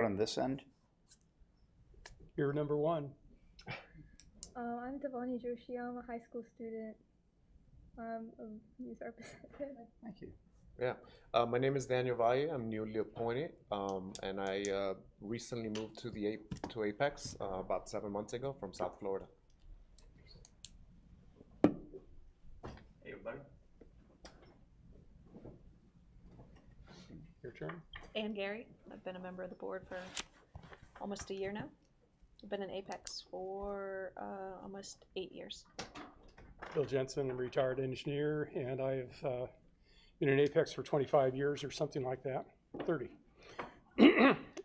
On this end? You're number one. I'm Devani Joshi. I'm a high school student. A news representative. Thank you. Yeah, my name is Daniel Valle. I'm newly appointed, and I recently moved to Apex about 7 months ago from South Florida. Hey, everybody. Your turn. Ann Gary. I've been a member of the board for almost a year now. I've been in Apex for almost 8 years. Bill Jensen, I'm a retired engineer, and I've been in Apex for 25 years or something like that, 30.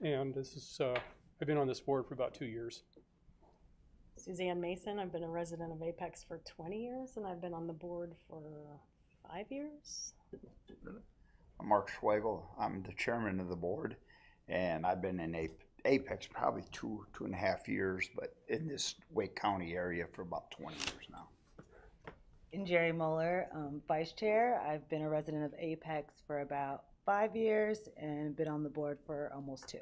And this is, I've been on this board for about 2 years. Suzanne Mason, I've been a resident of Apex for 20 years, and I've been on the board for 5 years. I'm Mark Schweigel. I'm the chairman of the board, and I've been in Apex probably two and a half years, but in this Wake County area for about 20 years now. And Jerry Mueller, vice chair. I've been a resident of Apex for about 5 years and been on the board for almost 2.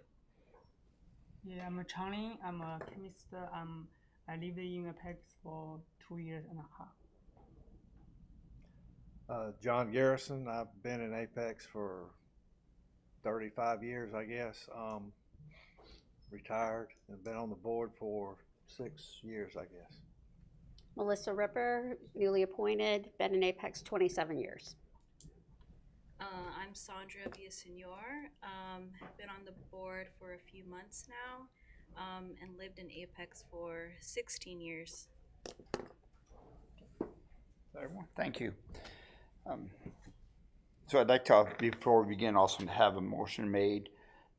Yeah, I'm Chani. I'm a chemist. I lived in Apex for 2 years and a half. John Garrison. I've been in Apex for 35 years, I guess. Retired and been on the board for 6 years, I guess. Melissa Ripper, newly appointed, been in Apex 27 years. I'm Sandra Villasenor. Have been on the board for a few months now, and lived in Apex for 16 years. Everyone, thank you. So I'd like to, before we begin, also have a motion made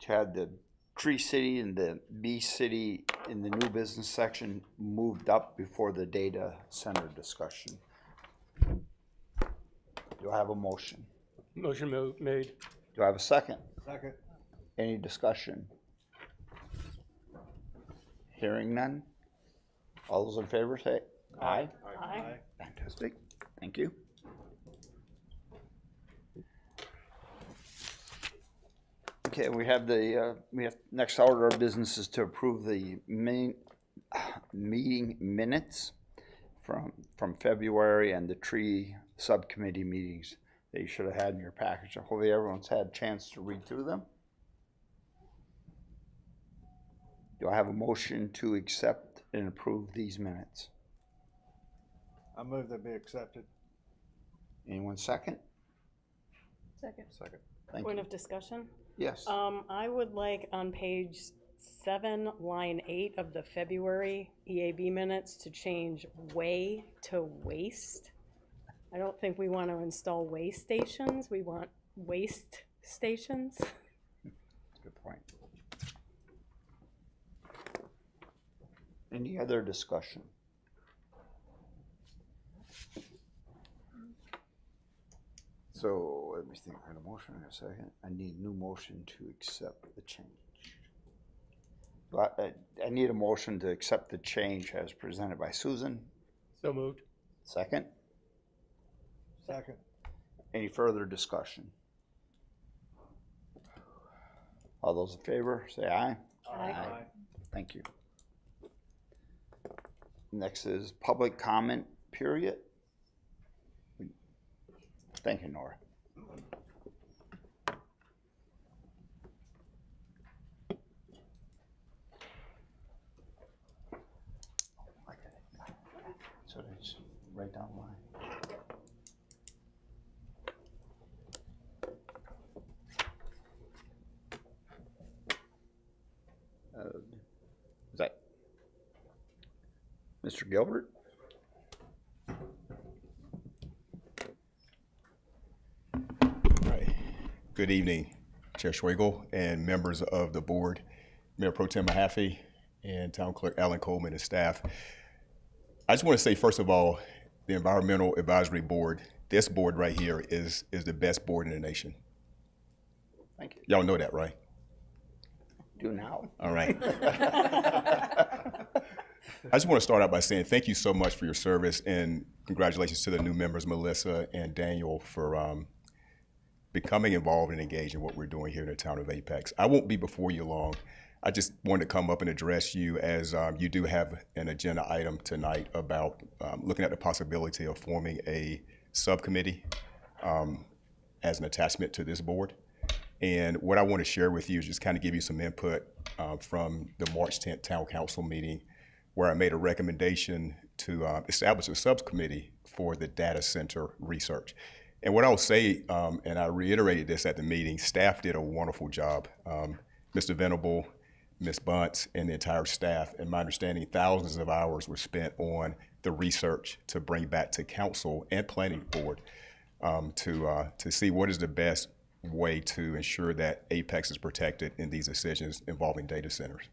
to have the Tree City and the B City in the new business section moved up before the data center discussion. Do I have a motion? Motion made. Do I have a second? Second. Any discussion? Hearing none? All those in favor say aye. Aye. Fantastic. Thank you. Okay, we have next order of business is to approve the meeting minutes from February and the tree subcommittee meetings that you should have had in your package. Hopefully everyone's had a chance to read through them. Do I have a motion to accept and approve these minutes? I move they be accepted. Anyone second? Second. Thank Point you. of discussion. Yes. I would like on page 7, line 8 of the February EAB minutes to change way to waste. I don't think we want to install way stations. We want waste stations. Good point. Any other discussion? So let me think. I had a motion in a second. I need a new motion to accept the change. I need a motion to accept the change as presented by Susan. So moved. Second. Second. Any further discussion? All those in favor, say aye. Aye. Thank you. Next is public comment period. Thank you, Nora. So it's right down the line. Is that Mr. Gilbert? Good evening, Chair Schweigel and members of the board, Mayor Pro Tem Mahaffey and Town Clerk Alan Coleman and staff. I just want to say, first of all, the Environmental Advisory Board, this board right here is the best board in the nation. Thank you. Y'all know that, right? Do now. All right. I just want to start out by saying thank you so much for your service and congratulations to the new members, Melissa and Daniel, for becoming involved and engaged in what we're doing here in the town of Apex. I won't be before you long. I just wanted to come up and address you as you do have an agenda item tonight about looking at the possibility of forming a subcommittee as an attachment to this board. And what I want to share with you is just kind of give you some input from the March 10th Town Council meeting, where I made a recommendation to establish a subcommittee for the data center research. And what I'll say, and I reiterated this at the meeting, staff did a wonderful job. Mr. Venable, Ms. Bunce, and the entire staff, in my understanding, thousands of hours were spent on the research to bring back to council and planning board to see what is the best way to ensure that Apex is protected in these decisions involving data centers.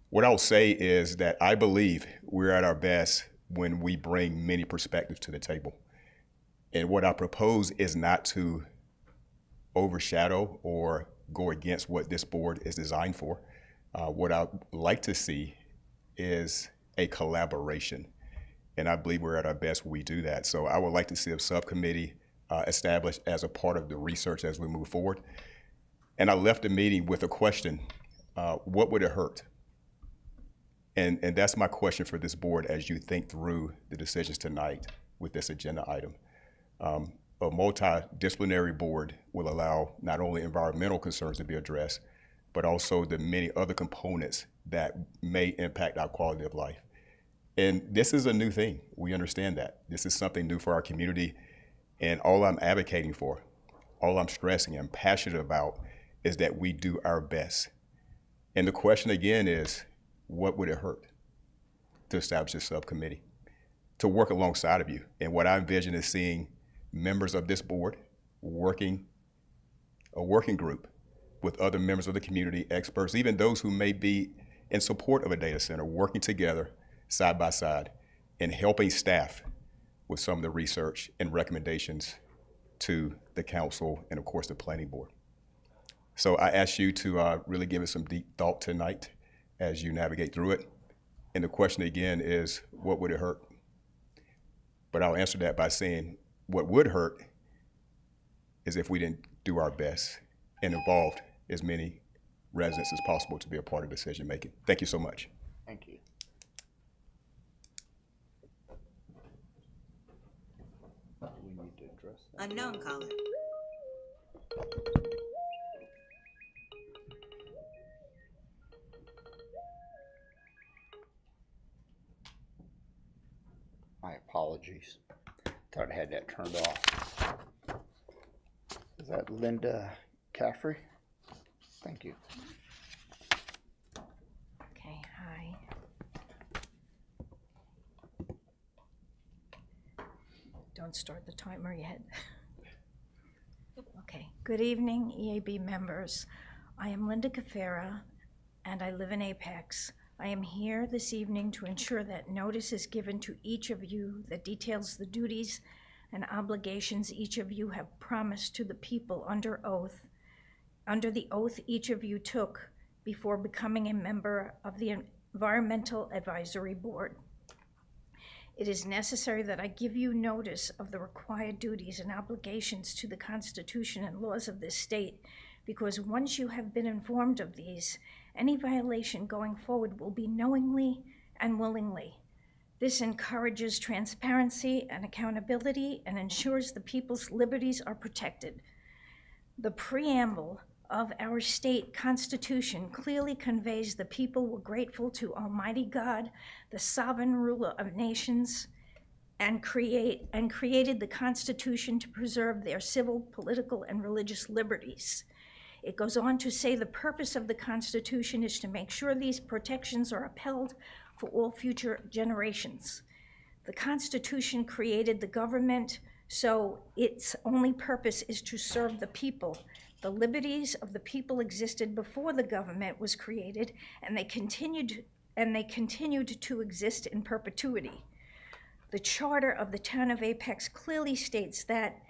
What I'll say is that I believe we're at our best when we bring many perspectives to the table. And what I propose is not to overshadow or go against what this board is designed for. What I'd like to see is a collaboration. And I believe we're at our best when we do that. So I would like to see a subcommittee established as a part of the research as we move forward. And I left the meeting with a question, what would it hurt? And that's my question for this board as you think through the decisions tonight with this agenda item. A multidisciplinary board will allow not only environmental concerns to be addressed, but also the many other components that may impact our quality of life. And this is a new thing. We understand that. This is something new for our community. And all I'm advocating for, all I'm stressing, I'm passionate about, is that we do our best. And the question again is, what would it hurt to establish a subcommittee, to work alongside of you? And what I envision is seeing members of this board working, a working group with other members of the community, experts, even those who may be in support of a data center, working together side by side and helping staff with some of the research and recommendations to the council and of course the planning board. So I ask you to really give it some deep thought tonight as you navigate through it. And the question again is, what would it hurt? But I'll answer that by saying what would hurt is if we didn't do our best and involved as many residents as possible to be a part of decision making. Thank you so much. Thank you. We need to address that. Unknown caller. My apologies. Thought I had that turned off. Is that Linda Caffrey? Thank you. Okay, hi. Don't start the timer yet. Okay, good evening, EAB members. I am Linda Cafera, and I live in Apex. I am here this evening to ensure that notice is given to each of you that details the duties and obligations each of you have promised to the people under oath, under the oath each of you took before becoming a member of the Environmental Advisory Board. It is necessary that I give you notice of the required duties and obligations to the Constitution and laws of this state, because once you have been informed of these, any violation going forward will be knowingly and willingly. This encourages transparency and accountability and ensures the people's liberties are protected. The preamble of our state constitution clearly conveys the people were grateful to Almighty God, the sovereign ruler of nations, and created the Constitution to preserve their civil, political, and religious liberties. It goes on to say the purpose of the Constitution is to make sure these protections are upheld for all future generations. The Constitution created the government, so its only purpose is to serve the people. The liberties of the people existed before the government was created, and they continued to exist in perpetuity. The charter of the town of Apex clearly states that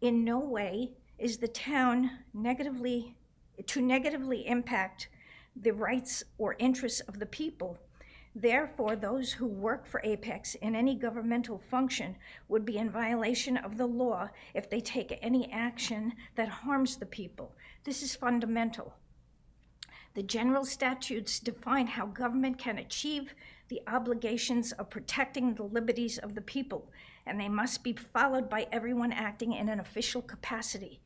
in no way is the town negatively impact the rights or interests of the people. Therefore, those who work for Apex in any governmental function would be in violation of the law if they take any action that harms the people. This is fundamental. The general statutes define how government can achieve the obligations of protecting the liberties of the people, and they must be followed by everyone acting in an official capacity.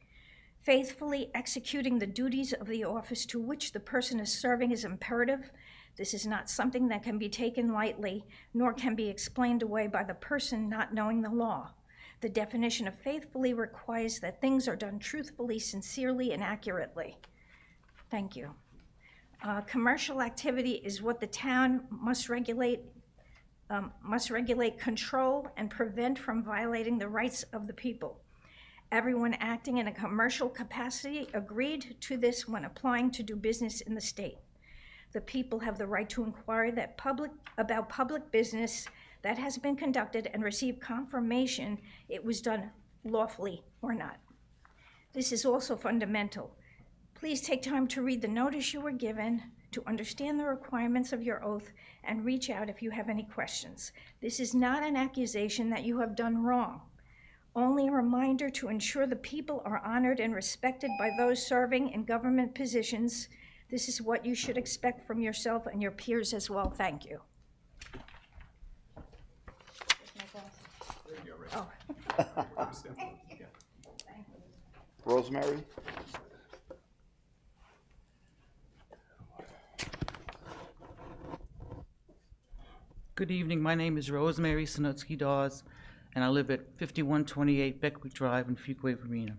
Faithfully executing the duties of the office to which the person is serving is imperative. This is not something that can be taken lightly, nor can be explained away by the person not knowing the law. The definition of faithfully requires that things are done truthfully, sincerely, and accurately. Thank you. Commercial activity is what the town must regulate, control, and prevent from violating the rights of the people. Everyone acting in a commercial capacity agreed to this when applying to do business in the state. The people have the right to inquire about public business that has been conducted and receive confirmation it was done lawfully or not. This is also fundamental. Please take time to read the notice you were given, to understand the requirements of your oath, and reach out if you have any questions. This is not an accusation that you have done wrong, only a reminder to ensure the people are honored and respected by those serving in government positions. This is what you should expect from yourself and your peers as well. Thank you. Oh. Rosemary? Good evening. My name is Rosemary Sinutsky Dawes, and I live at 5128 Beckwick Drive in Fuquay Varina.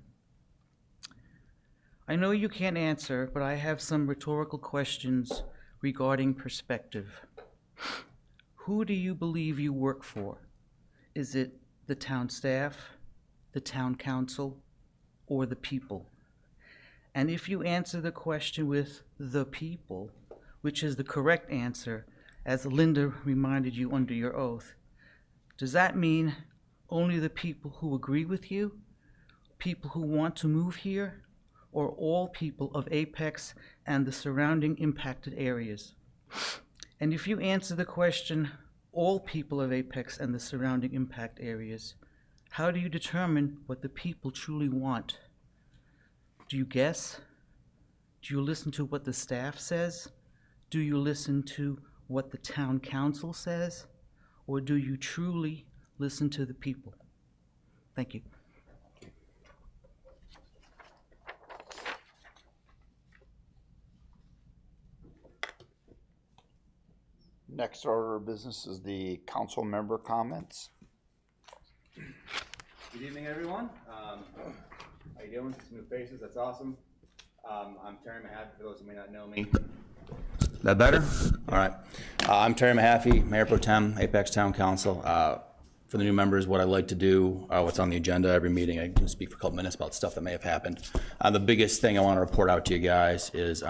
I know you can't answer, but I have some rhetorical questions regarding perspective. Who do you believe you work for? Is it the town staff, the town council, or the people? And if you answer the question with the people, which is the correct answer, as Linda reminded you under your oath, does that mean only the people who agree with you, people who want to move here, or all people of Apex and the surrounding impacted areas? And if you answer the question, all people of Apex and the surrounding impact areas, how do you determine what the people truly want? Do you guess? Do you listen to what the staff says? Do you listen to what the town council says? Or do you truly listen to the people? Thank you. Next order of business is the council member comments. Good evening, everyone. How you doing? Some new faces, that's awesome. I'm Terry Mahaffey, for those who may not know me. That better? All right. I'm Terry Mahaffey, Mayor Pro Tem, Apex Town Council. For the new members, what I like to do, what's on the agenda every meeting, I can speak for a couple minutes about stuff that may have happened. The biggest thing I want to report out to you guys is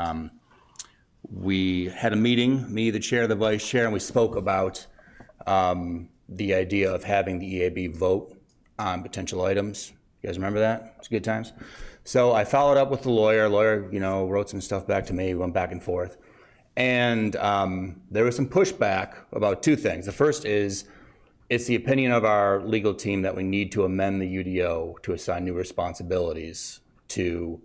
we had a meeting, me, the chair, the vice chair, and we spoke about the idea of having the EAB vote on potential items. You guys remember that? It's good times. So I followed up with the lawyer. Lawyer, wrote some stuff back to me. We went back and forth. And there was some pushback about two things. The first is, it's the opinion of our legal team that we need to amend the UDO to assign new responsibilities to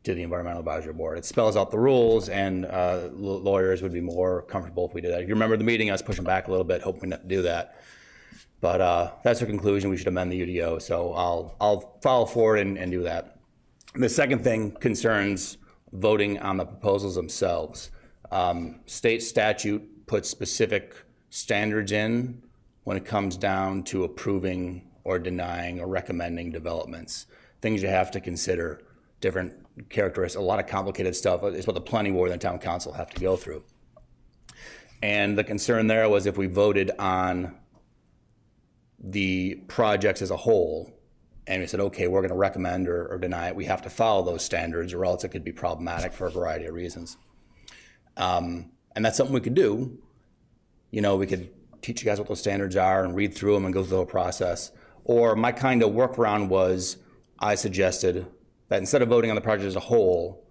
the Environmental Advisory Board. It spells out the rules, and lawyers would be more comfortable if we did that. If you remember the meeting, I was pushing back a little bit, hoping not to do that. But that's the conclusion, we should amend the UDO. So I'll follow forward and do that. The second thing concerns voting on the proposals themselves. State statute puts specific standards in when it comes down to approving or denying or recommending developments. Things you have to consider, different characteristics, a lot of complicated stuff. It's what the planning board and the town council have to go through. And the concern there was if we voted on the projects as a whole, and we said, okay, we're gonna recommend or deny it, we have to follow those standards or else it could be problematic for a variety of reasons. And that's something we could do. We could teach you guys what those standards are and read through them and go through the whole process. Or my kind of workaround was, I suggested that instead of voting on the project as a whole,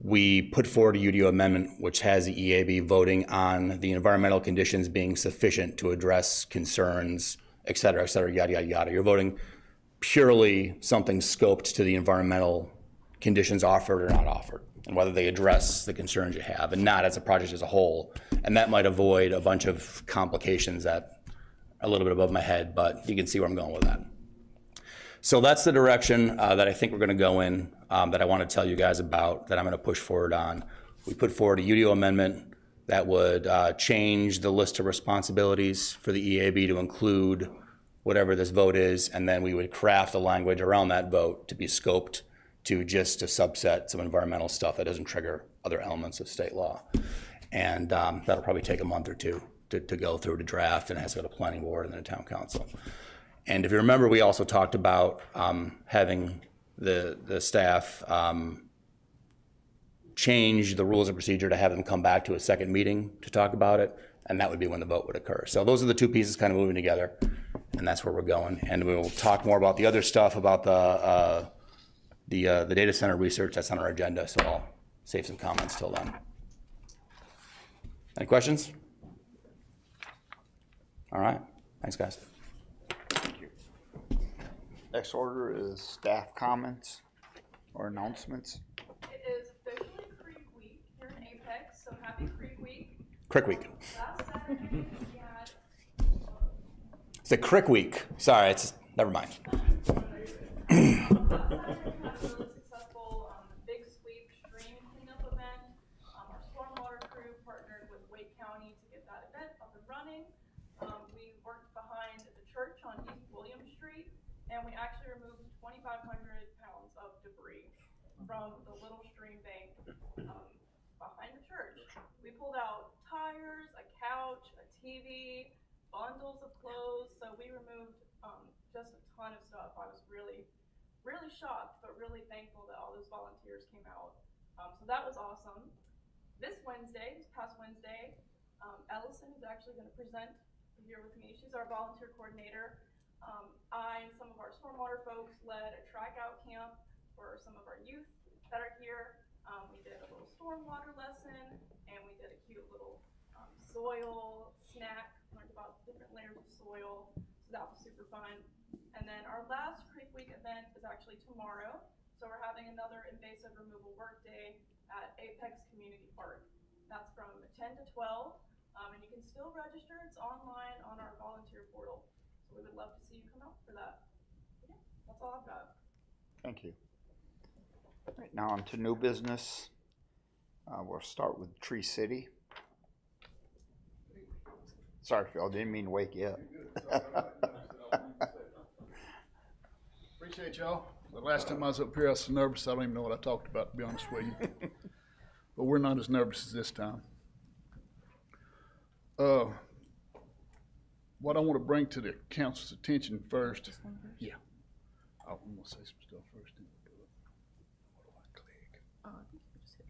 we put forward a UDO amendment which has the EAB voting on the environmental conditions being sufficient to address concerns, et cetera, yada, yada, yada. You're voting purely something scoped to the environmental conditions offered or not offered, and whether they address the concerns you have, and not as a project as a whole. And that might avoid a bunch of complications that are a little bit above my head, but you can see where I'm going with that. So that's the direction that I think we're gonna go in, that I wanna tell you guys about, that I'm gonna push forward on. We put forward a UDO amendment that would change the list of responsibilities for the EAB to include whatever this vote is, and then we would craft the language around that vote to be scoped to just a subset, some environmental stuff that doesn't trigger other elements of state law. And that'll probably take a month or two to go through to draft, and it has to go to planning board and then to town council. And if you remember, we also talked about having the staff change the rules of procedure to have them come back to a second meeting to talk about it, and that would be when the vote would occur. So those are the two pieces kind of moving together, and that's where we're going. And we will talk more about the other stuff, about the data center research. That's on our agenda, so I'll save some comments till then. Any questions? All right, thanks, guys. Thank you. Next order is staff comments or announcements. It is officially Creek Week here in Apex, so happy Creek Week. Crick Week. Last Saturday, we had It's a Crick Week. Sorry, it's, never mind. successful big sweep stream cleanup event. Our stormwater crew partnered with Wake County to get that event up and running. We worked behind the church on East William Street, and we actually removed 2,500 pounds of debris from the little stream bank behind the church. We pulled out tires, a couch, a TV, bundles of clothes. So we removed just a ton of stuff. I was really shocked, but really thankful that all those volunteers came out. So that was awesome. This past Wednesday, Ellison is actually going to present here with me. She's our volunteer coordinator. I and some of our stormwater folks led a track out camp for some of our youth that are here. We did a little stormwater lesson, and we did a cute little soil snack, learned about different layers of soil. So that was super fun. And then our last Creek Week event is actually tomorrow. So we're having another invasive removal work day at Apex Community Park. That's from 10 to 12. And you can still register. It's online on our volunteer portal. So we would love to see you come out for that. Yeah, that's all I've got. Thank you. All right, now on to new business. We'll start with Tree City. Sorry, Phil, didn't mean to wake you up. Appreciate y'all. The last time I was up here, I was so nervous, I don't even know what I talked about, to be honest with you. But we're not as nervous as this time. What I want to bring to the council's attention first. Yeah. I want to say some stuff first. What do I click? I think you just hit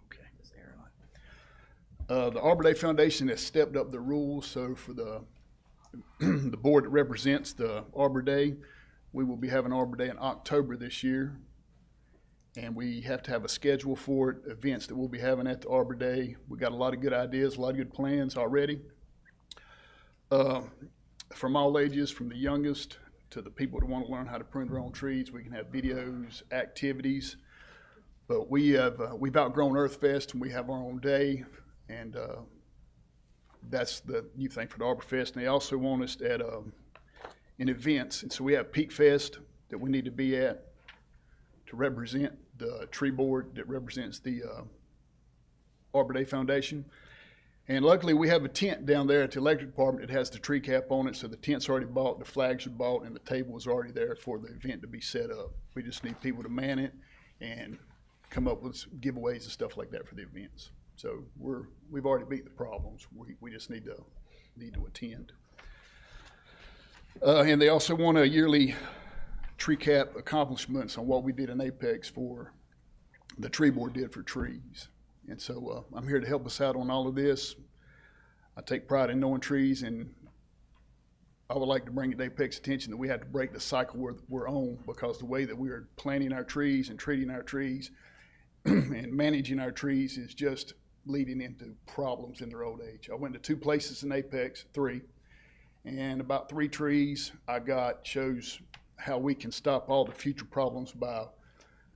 Okay. this arrow. The Arbor Day Foundation has stepped up the rules, so for the the board that represents the Arbor Day, we will be having Arbor Day in October this year. And we have to have a schedule for it, events that we'll be having at the Arbor Day. We got a lot of good ideas, a lot of good plans already. From all ages, from the youngest to the people that want to learn how to prune their own trees. We can have videos, activities. But we've outgrown Earth Fest, and we have our own day. And that's the new thing for the Arbor Fest. And they also want us at in events. And so we have Peak Fest that we need to be at to represent the tree board that represents the Arbor Day Foundation. And luckily we have a tent down there at the electric department that has the tree cap on it. So the tent's already bought, the flags are bought, and the table is already there for the event to be set up. We just need people to man it and come up with giveaways and stuff like that for the events. So we've already beat the problems. We just need to attend. And they also want a yearly tree cap accomplishments on what we did in Apex for the tree board did for trees. And so I'm here to help us out on all of this. I take pride in knowing trees, and I would like to bring it to Apex attention that we have to break the cycle we're on, because the way that we are planting our trees and treating our trees and managing our trees is just leading into problems in their old age. I went to 2 places in Apex, 3, and about 3 trees I got shows how we can stop all the future problems by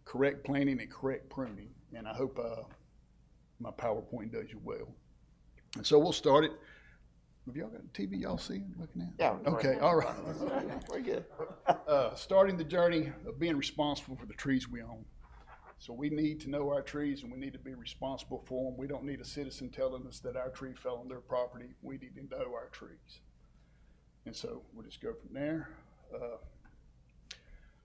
correct planting and correct pruning. And I hope my PowerPoint does you well. And so we'll start it. Have y'all got TV y'all see looking at? Yeah. Okay, all right. Very good. Starting the journey of being responsible for the trees we own. So we need to know our trees and we need to be responsible for them. We don't need a citizen telling us that our tree fell on their property. We need to know our trees. And so we'll just go from there.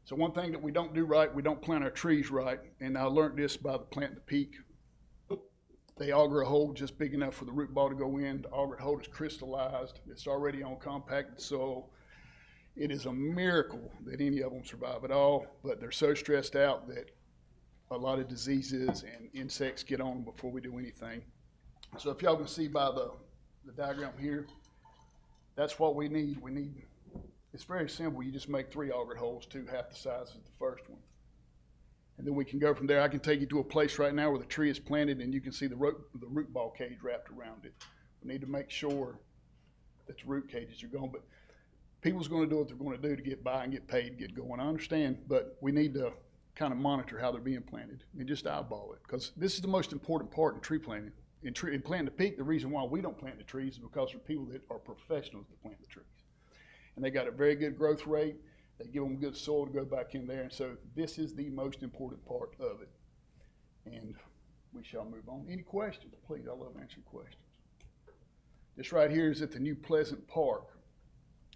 So one thing that we don't do right, we don't plant our trees right. And I learned this by the plant the peak. They auger a hole just big enough for the root ball to go in. The augered hole is crystallized. It's already on compacted soil. It is a miracle that any of them survive at all, but they're so stressed out that a lot of diseases and insects get on them before we do anything. So if y'all can see by the diagram here, that's what we need. It's very simple. You just make 3 augered holes, 2 half the size of the first one. And then we can go from there. I can take you to a place right now where the tree is planted and you can see the root ball cage wrapped around it. We need to make sure that the root cages are gone, but people's going to do what they're going to do to get by and get paid, get going. I understand, but we need to kind of monitor how they're being planted and just eyeball it, because this is the most important part in tree planting. In planting the peak, the reason why we don't plant the trees is because there are people that are professionals that plant the trees. And they got a very good growth rate. They give them good soil to go back in there. And so this is the most important part of it. And we shall move on. Any questions? Please, I love answering questions. This right here is at the New Pleasant Park.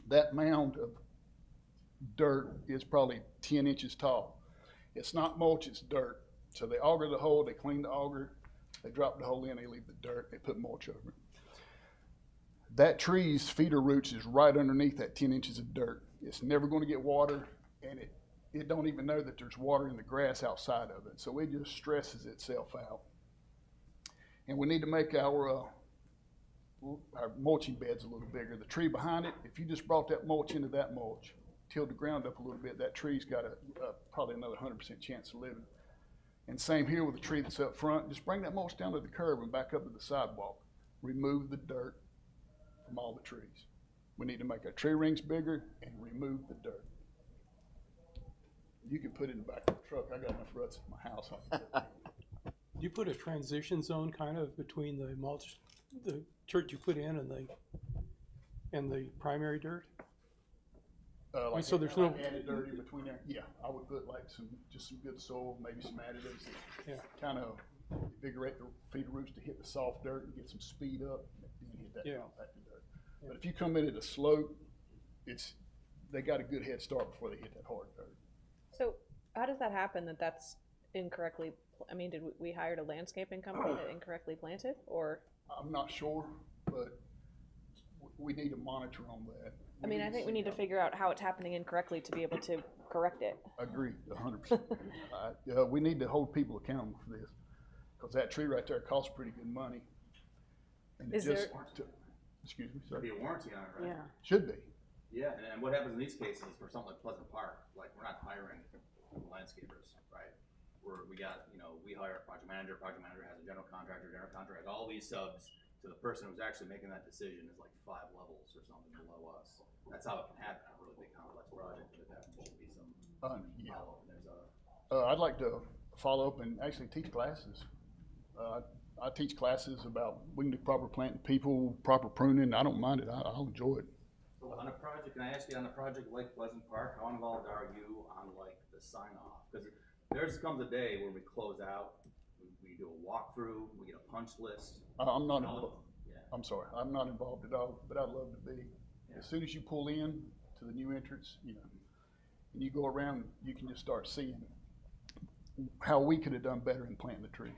That mound of dirt is probably 10 inches tall. It's not mulch, it's dirt. So they auger the hole, they clean the auger, they drop the hole in, they leave the dirt, they put mulch over it. That tree's feeder roots is right underneath that 10 inches of dirt. It's never going to get water, and it don't even know that there's water in the grass outside of it. So it just stresses itself out. And we need to make our mulching beds a little bigger. The tree behind it, if you just brought that mulch into that mulch, tilled the ground up a little bit, that tree's got probably another 100% chance of living. And same here with the tree that's up front. Just bring that mulch down to the curb and back up to the sidewalk. Remove the dirt from all the trees. We need to make our tree rings bigger and remove the dirt. You can put it in the back of the truck. I got enough ruts in my house. Do you put a transition zone kind of between the mulch, the dirt you put in and the primary dirt? So there's no added dirt in between there. Yeah, I would put like some good soil, maybe some additives that kind of invigorate the feeder roots to hit the soft dirt and get some speed up, and then hit that compacted dirt. But if you come in at a slope, they got a good head start before they hit that hard dirt. So how does that happen that that's incorrectly, I mean, did we hire a landscaping company that incorrectly planted, or? I'm not sure, but we need to monitor on that. I mean, I think we need to figure out how it's happening incorrectly to be able to correct it. Agreed, 100%. We need to hold people accountable for this, because that tree right there costs pretty good money. And excuse me, sir. There'd be a warranty on it, right? Yeah. Should be. Yeah, and what happens in these cases for something like Pleasant Park, like we're not hiring landscapers, right? We hire a project manager has a general contractor has all these subs, so the person who's actually making that decision is like 5 levels or something below us. That's how it can happen in a really big complex project, but there should be some follow-up. I'd like to follow up and actually teach classes. I teach classes about we can do proper planting people, proper pruning. I don't mind it. I'll enjoy it. So on a project, can I ask you on a project like Pleasant Park, how involved are you on like the sign off? Because there's comes a day where we close out, we do a walkthrough, we get a punch list. I'm not involved. I'm sorry, I'm not involved at all, but I'd love to be. As soon as you pull in to the new entrance, and you go around, you can just start seeing how we could have done better in planting the trees.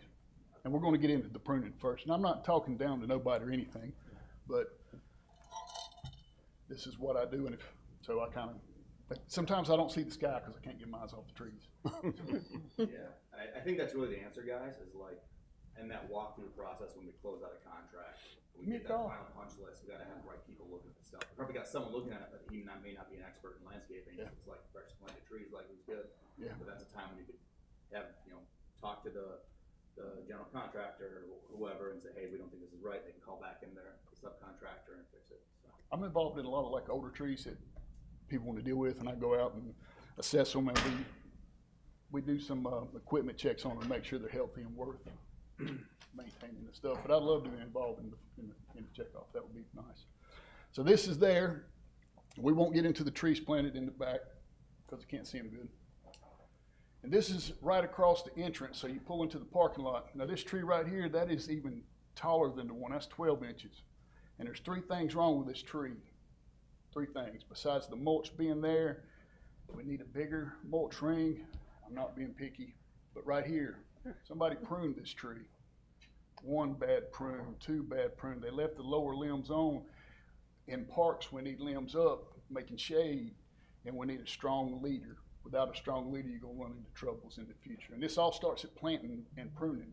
And we're going to get into the pruning first. And I'm not talking down to nobody or anything, but this is what I do. And so sometimes I don't see the sky because I can't get my eyes off the trees. Yeah, I think that's really the answer, guys, is like, in that walkthrough process when we close out a contract, we get that final punch list, we gotta have the right people looking at the stuff. We probably got someone looking at it, but he may not be an expert in landscaping. Yeah. It's like fresh planted trees, like it was good. Yeah. But that's a time when you could have, talk to the the general contractor or whoever and say, hey, we don't think this is right, they can call back in their subcontractor and fix it. So. I'm involved in a lot of like older trees that people want to deal with, and I go out and assess them, and we do some equipment checks on them to make sure they're healthy and worth maintaining the stuff. But I'd love to be involved in the checkoff. That would be nice. So this is there. We won't get into the trees planted in the back because I can't see them good. And this is right across the entrance, so you pull into the parking lot. Now this tree right here, that is even taller than the one. That's 12 inches. And there's 3 things wrong with this tree. 3 things. Besides the mulch being there, we need a bigger mulch ring. I'm not being picky, but right here, somebody pruned this tree. 1 bad prune, 2 bad prune. They left the lower limbs on. In parks, we need limbs up, making shade, and we need a strong leader. Without a strong leader, you're gonna run into troubles in the future. And this all starts at planting and pruning.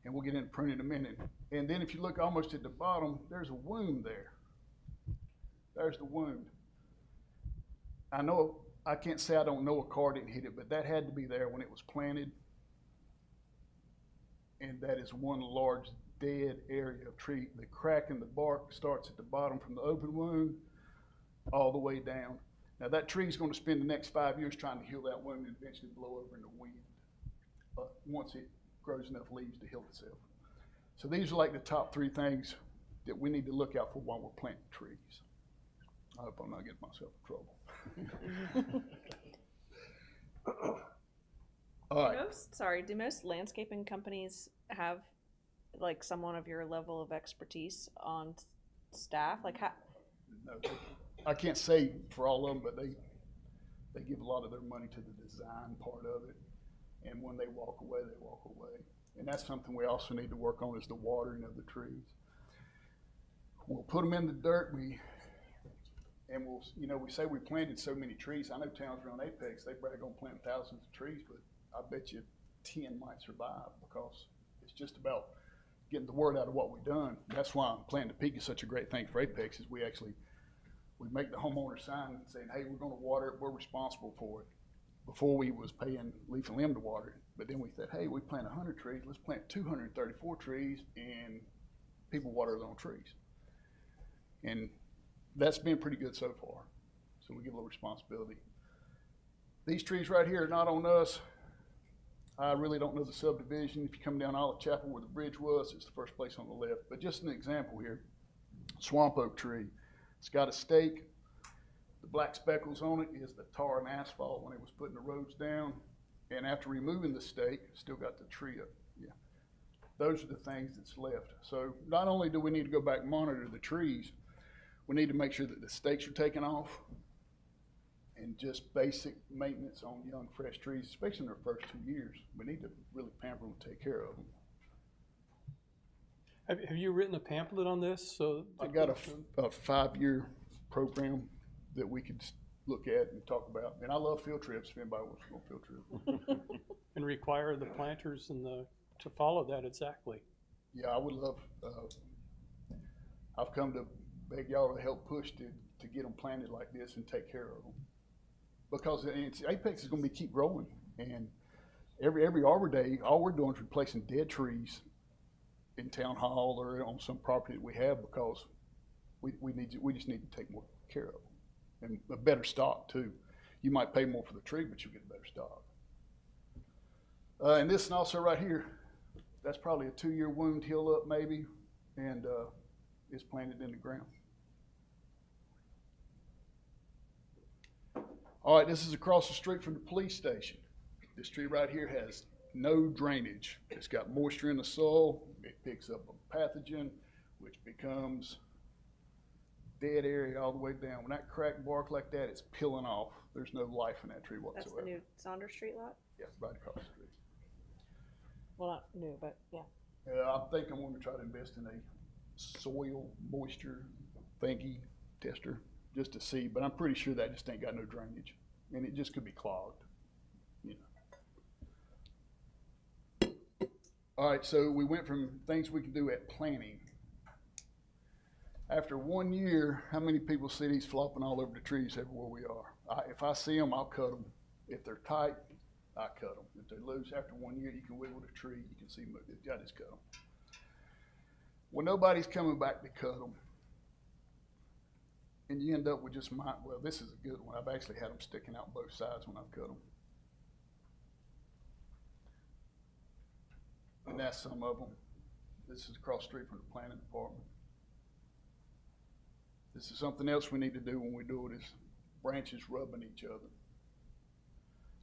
And we'll get into pruning in a minute. And then if you look almost at the bottom, there's a wound there. There's the wound. I know, I can't say I don't know a car didn't hit it, but that had to be there when it was planted. And that is one large dead area of tree. The crack in the bark starts at the bottom from the open wound all the way down. Now that tree is going to spend the next 5 years trying to heal that wound and eventually blow over in the wind once it grows enough leaves to heal itself. So these are like the top 3 things that we need to look out for while we're planting trees. I hope I'm not getting myself in trouble. All right. Do most landscaping companies have like someone of your level of expertise on staff? Like how? No, I can't say for all of them, but they give a lot of their money to the design part of it. And when they walk away, they walk away. And that's something we also need to work on is the watering of the trees. We'll put them in the dirt, we say we planted so many trees. I know towns around Apex, they brag on planting thousands of trees, but I bet you 10 might survive because it's just about getting the word out of what we've done. That's why Plant to Peak is such a great thing for Apex is we make the homeowner sign saying, hey, we're gonna water it, we're responsible for it. Before we was paying Leaf and Limb to water it, but then we said, hey, we plant 100 trees, let's plant 234 trees and people water their own trees. And that's been pretty good so far. So we give a little responsibility. These trees right here are not on us. I really don't know the subdivision. If you come down Olive Chapel where the bridge was, it's the first place on the left. But just an example here, swamp oak tree. It's got a stake. The black speckles on it is the tar and asphalt when it was putting the roads down. And after removing the stake, still got the tree up. Yeah. Those are the things that's left. So not only do we need to go back and monitor the trees, we need to make sure that the stakes are taken off and just basic maintenance on young, fresh trees, especially in their first 2 years. We need to really pamper them and take care of them. Have you written a pamphlet on this? So I got a 5-year program that we could look at and talk about. And I love field trips if anybody wants to go on field trip. And require the planters and to follow that exactly. Yeah, I would love, I've come to beg y'all to help push to get them planted like this and take care of them. Because Apex is going to keep growing. And every Arbor Day, all we're doing is replacing dead trees in Town Hall or on some property that we have because we just need to take more care of them. And a better stock too. You might pay more for the tree, but you get a better stock. And this and also right here, that's probably a 2-year wound heal up maybe, and it's planted in the ground. All right, this is across the street from the police station. This tree right here has no drainage. It's got moisture in the soil. It picks up a pathogen, which becomes dead area all the way down. When that cracked bark like that, it's peeling off. There's no life in that tree whatsoever. That's the new Saunders Street lot? Yeah, right across the street. Well, not new, but yeah. I think I'm going to try to invest in a soil moisture thingy tester just to see, but I'm pretty sure that just ain't got no drainage. And it just could be clogged, you know. All right, so we went from things we can do at planting. After 1 year, how many people see these flopping all over the trees everywhere we are? If I see them, I'll cut them. If they're tight, I cut them. If they lose after 1 year, you can wiggle the tree, you can see, I just cut them. When nobody's coming back to cut them, and you end up with just well, this is a good one. I've actually had them sticking out both sides when I've cut them. And that's some of them. This is across the street from the planning department. This is something else we need to do when we do it, is branches rubbing each other.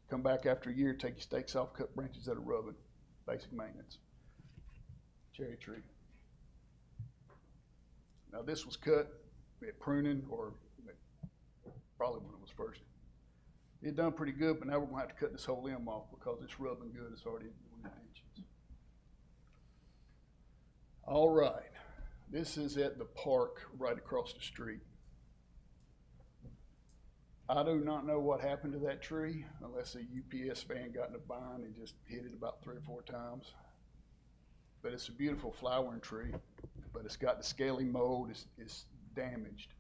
Come back after a year, take your stakes off, cut branches that are rubbing. Basic maintenance. Cherry tree. Now this was cut at pruning, or probably when it was first. It done pretty good, but now we're gonna have to cut this whole limb off because it's rubbing good. It's already doing inches. All right, this is at the park right across the street. I do not know what happened to that tree unless a UPS van got in a bind and just hit it about 3 or 4 times. But it's a beautiful flowering tree, but it's got the scaly mold, it's damaged.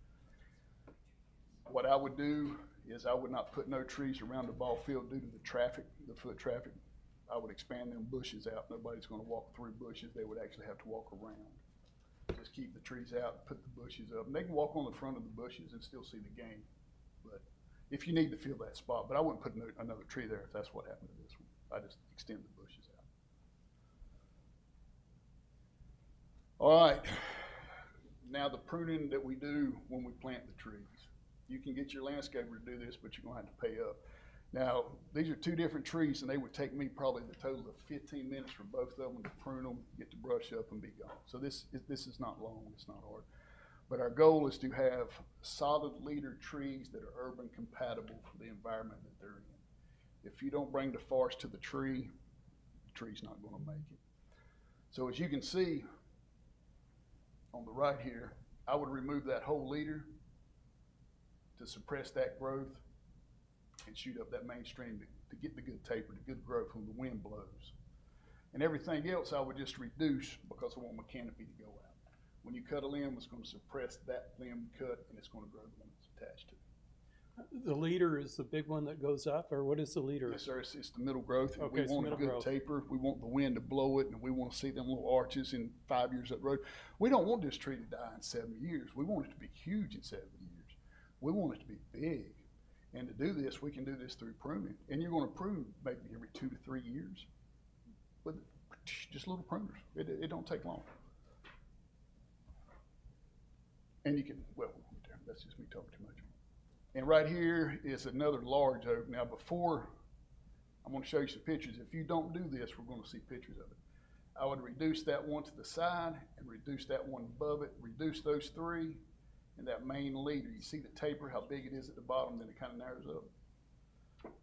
What I would do is I would not put no trees around the ball field due to the traffic, the foot traffic. I would expand them bushes out. Nobody's gonna walk through bushes. They would actually have to walk around. Just keep the trees out, put the bushes up. And they can walk on the front of the bushes and still see the game. But if you need to fill that spot, but I wouldn't put another tree there if that's what happened to this one. I just extend the bushes out. All right, now the pruning that we do when we plant the trees. You can get your landscaper to do this, but you're gonna have to pay up. Now, these are 2 different trees, and they would take me probably the total of 15 minutes for both of them to prune them, get the brush up, and be gone. So this is not long, it's not hard. But our goal is to have solid leader trees that are urban compatible for the environment that they're in. If you don't bring the forest to the tree's not gonna make it. So as you can see, on the right here, I would remove that whole leader to suppress that growth and shoot up that main stream to get the good taper, the good growth when the wind blows. And everything else I would just reduce because I want my canopy to go out. When you cut a limb, it's going to suppress that limb cut and it's going to grow the one it's attached to. The leader is the big one that goes up, or what is the leader? Yes, sir, it's the middle growth. And Okay, we want a good taper. We want the wind to blow it, and we want to see them little arches in 5 years up the road. We don't want this tree to die in 70 years. We want it to be huge in 70 years. We want it to be big. And to do this, we can do this through pruning. And you're going to prune maybe every 2 to 3 years. But just little pruners. It don't take long. And you can, well, that's just me talking too much. And right here is another large oak. Now before, I'm going to show you some pictures. If you don't do this, we're going to see pictures of it. I would reduce that one to the side and reduce that one above it, reduce those 3, and that main leader. You see the taper, how big it is at the bottom, then it kind of narrows up.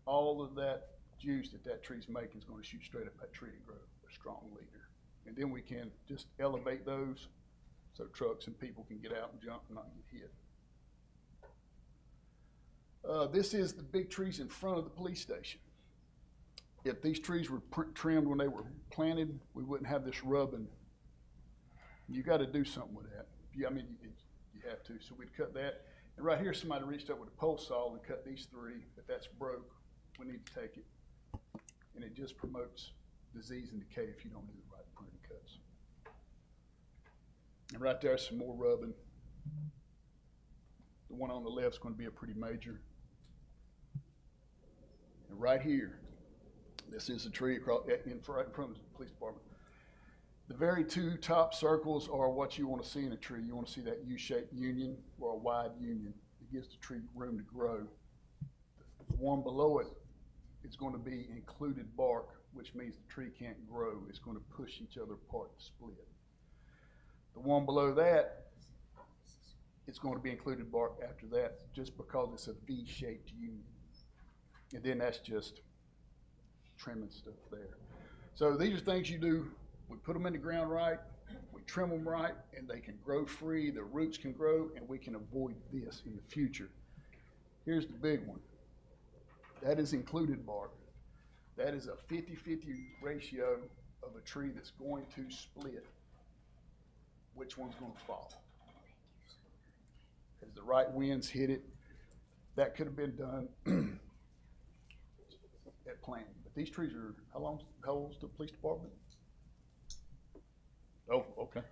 All of that juice that tree's making is going to shoot straight up that tree to grow a strong leader. And then we can just elevate those so trucks and people can get out and jump and not get hit. This is the big trees in front of the police station. If these trees were trimmed when they were planted, we wouldn't have this rubbing. You got to do something with that. You have to. So we'd cut that. And right here, somebody reached up with a pole saw and cut these 3. If that's broke, we need to take it. And it just promotes disease and decay if you don't do the right pruning cuts. And right there's some more rubbing. The one on the left is going to be a pretty major. And right here, this is a tree across in front of the police department. The very 2 top circles are what you want to see in a tree. You want to see that U-shaped union or a wide union. It gives the tree room to grow. The one below it is going to be included bark, which means the tree can't grow. It's going to push each other apart to split. The one below that, it's going to be included bark after that just because it's a V-shaped union. And then that's just trimming stuff there. So these are things you do. We put them in the ground right, we trim them right, and they can grow free, the roots can grow, and we can avoid this in the future. Here's the big one. That is included bark. That is a 50-50 ratio of a tree that's going to split. Which one's going to fall? As the right winds hit it, that could have been done at planting. But these trees are, how old's the police department? Oh, okay.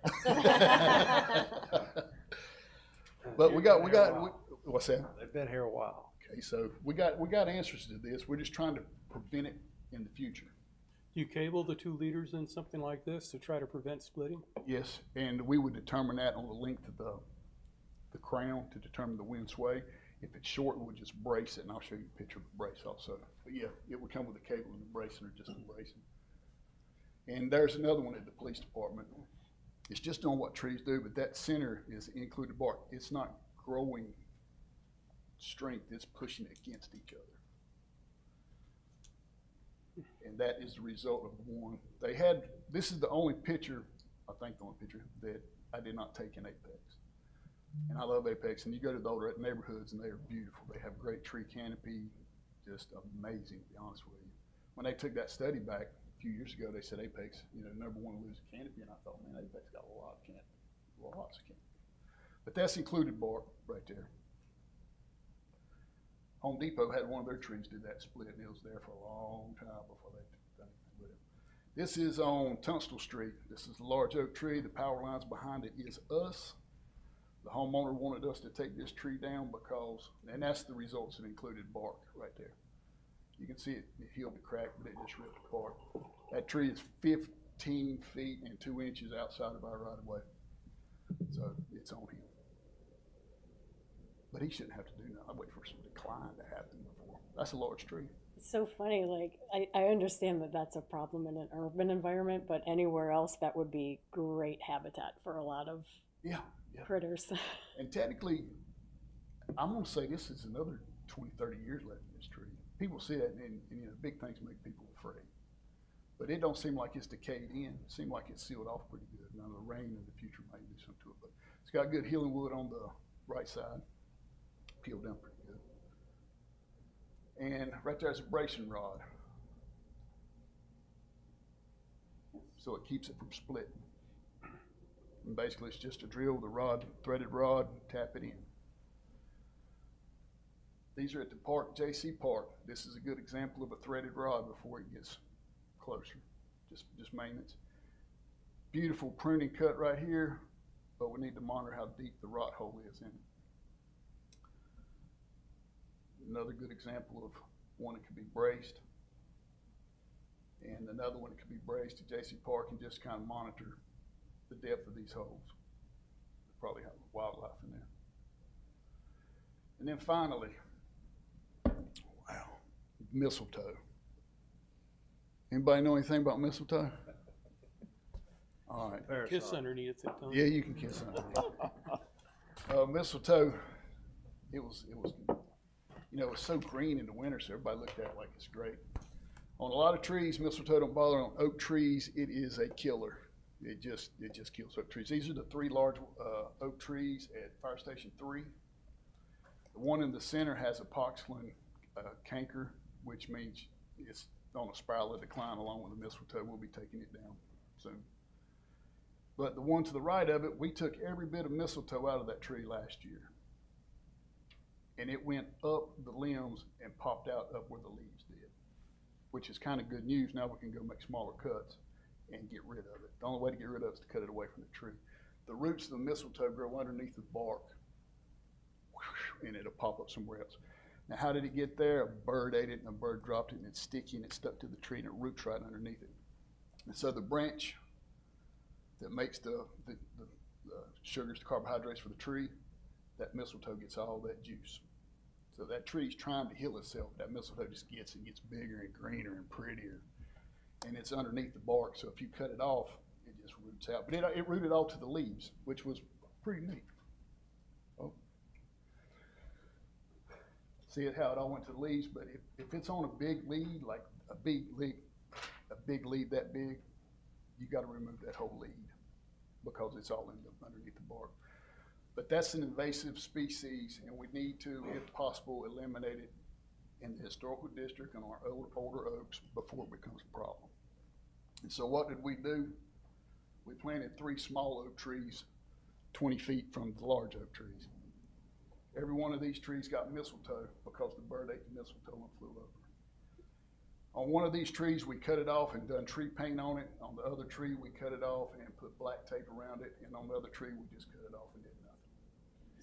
But what's that? They've been here a while. Okay, so we got answers to this. We're just trying to prevent it in the future. Do you cable the 2 leaders in something like this to try to prevent splitting? Yes, and we would determine that on the length of the crown to determine the wind sway. If it's short, we'll just brace it, and I'll show you a picture of the brace also. But yeah, it would come with a cable and a bracing, or just a bracing. And there's another one at the police department. It's just on what trees do, but that center is included bark. It's not growing strength, it's pushing against each other. And that is the result of one. This is the only picture, I think the only picture, that I did not take in Apex. And I love Apex, and you go to the older neighborhoods and they are beautiful. They have great tree canopy, just amazing, to be honest with you. When they took that study back a few years ago, they said Apex, number one, lose canopy, and I thought, man, Apex got a lot of canopy, lots of canopy. But that's included bark right there. Home Depot had one of their trees do that split, and it was there for a long time before they did anything with it. This is on Tunstall Street. This is a large oak tree. The power lines behind it is us. The homeowner wanted us to take this tree down because, and that's the results of included bark right there. You can see it healed the crack, but it just ripped apart. That tree is 15 feet and 2 inches outside of our right of way. So it's on him. But he shouldn't have to do nothing. I wait for some decline to happen before. That's a large tree. It's so funny, like, I understand that that's a problem in an urban environment, but anywhere else that would be great habitat for a lot of critters. And technically, I'm gonna say this is another 20, 30 years left in this tree. People see that and big things make people afraid. But it don't seem like it's decayed in. It seems like it's sealed off pretty good. Now the rain in the future might do something to it, but it's got good healing wood on the right side. Peeled down pretty good. And right there's a bracing rod. So it keeps it from splitting. And basically it's just to drill the rod, threaded rod, tap it in. These are at the park, JC Park. This is a good example of a threaded rod before it gets closer. Just maintenance. Beautiful pruning cut right here, but we need to monitor how deep the rot hole is in it. Another good example of one that could be braced. And another one that could be braced at JC Park and just kind of monitor the depth of these holes. They probably have wildlife in there. And then finally, wow, mistletoe. Anybody know anything about mistletoe? All right. Kiss underneath it, don't Yeah, you can kiss underneath. Mistletoe, it was it's so green in the winter, so everybody looked at it like it's great. On a lot of trees, mistletoe don't bother. On oak trees, it is a killer. It just kills oak trees. These are the 3 large oak trees at Fire Station 3. The one in the center has a poxlin canker, which means it's on a spiral of decline along with the mistletoe. We'll be taking it down soon. But the one to the right of it, we took every bit of mistletoe out of that tree last year. And it went up the limbs and popped out up where the leaves did, which is kind of good news. Now we can go make smaller cuts and get rid of it. The only way to get rid of it is to cut it away from the tree. The roots of the mistletoe grow underneath the bark, and it'll pop up somewhere else. Now, how did it get there? A bird ate it, and a bird dropped it, and it's sticky, and it stuck to the tree, and it roots right underneath it. And so the branch that makes the sugars, the carbohydrates for the tree, that mistletoe gets all that juice. So that tree's trying to heal itself. That mistletoe just gets bigger and greener and prettier. And it's underneath the bark, so if you cut it off, it just roots out. But it rooted all to the leaves, which was pretty neat. Oh. See it how it all went to the leaves, but if it's on a big lead, like a big lead that big, you gotta remove that whole lead because it's all underneath the bark. But that's an invasive species, and we need to, if possible, eliminate it in the historical district and our older oaks before it becomes a problem. And so what did we do? We planted 3 small oak trees 20 feet from the large oak trees. Every one of these trees got mistletoe because the bird ate the mistletoe and flew over. On one of these trees, we cut it off and done tree paint on it. On the other tree, we cut it off and put black tape around it. And on the other tree, we just cut it off and did nothing.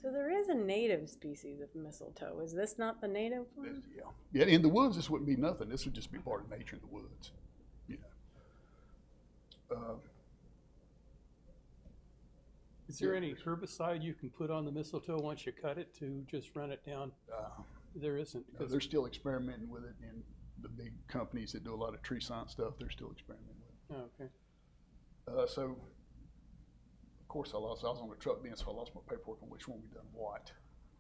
So there is a native species of mistletoe. Is this not the native one? Yeah. Yeah, in the woods, this wouldn't be nothing. This would just be part of nature in the woods. You know. Is there any herbicide you can put on the mistletoe once you cut it to just run it down? There isn't. They're still experimenting with it, and the big companies that do a lot of tree science stuff, they're still experimenting with it. Oh, okay. So, of course, I was on the truck then, so I lost my paperwork on which one we done what.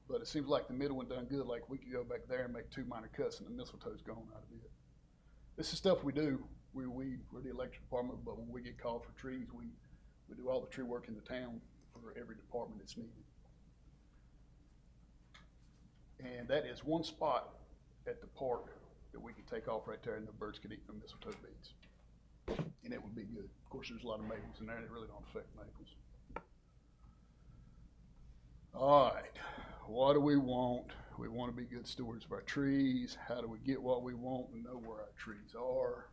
But it seems like the middle one done good. Like we could go back there and make 2 minor cuts, and the mistletoe's gone out of it. This is stuff we do. We're the electric department, but when we get called for trees, we do all the tree work in the town for every department that's needed. And that is one spot at the park that we could take off right there, and the birds could eat the mistletoe beads. And it would be good. Of course, there's a lot of maples in there, and it really don't affect maples. All right, what do we want? We want to be good stewards of our trees. How do we get what we want and know where our trees are?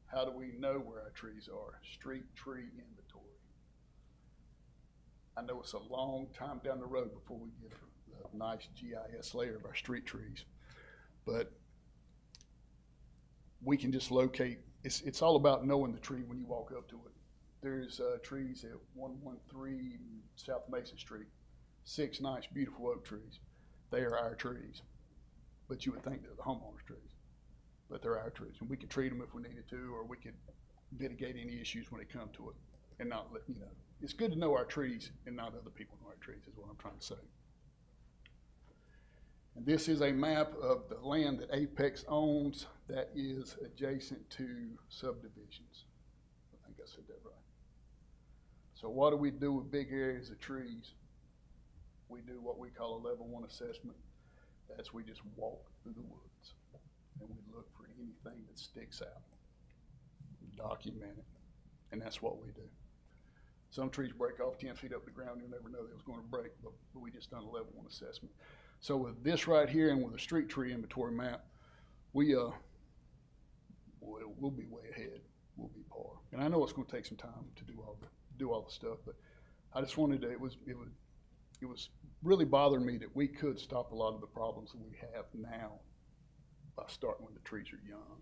How do we know where our trees are? Street tree inventory. I know it's a long time down the road before we get a nice GIS layer of our street trees, but we can just locate. It's all about knowing the tree when you walk up to it. There's trees at 113 South Mason Street, 6 nice, beautiful oak trees. They are our trees, but you would think they're the homeowner's trees, but they're our trees, and we could treat them if we needed to, or we could mitigate any issues when it comes to it, and not let, you know. It's good to know our trees and not other people know our trees is what I'm trying to say. And this is a map of the land that Apex owns that is adjacent to subdivisions. I think I said that right. So what do we do with big areas of trees? We do what we call a level 1 assessment. That's we just walk through the woods and we look for anything that sticks out. We document it, and that's what we do. Some trees break off 10 feet up the ground. You'll never know they was going to break, but we just done a level 1 assessment. So with this right here and with a street tree inventory map, we'll be way ahead. We'll be par. And I know it's going to take some time to do all the stuff, but I just wanted to. It was really bothering me that we could stop a lot of the problems that we have now by starting when the trees are young.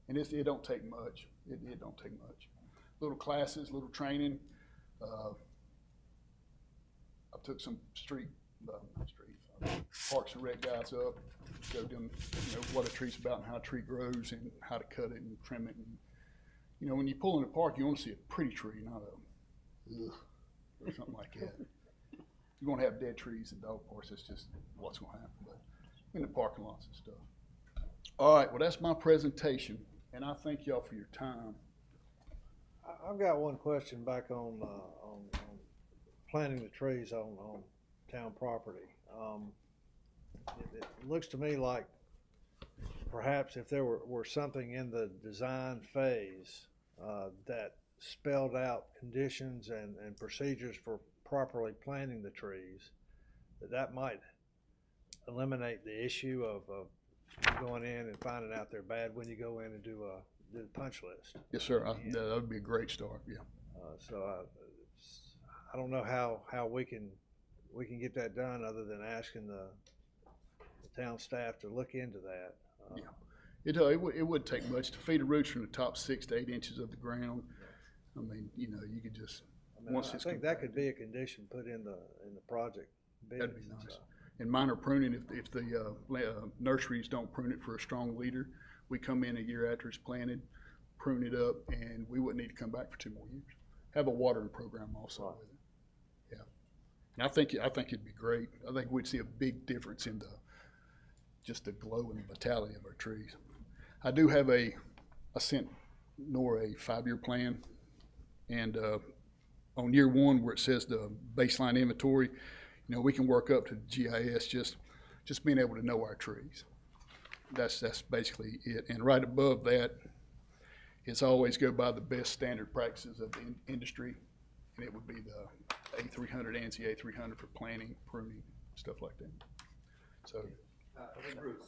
And it don't take much. It don't take much. Little classes, little training. I took some Parks and Rec guys up, showed them, what a tree's about and how a tree grows and how to cut it and trim it. And, when you pull in the park, you want to see a pretty tree, not a ugh, or something like that. You're going to have dead trees in dog parks. That's just what's going to happen. But in the parking lots and stuff. All right, well, that's my presentation, and I thank y'all for your time. I've got one question back on planting the trees on town property. It looks to me like perhaps if there were something in the design phase that spelled out conditions and procedures for properly planting the trees, that might eliminate the issue of going in and finding out they're bad when you go in and do the punch list. Yes, sir. That would be a great start. Yeah. So I don't know how we can get that done other than asking the town staff to look into that. Yeah. It would take much to feed the roots from the top 6 to 8 inches of the ground. I mean, you could just I think that could be a condition put in the project bids. That'd be nice. And minor pruning, if the nurseries don't prune it for a strong leader, we come in a year after it's planted, prune it up, and we wouldn't need to come back for 2 more years. Have a watering program also with it. Yeah. And I think it'd be great. I think we'd see a big difference in just the glow and the vitality of our trees. I do have I sent Nora a 5-year plan, and on year 1 where it says the baseline inventory, we can work up to GIS just being able to know our trees. That's basically it. And right above that, it's always go by the best standard practices of the industry, and it would be the A300, ANSI A300 for planting, pruning, stuff like that. So, Bruce,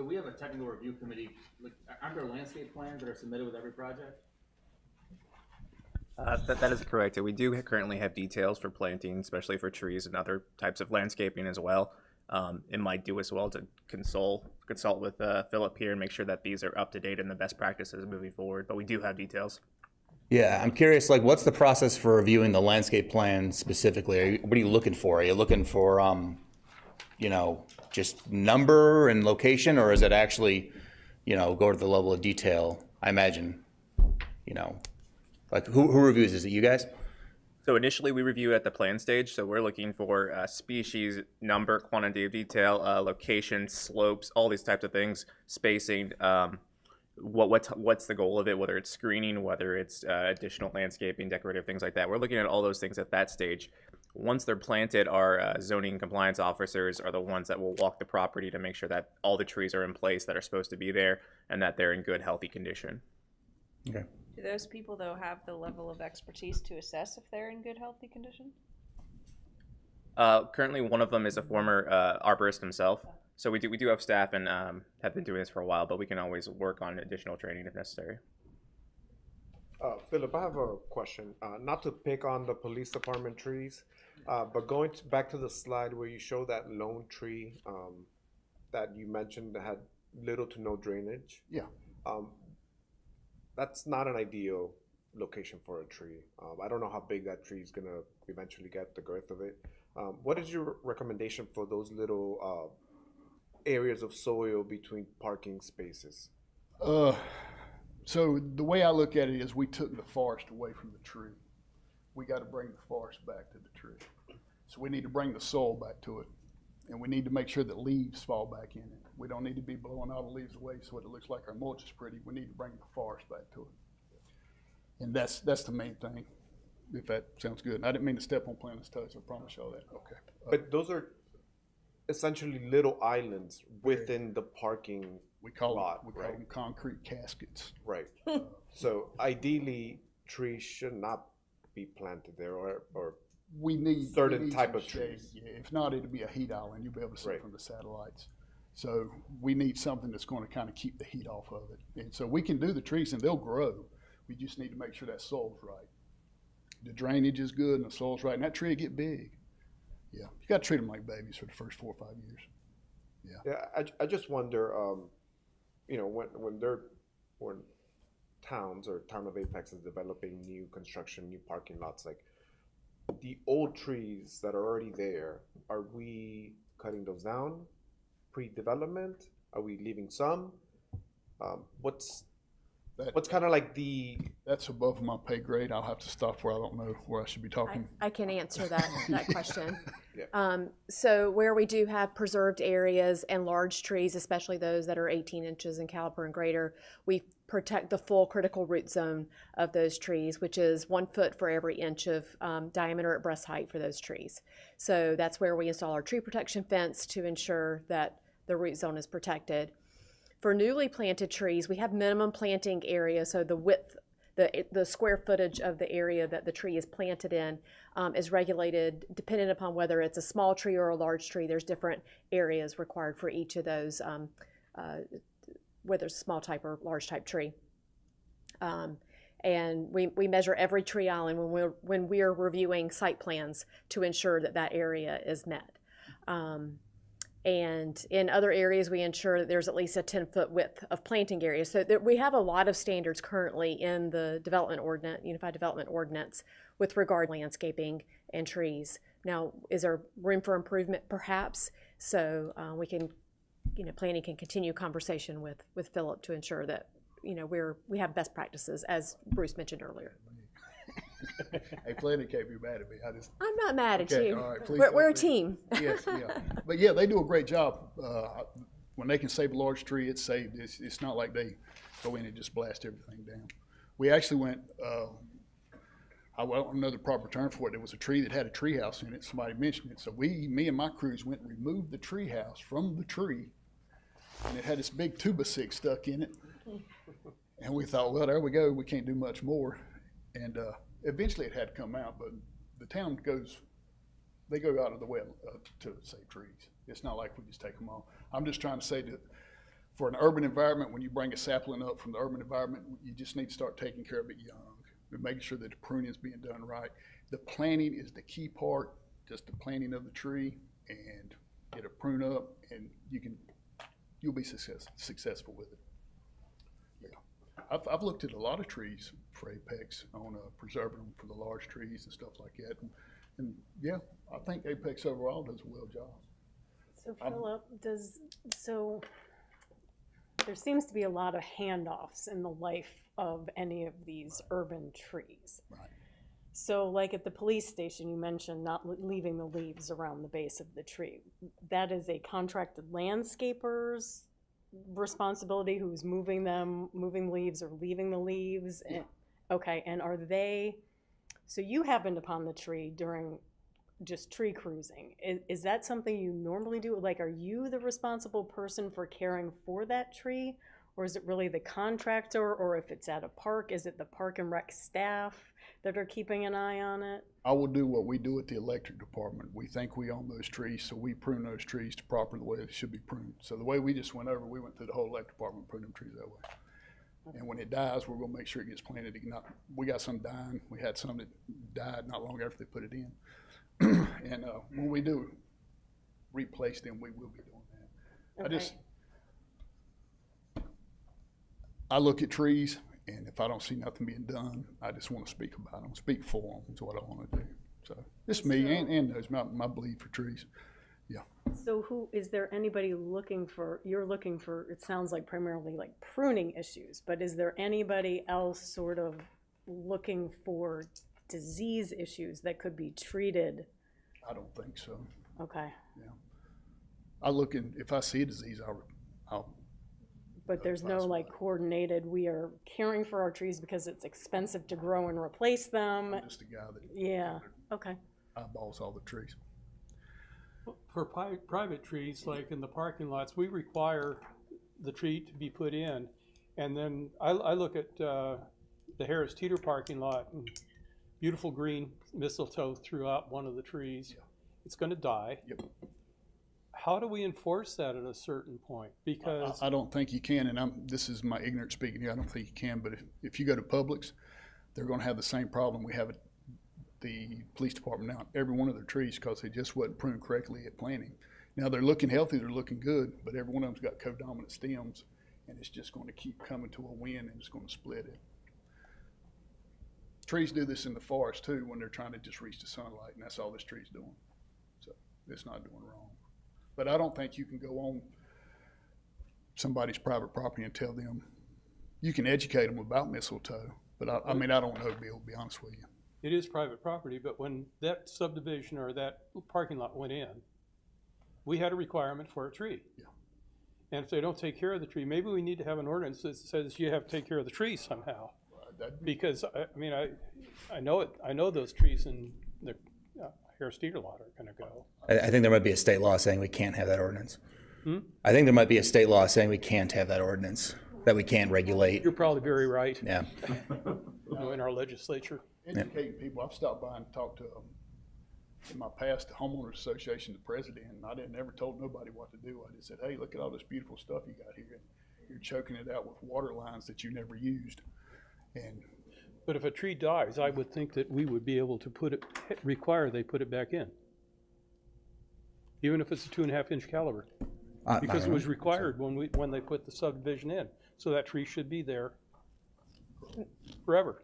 So we have a technical review committee. Like, aren't there landscape plans that are submitted with every project? That is correct. We do currently have details for planting, especially for trees and other types of landscaping as well. It might do as well to consult with Philip here and make sure that these are up to date and the best practices moving forward. But we do have details. Yeah, I'm curious, like, what's the process for reviewing the landscape plan specifically? What are you looking for? Are you looking for, just number and location, or is it actually, go to the level of detail? I imagine, like who reviews? Is it you guys? So initially we review at the plan stage. So we're looking for species, number, quantity of detail, location, slopes, all these types of things, spacing. What's the goal of it? Whether it's screening, whether it's additional landscaping, decorative things like that. We're looking at all those things at that stage. Once they're planted, our zoning compliance officers are the ones that will walk the property to make sure that all the trees are in place that are supposed to be there and that they're in good, healthy condition. Okay. Do those people, though, have the level of expertise to assess if they're in good, healthy condition? Currently, one of them is a former arborist himself. So we do have staff and have been doing this for a while, but we can always work on additional training if necessary. Philip, I have a question. Not to pick on the police department trees, but going back to the slide where you show that lone tree that you mentioned that had little to no drainage. Yeah. That's not an ideal location for a tree. I don't know how big that tree is gonna eventually get, the girth of it. What is your recommendation for those little areas of soil between parking spaces? So the way I look at it is we took the forest away from the tree. We got to bring the forest back to the tree. So we need to bring the soil back to it. And we need to make sure that leaves fall back in it. We don't need to be blowing all the leaves away so it looks like our mulch is pretty. We need to bring the forest back to it. And that's the main thing, if that sounds good. And I didn't mean to step on Planet's toes, I promise y'all that. Okay. But those are essentially little islands within the parking lot, we call them concrete caskets. Right. So ideally, trees should not be planted there, or we need certain type some of shade. trees. Yeah, if not, it'd be a heat island. You'll be able to see Right. it from the satellites. So we need something that's going to kind of keep the heat off of it. And so we can do the trees and they'll grow. We just need to make sure that soil's right. The drainage is good and the soil's right, and that tree will get big. Yeah, you got to treat them like babies for the first 4 or 5 years. Yeah, I just wonder, when towns or town of Apex is developing new construction, new parking lots, like the old trees that are already there, are we cutting those down pre-development? Are we leaving some? What's kind of like that's above my pay grade. I'll have to stop where I don't know where I should be talking. I can answer that question. Yeah. So where we do have preserved areas and large trees, especially those that are 18 inches in caliber and greater, we protect the full critical root zone of those trees, which is 1 foot for every inch of diameter at breast height for those trees. So that's where we install our tree protection fence to ensure that the root zone is protected. For newly planted trees, we have minimum planting area, so the width, the square footage of the area that the tree is planted in is regulated depending upon whether it's a small tree or a large tree. There's different areas required for each of those, whether it's a small type or large type tree. And we measure every tree island when we're reviewing site plans to ensure that that area is met. And in other areas, we ensure that there's at least a 10-foot width of planting area. So we have a lot of standards currently in the development ordinance, Unified Development Ordinance, with regard to landscaping and trees. Now, is there room for improvement? Perhaps. So we can, planning can continue conversation with Philip to ensure that, we have best practices, as Bruce mentioned earlier. Hey, Planning can't be mad at me. I'm not mad at Okay, you. all right, please We're a don't. team. Yes, yeah. But yeah, they do a great job. When they can save a large tree, it's saved. It's not like they go in and just blast everything down. We actually went, I don't know the proper term for it. There was a tree that had a tree house in it. Somebody mentioned it. So me and my crews went and removed the tree house from the tree, and it had this big tuba stick stuck in it. And we thought, well, there we go. We can't do much more. And eventually it had to come out, but the town they go out of the way to save trees. It's not like we just take them all. I'm just trying to say that for an urban environment, when you bring a sapling up from the urban environment, you just need to start taking care of it young and making sure that the pruning is being done right. The planting is the key part, just the planting of the tree, and get a prune up, and you'll be successful with it. Yeah, I've looked at a lot of trees for apex on preserving them for the large trees and stuff like that, and yeah, I think apex overall does a well job. So Philip, there seems to be a lot of handoffs in the life of any of these urban trees. Right. So like at the police station, you mentioned not leaving the leaves around the base of the tree. That is a contracted landscaper's responsibility who's moving leaves or leaving the leaves. Yeah. Okay, and so you happened upon the tree during just tree cruising. Is that something you normally do? Like, are you the responsible person for caring for that tree? Or is it really the contractor? Or if it's at a park, is it the park and rec staff that are keeping an eye on it? I will do what we do at the electric department. We think we own those trees, so we prune those trees to proper the way they should be pruned. So the way we just went over, we went through the whole electric department and pruned them trees that way. And when it dies, we're gonna make sure it gets planted. We got some dying. We had some that died not long after they put it in. And when we do replace them, we will be doing that. Okay. I look at trees, and if I don't see nothing being done, I just want to speak about them, speak for them is what I want to do. So it's me and those, my belief for trees. Yeah. So is there anybody you're looking for, it sounds like primarily like pruning issues, but is there anybody else sort of looking for disease issues that could be treated? I don't think so. Okay. Yeah. If I see a disease, I'll But there's no like coordinated, we are caring for our trees because it's expensive to grow and replace them. I'm just a guy that Yeah, okay. eyeballs all the trees. For private trees, like in the parking lots, we require the tree to be put in. And then I look at the Harris Teeter parking lot, and beautiful green mistletoe throughout one of the trees. Yeah. It's gonna die. Yep. How do we enforce that at a certain point? Because I don't think you can, and this is my ignorance speaking here, I don't think you can, but if you go to Publix, they're gonna have the same problem we have at the police department now, every one of their trees, because they just wasn't pruned correctly at planting. Now they're looking healthy, they're looking good, but every one of them's got codominant stems, and it's just gonna keep coming to a wind and it's gonna split it. Trees do this in the forest too when they're trying to just reach the sunlight, and that's all this tree's doing. So it's not doing wrong. But I don't think you can go on somebody's private property and tell them, you can educate them about mistletoe, but I mean, I don't know, Bill, to be honest with you. it is private property, but when that subdivision or that parking lot went in, we had a requirement for a tree. Yeah. And if they don't take care of the tree, maybe we need to have an ordinance that says you have to take care of the tree somehow. Because I know those trees in the Harris Teeter lot are gonna go. I think there might be a state law saying we can't have that ordinance. I think there might be a state law saying we can't have that ordinance, that we can't regulate. You're probably very right. Yeah. In our legislature. Educating people, I've stopped by and talked to in my past, the homeowners association, the president, and I never told nobody what to do. I just said, hey, look at all this beautiful stuff you got here. You're choking it out with water lines that you never used. But if a tree dies, I would think that we would be able to require they put it back in. Even if it's a 2.5-inch caliber. Because it was required when they put the subdivision in. So that tree should be there forever.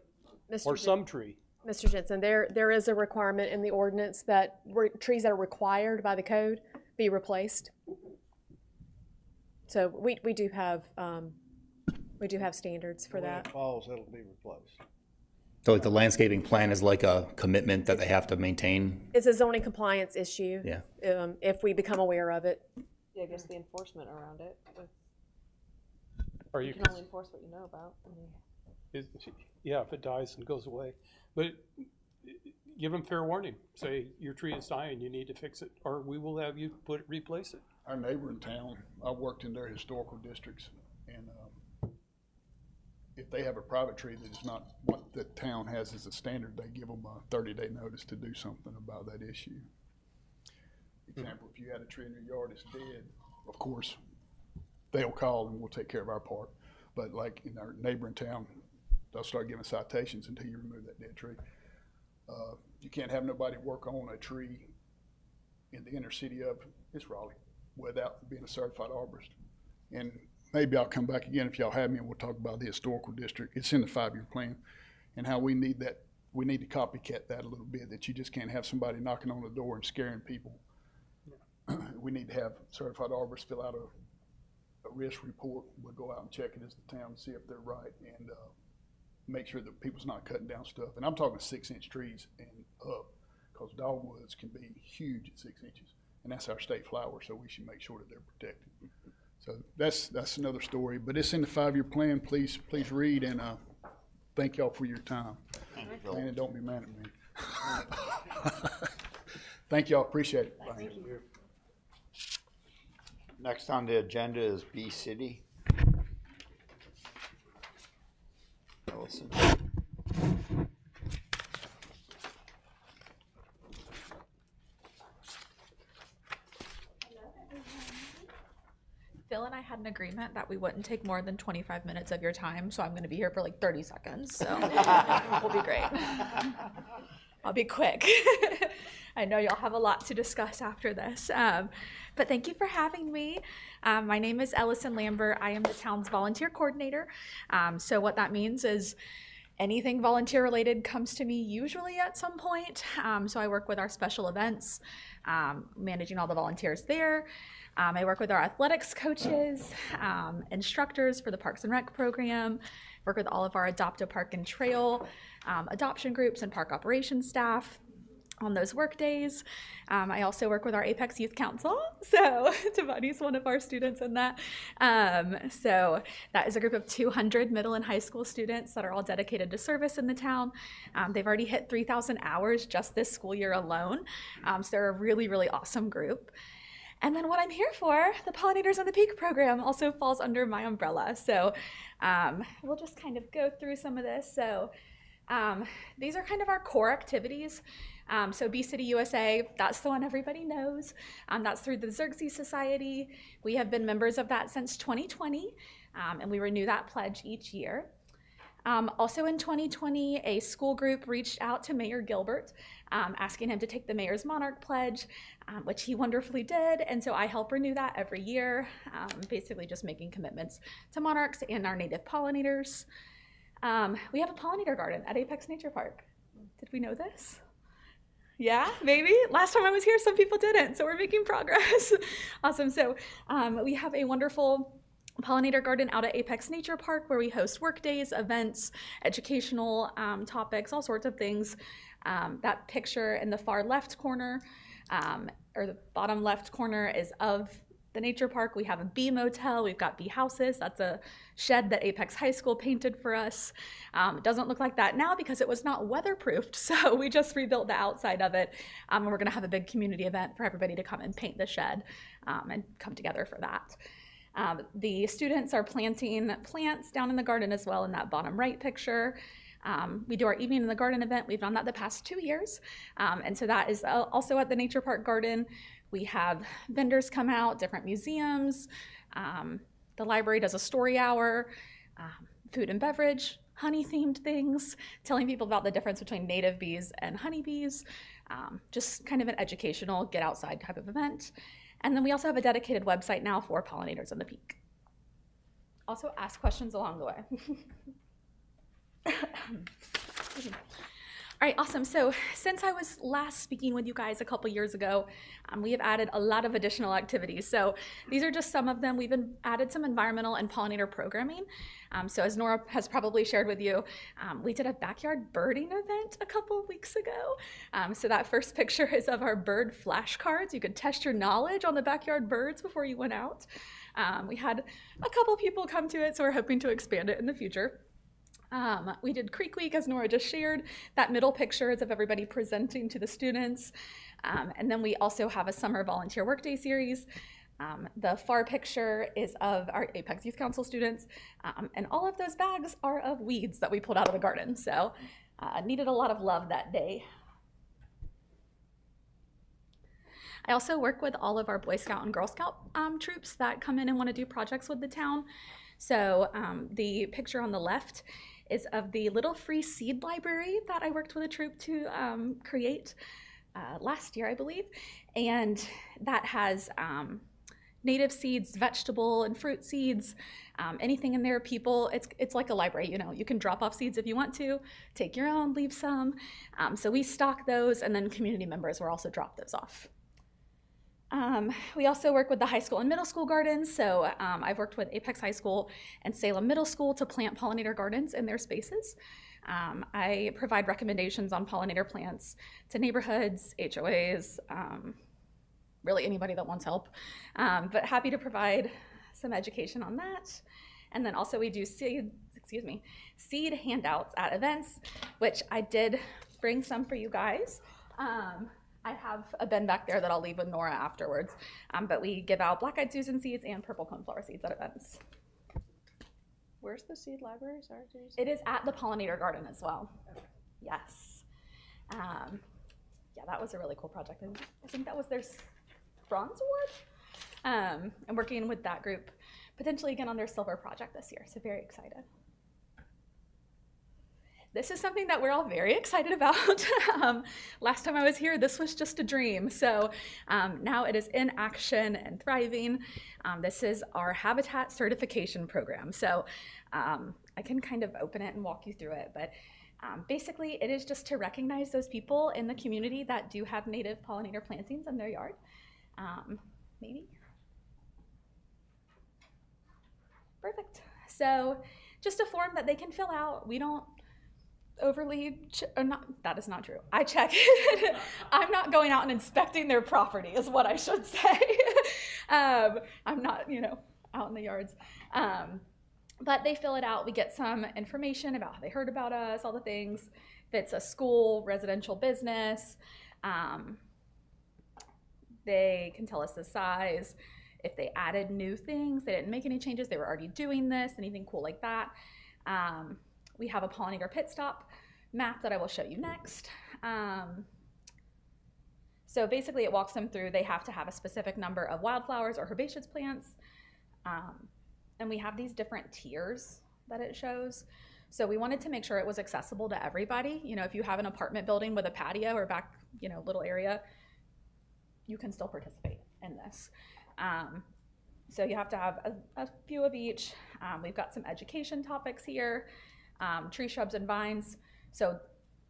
Or some tree. Mr. Jensen, there is a requirement in the ordinance that trees that are required by the code be replaced. So we do have standards for that. When it falls, it'll be replaced. So like the landscaping plan is like a commitment that they have to maintain? It's a zoning compliance issue. Yeah. If we become aware of it. Yeah, I guess the enforcement around it. You can only enforce what you know about. Yeah, if it dies and goes away. But give them fair warning. Say, your tree is dying, you need to fix it, or we will have you replace it. Our neighbor in town, I worked in their historical districts, and if they have a private tree that is not what the town has as a standard, they give them a 30-day notice to do something about that issue. Example, if you had a tree in your yard that's dead, of course, they'll call and we'll take care of our part. But like in our neighboring town, they'll start giving citations until you remove that dead tree. You can't have nobody work on a tree in the inner city of Raleigh without being a certified arborist. And maybe I'll come back again if y'all have me and we'll talk about the historical district. It's in the 5-year plan and how we need that. We need to copycat that a little bit, that you just can't have somebody knocking on the door and scaring people. We need to have certified arborists fill out a risk report. We'll go out and check it as the town and see if they're right and make sure that people's not cutting down stuff. And I'm talking 6-inch trees and up, because dogwoods can be huge at 6 inches. And that's our state flower, so we should make sure that they're protected. So that's another story, but it's in the 5-year plan. Please read, and thank y'all for your time. And don't be mad at me. Thank y'all, appreciate it. Thank you. Next on the agenda is B City. Allison. Phil and I had an agreement that we wouldn't take more than 25 minutes of your time, so I'm going to be here for like 30 seconds, so we'll be great. I'll be quick. I know y'all have a lot to discuss after this, but thank you for having me. My name is Ellison Lambert. I am the town's volunteer coordinator. So what that means is anything volunteer related comes to me usually at some point. So I work with our special events, managing all the volunteers there. I work with our athletics coaches, instructors for the Parks and Rec program, work with all of our Adopt a Park and Trail adoption groups and park operations staff on those work days. I also work with our Apex Youth Council, so Tabani's one of our students in that. So that is a group of 200 middle and high school students that are all dedicated to service in the town. They've already hit 3,000 hours just this school year alone, so they're a really, really awesome group. And then what I'm here for, the Pollinators on the Peak program, also falls under my umbrella. So we'll just kind of go through some of this. So these are kind of our core activities. So Bee City USA, that's the one everybody knows. That's through the Xerxes Society. We have been members of that since 2020, and we renew that pledge each year. Also in 2020, a school group reached out to Mayor Gilbert, asking him to take the Mayor's Monarch Pledge, which he wonderfully did, and so I help renew that every year, basically just making commitments to monarchs and our native pollinators. We have a pollinator garden at Apex Nature Park. Did we know this? Yeah, maybe. Last time I was here, some people didn't, so we're making progress. Awesome. So we have a wonderful pollinator garden out at Apex Nature Park where we host work days, events, educational topics, all sorts of things. That picture in the far left corner, or the bottom left corner, is of the nature park. We have a bee motel, we've got bee houses. That's a shed that Apex High School painted for us. It doesn't look like that now because it was not weatherproofed, so we just rebuilt the outside of it. And we're gonna have a big community event for everybody to come and paint the shed and come together for that. The students are planting plants down in the garden as well in that bottom right picture. We do our Evening in the Garden event. We've done that the past 2 years. And so that is also at the Nature Park Garden. We have vendors come out, different museums. The library does a story hour, food and beverage, honey-themed things, telling people about the difference between native bees and honeybees. Just kind of an educational, get outside type of event. And then we also have a dedicated website now for Pollinators on the Peak. Also ask questions along the way. All right, awesome. So since I was last speaking with you guys a couple years ago, we have added a lot of additional activities. So these are just some of them. We've added some environmental and pollinator programming. So as Nora has probably shared with you, we did a backyard birding event a couple of weeks ago. So that first picture is of our bird flashcards. You could test your knowledge on the backyard birds before you went out. We had a couple people come to it, so we're hoping to expand it in the future. We did Creek Week, as Nora just shared. That middle picture is of everybody presenting to the students. And then we also have a summer volunteer workday series. The far picture is of our Apex Youth Council students. And all of those bags are of weeds that we pulled out of the garden. So needed a lot of love that day. I also work with all of our Boy Scout and Girl Scout troops that come in and want to do projects with the town. So the picture on the left is of the little free seed library that I worked with a troop to create last year, I believe. And that has native seeds, vegetable and fruit seeds, anything in there. People, it's like a library, you know, you can drop off seeds if you want to, take your own, leave some. So we stock those, and then community members will also drop those off. We also work with the high school and middle school gardens. So I've worked with Apex High School and Salem Middle School to plant pollinator gardens in their spaces. I provide recommendations on pollinator plants to neighborhoods, HOAs, really anybody that wants help, but happy to provide some education on that. And then also we do seed handouts at events, which I did bring some for you guys. I have a bin back there that I'll leave with Nora afterwards, but we give out black-eyed Susan seeds and purple coneflower seeds at events. Where's the seed library? Sorry, it is at the pollinator garden as well. Okay. Yes. Yeah, that was a really cool project. And I think that was their bronze award. I'm working with that group potentially again on their silver project this year, so very excited. This is something that we're all very excited about. Last time I was here, this was just a dream. So now it is in action and thriving. This is our habitat certification program. So I can kind of open it and walk you through it, but basically it is just to recognize those people in the community that do have native pollinator plantings in their yard. Maybe. Perfect. So just a form that they can fill out. We don't overly, or not, that is not true. I check. I'm not going out and inspecting their property is what I should say. I'm not, you know, out in the yards. But they fill it out. We get some information about how they heard about us, all the things. If it's a school, residential business, they can tell us the size. If they added new things, they didn't make any changes, they were already doing this, anything cool like that. We have a pollinator pit stop map that I will show you next. So basically it walks them through, they have to have a specific number of wildflowers or herbaceous plants. And we have these different tiers that it shows. So we wanted to make sure it was accessible to everybody. You know, if you have an apartment building with a patio or back, you know, little area, you can still participate in this. So you have to have a few of each. We've got some education topics here. Tree, shrubs, and vines. So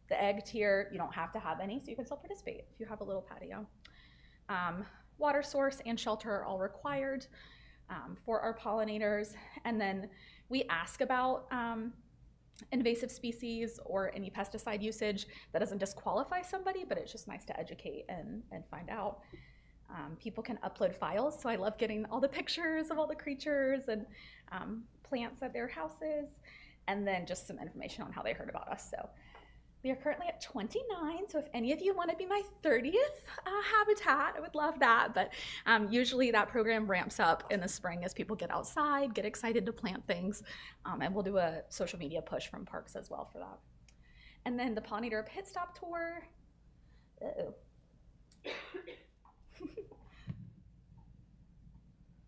the egg tier, you don't have to have any, so you can still participate if you have a little patio. Water source and shelter are all required for our pollinators. And then we ask about invasive species or any pesticide usage. That doesn't disqualify somebody, but it's just nice to educate and find out. People can upload files, so I love getting all the pictures of all the creatures and plants at their houses, and then just some information on how they heard about us. So we are currently at 29, so if any of you want to be my 30th habitat, I would love that. But usually that program ramps up in the spring as people get outside, get excited to plant things, and we'll do a social media push from parks as well for that. And then the pollinator pit stop tour. Uh-oh.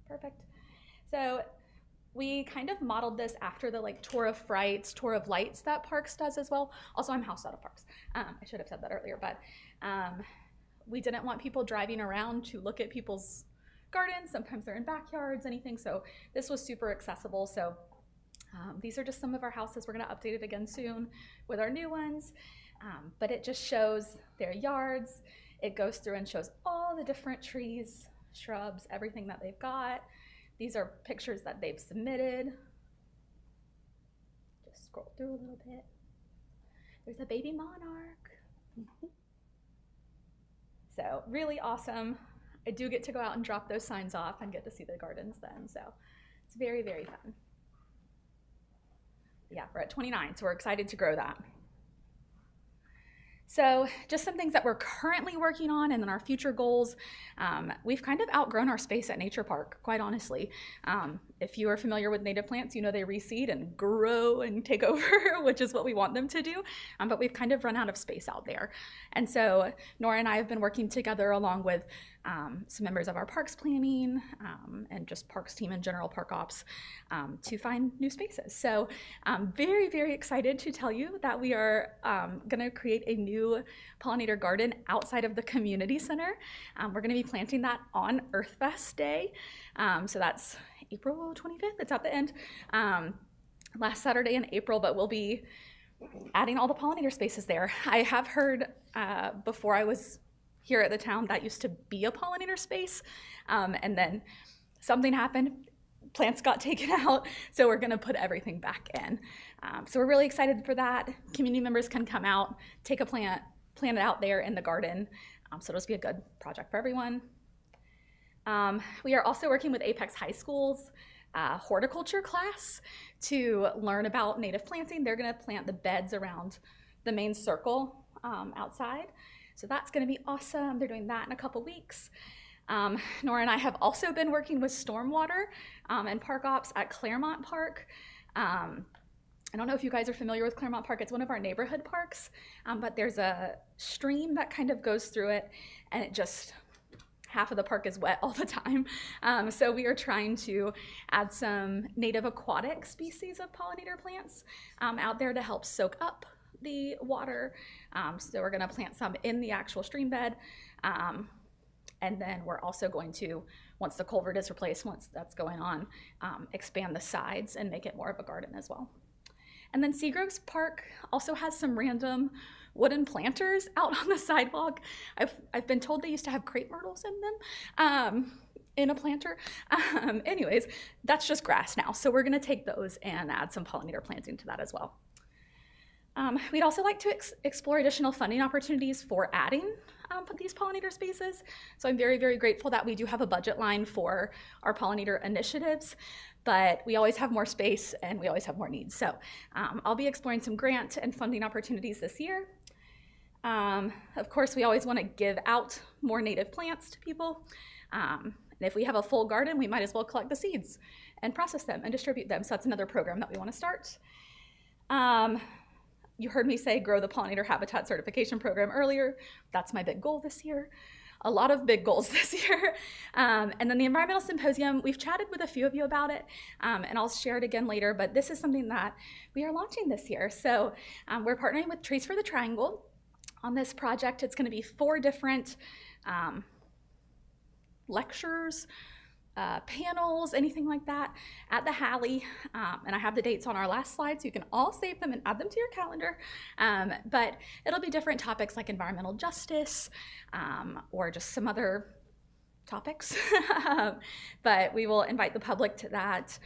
Perfect. So we kind of modeled this after the tour of frights, tour of lights that Parks does as well. Also, I'm housed out of Parks. I should have said that earlier, but we didn't want people driving around to look at people's gardens. Sometimes they're in backyards, anything. So this was super accessible. So these are just some of our houses. We're going to update it again soon with our new ones. But it just shows their yards. It goes through and shows all the different trees, shrubs, everything that they've got. These are pictures that they've submitted. Just scroll through a little bit. There's a baby monarch. So really awesome. I do get to go out and drop those signs off and get to see the gardens then. So it's very, very fun. Yeah, we're at 29, so we're excited to grow that. So just some things that we're currently working on and then our future goals. We've kind of outgrown our space at Nature Park, quite honestly. If you are familiar with native plants, you know they reseed and grow and take over, which is what we want them to do. But we've kind of run out of space out there. And so Nora and I have been working together along with some members of our parks planning and just parks team in general, park ops, to find new spaces. So I'm very, very excited to tell you that we are gonna create a new pollinator garden outside of the community center. We're gonna be planting that on Earth Fest Day. So that's April 25th, it's at the end, last Saturday in April, but we'll be adding all the pollinator spaces there. I have heard before I was here at the town that used to be a pollinator space, and then something happened, plants got taken out, so we're gonna put everything back in. So we're really excited for that. Community members can come out, take a plant it out there in the garden, so it'll just be a good project for everyone. We are also working with Apex High School's horticulture class to learn about native planting. They're gonna plant the beds around the main circle outside. So that's gonna be awesome. They're doing that in a couple weeks. Nora and I have also been working with stormwater and park ops at Claremont Park. I don't know if you guys are familiar with Claremont Park. It's one of our neighborhood parks, but there's a stream that kind of goes through it, and it just, half of the park is wet all the time. So we are trying to add some native aquatic species of pollinator plants out there to help soak up the water. So we're gonna plant some in the actual stream bed. And then we're also going to, once the culvert is replaced, once that's going on, expand the sides and make it more of a garden as well. And then Seagroves Park also has some random wooden planters out on the sidewalk. I've been told they used to have crepe myrtles in them in a planter. Anyways, that's just grass now. So we're gonna take those and add some pollinator planting to that as well. We'd also like to explore additional funding opportunities for adding these pollinator spaces. So I'm very, very grateful that we do have a budget line for our pollinator initiatives, but we always have more space and we always have more needs. So I'll be exploring some grant and funding opportunities this year. Of course, we always want to give out more native plants to people. And if we have a full garden, we might as well collect the seeds and process them and distribute them. So that's another program that we want to start. You heard me say grow the pollinator habitat certification program earlier. That's my big goal this year. A lot of big goals this year. And then the environmental symposium, we've chatted with a few of you about it, and I'll share it again later, but this is something that we are launching this year. So we're partnering with Trees for the Triangle on this project. It's gonna be 4 different lectures, panels, anything like that at the Halley. And I have the dates on our last slide, so you can all save them and add them to your calendar. But it'll be different topics like environmental justice or just some other topics. But we will invite the public to that.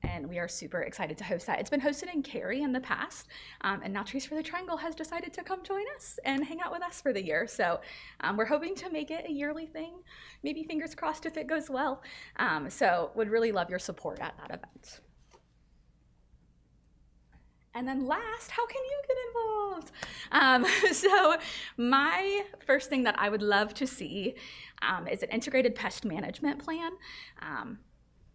And we are super excited to host that. It's been hosted in Cary in the past, and now Trees for the Triangle has decided to come join us and hang out with us for the year. So we're hoping to make it a yearly thing, maybe fingers crossed if it goes well. So would really love your support at that event. And then last, how can you get involved? So my first thing that I would love to see is an integrated pest management plan.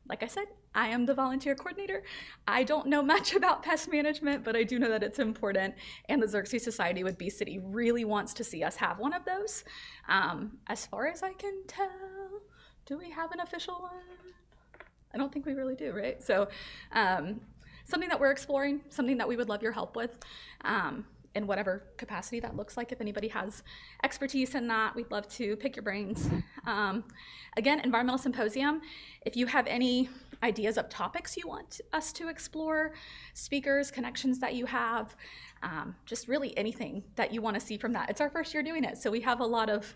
Like I said, I am the volunteer coordinator. I don't know much about pest management, but I do know that it's important. And the Xerxes Society with Bee City really wants to see us have one of those. As far as I can tell, do we have an official one? I don't think we really do, right? So something that we're exploring, something that we would love your help with. In whatever capacity that looks like. If anybody has expertise in that, we'd love to pick your brains. Again, environmental symposium. If you have any ideas of topics you want us to explore, speakers, connections that you have, just really anything that you want to see from that. It's our first year doing it, so we have a lot of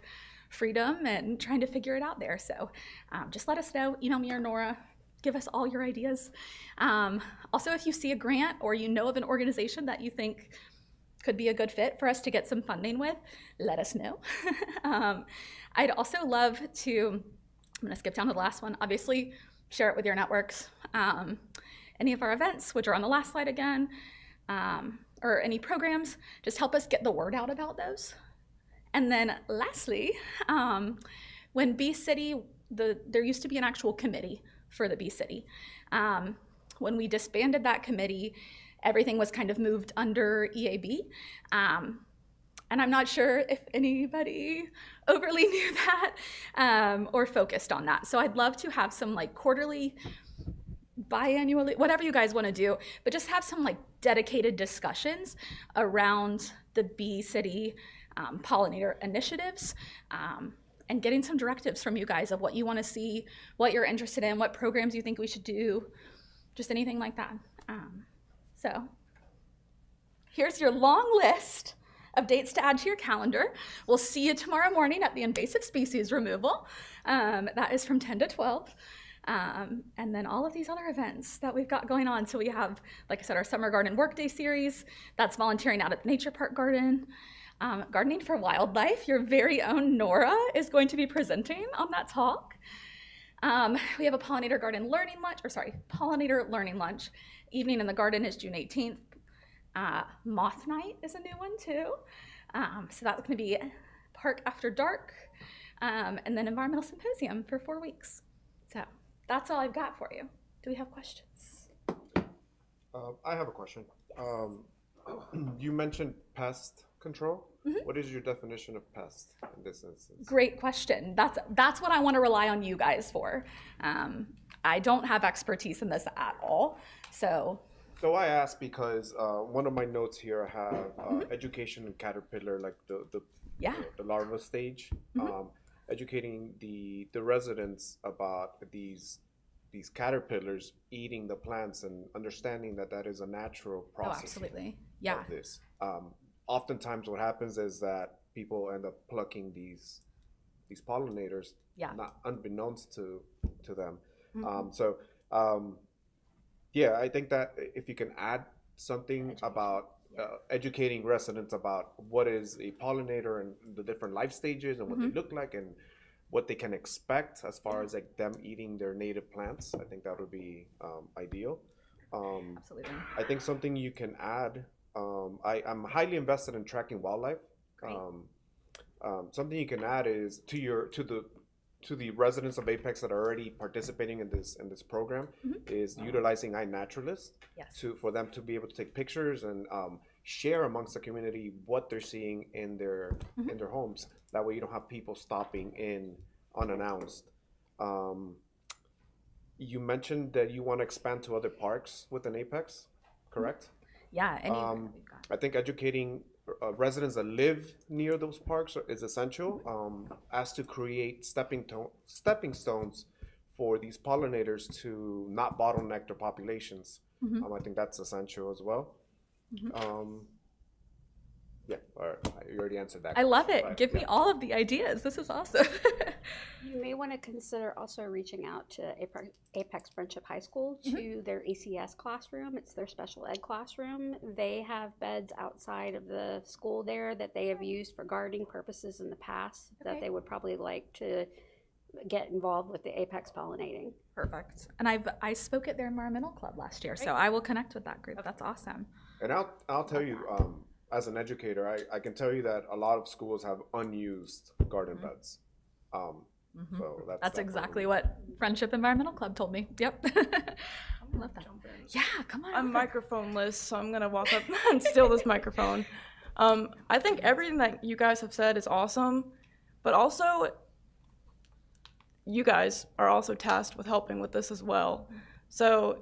freedom and trying to figure it out there. So just let us know, email me or Nora. Give us all your ideas. Also, if you see a grant or you know of an organization that you think could be a good fit for us to get some funding with, let us know. I'd also love to, I'm gonna skip down to the last one, obviously share it with your networks. Any of our events, which are on the last slide again, or any programs, just help us get the word out about those. And then lastly, when Bee City, there used to be an actual committee for the Bee City. When we disbanded that committee, everything was kind of moved under EAB. And I'm not sure if anybody overly knew that or focused on that. So I'd love to have some like quarterly, biannually, whatever you guys want to do, but just have some like dedicated discussions around the Bee City pollinator initiatives and getting some directives from you guys of what you want to see, what you're interested in, what programs you think we should do, just anything like that. So here's your long list of dates to add to your calendar. We'll see you tomorrow morning at the invasive species removal. That is from 10 to 12. And then all of these other events that we've got going on. So we have, like I said, our Summer Garden Workday series. That's volunteering out at the Nature Park Garden. Gardening for Wildlife, your very own Nora is going to be presenting on that talk. We have a pollinator garden learning lunch, pollinator learning lunch. Evening in the Garden is June 18th. Moth Night is a new one too. So that's going to be Park After Dark, and then Environmental Symposium for 4 weeks. So that's all I've got for you. Do we have questions? I have a question. You mentioned pest control. Mm-hmm. What is your definition of pest in this instance? Great question. That's what I want to rely on you guys for. I don't have expertise in this at all, so. So I asked because one of my notes here I have education in caterpillar, like the larva stage, educating the residents about these caterpillars eating the plants and understanding that is a natural process. Oh, absolutely. Yeah. Of this. Oftentimes what happens is that people end up plucking these pollinators, not unbeknownst to them. Yeah, I think that if you can add something about educating residents about what is a pollinator and the different life stages and what they look like and what they can expect as far as like them eating their native plants, I think that would be ideal. Absolutely. I think something you can add, I'm highly invested in tracking wildlife. Something you can add is to the residents of Apex that are already participating in this program is utilizing iNaturalist for them to be able to take pictures and share amongst the community what they're seeing in their homes. That way you don't have people stopping in unannounced. You mentioned that you want to expand to other parks within Apex, correct? Yeah. I think educating residents that live near those parks is essential, as to create stepping stones for these pollinators to not bottleneck their populations. I think that's essential as well. Yeah, you already answered that. I love it. Give me all of the ideas. This is awesome. You may want to consider also reaching out to Apex Friendship High School to their ACS classroom. It's their special ed classroom. They have beds outside of the school there that they have used for gardening purposes in the past that they would probably like to get involved with the Apex pollinating. Perfect. And I spoke at their environmental club last year, so I will connect with that group. That's awesome. And I'll tell you, as an educator, I can tell you that a lot of schools have unused garden beds. So that's exactly what Friendship Environmental Club told me. Yep. I love that. Yeah, come on. I'm microphone-less, so I'm gonna walk up and steal this microphone. I think everything that you guys have said is awesome, but also you guys are also tasked with helping with this as well. So,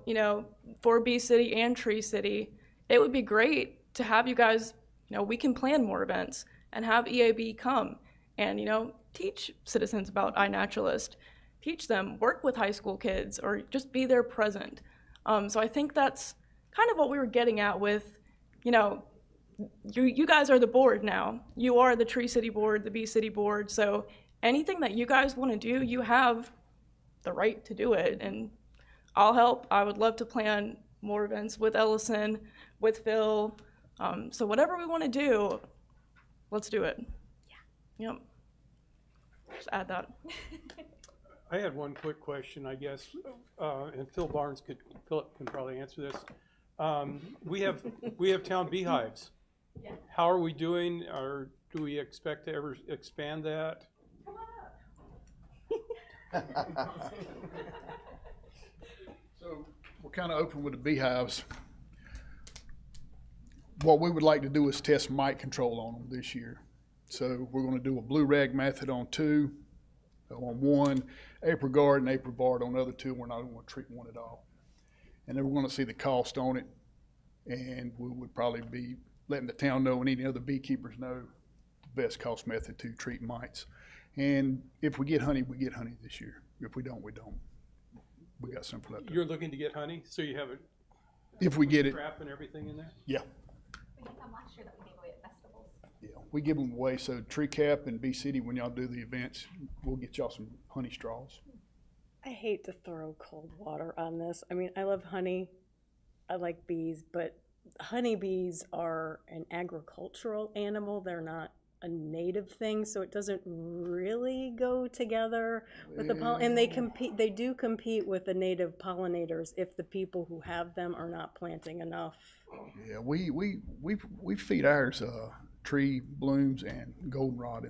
for Bee City and Tree City, it would be great to have you guys, we can plan more events and have EAB come and, teach citizens about iNaturalist, teach them, work with high school kids, or just be there present. So I think that's kind of what we were getting at with, you guys are the board now. You are the Tree City board, the Bee City board. So anything that you guys want to do, you have the right to do it. And I'll help. I would love to plan more events with Ellison, with Phil. So whatever we want to do, let's do it. Yeah. Yep. Just add that. I had one quick question, I guess, and Philip can probably answer this. We have town beehives. Yeah. How are we doing, or do we expect to ever expand that? Come on up. So we're kind of open with the beehives. What we would like to do is test mite control on them this year. So we're going to do a blue rag method on 2, on 1, Apricot and Apricot on the other 2. We're not going to treat 1 at all. And then we're going to see the cost on it. And we would probably be letting the town know and any other beekeepers know the best cost method to treat mites. And if we get honey, we get honey this year. If we don't, we don't. We got something left. You're looking to get honey, so you have it. If we get it. Trap and everything in there? Yeah. We had some last year that we gave away at festivals. Yeah, we give them away. So Tree Cap and Bee City, when y'all do the events, we'll get y'all some honey straws. I hate to throw cold water on this. I mean, I love honey. I like bees, but honeybees are an agricultural animal. They're not a native thing, so it doesn't really go together with the and they do compete with the native pollinators if the people who have them are not planting enough. Yeah, we feed ours tree blooms and goldenrod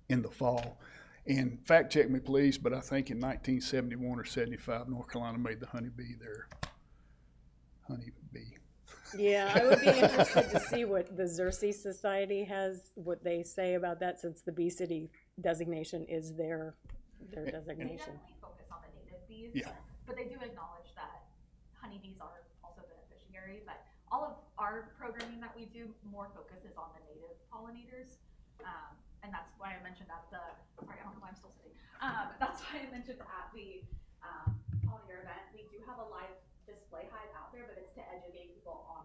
in the fall. And fact check me please, but I think in 1971 or 75, North Carolina made the honeybee their honeybee. Yeah, I would be interested to see what the Xerces Society has, what they say about that, since the Bee City designation is their designation. They definitely focus on the native bees, Yeah. but they do acknowledge that honeybees are also beneficiary. But all of our programming that we do more focuses on the native pollinators, and that's why I mentioned at the. Sorry, I don't know why I'm still sitting. That's why I mentioned at the pollinator event, we do have a live display hive out there, but it's to educate people on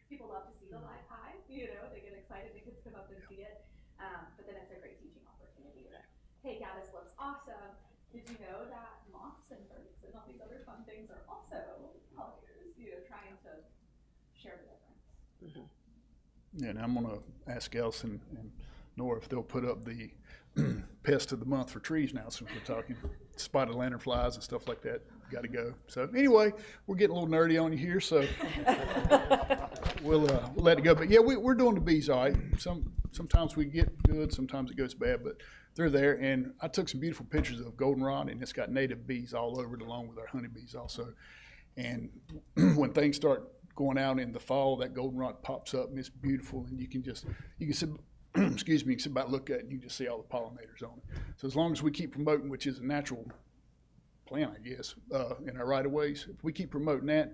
people love to see the live hive, you know, they get excited, the kids come up and see it, but then it's a great teaching opportunity. Hey, Gaddis looks awesome. Did you know that moths and birds and all these other fun things are also pollinators, you know, trying to share the difference. And I'm going to ask Elson and Nora if they'll put up the pest of the month for trees now, since we're talking spotted lanternflies and stuff like that. Got to go. So anyway, we're getting a little nerdy on you here, so we'll let it go. But yeah, we're doing the bees all right. Sometimes we get good, sometimes it goes bad, but they're there. And I took some beautiful pictures of goldenrod, and it's got native bees all over it, along with our honeybees also. And when things start going out in the fall, that goldenrod pops up and it's beautiful, and you can sit excuse me, you can sit back and look at it and you can just see all the pollinators on it. So as long as we keep promoting, which is a natural plant, I guess, in our right of ways, if we keep promoting that,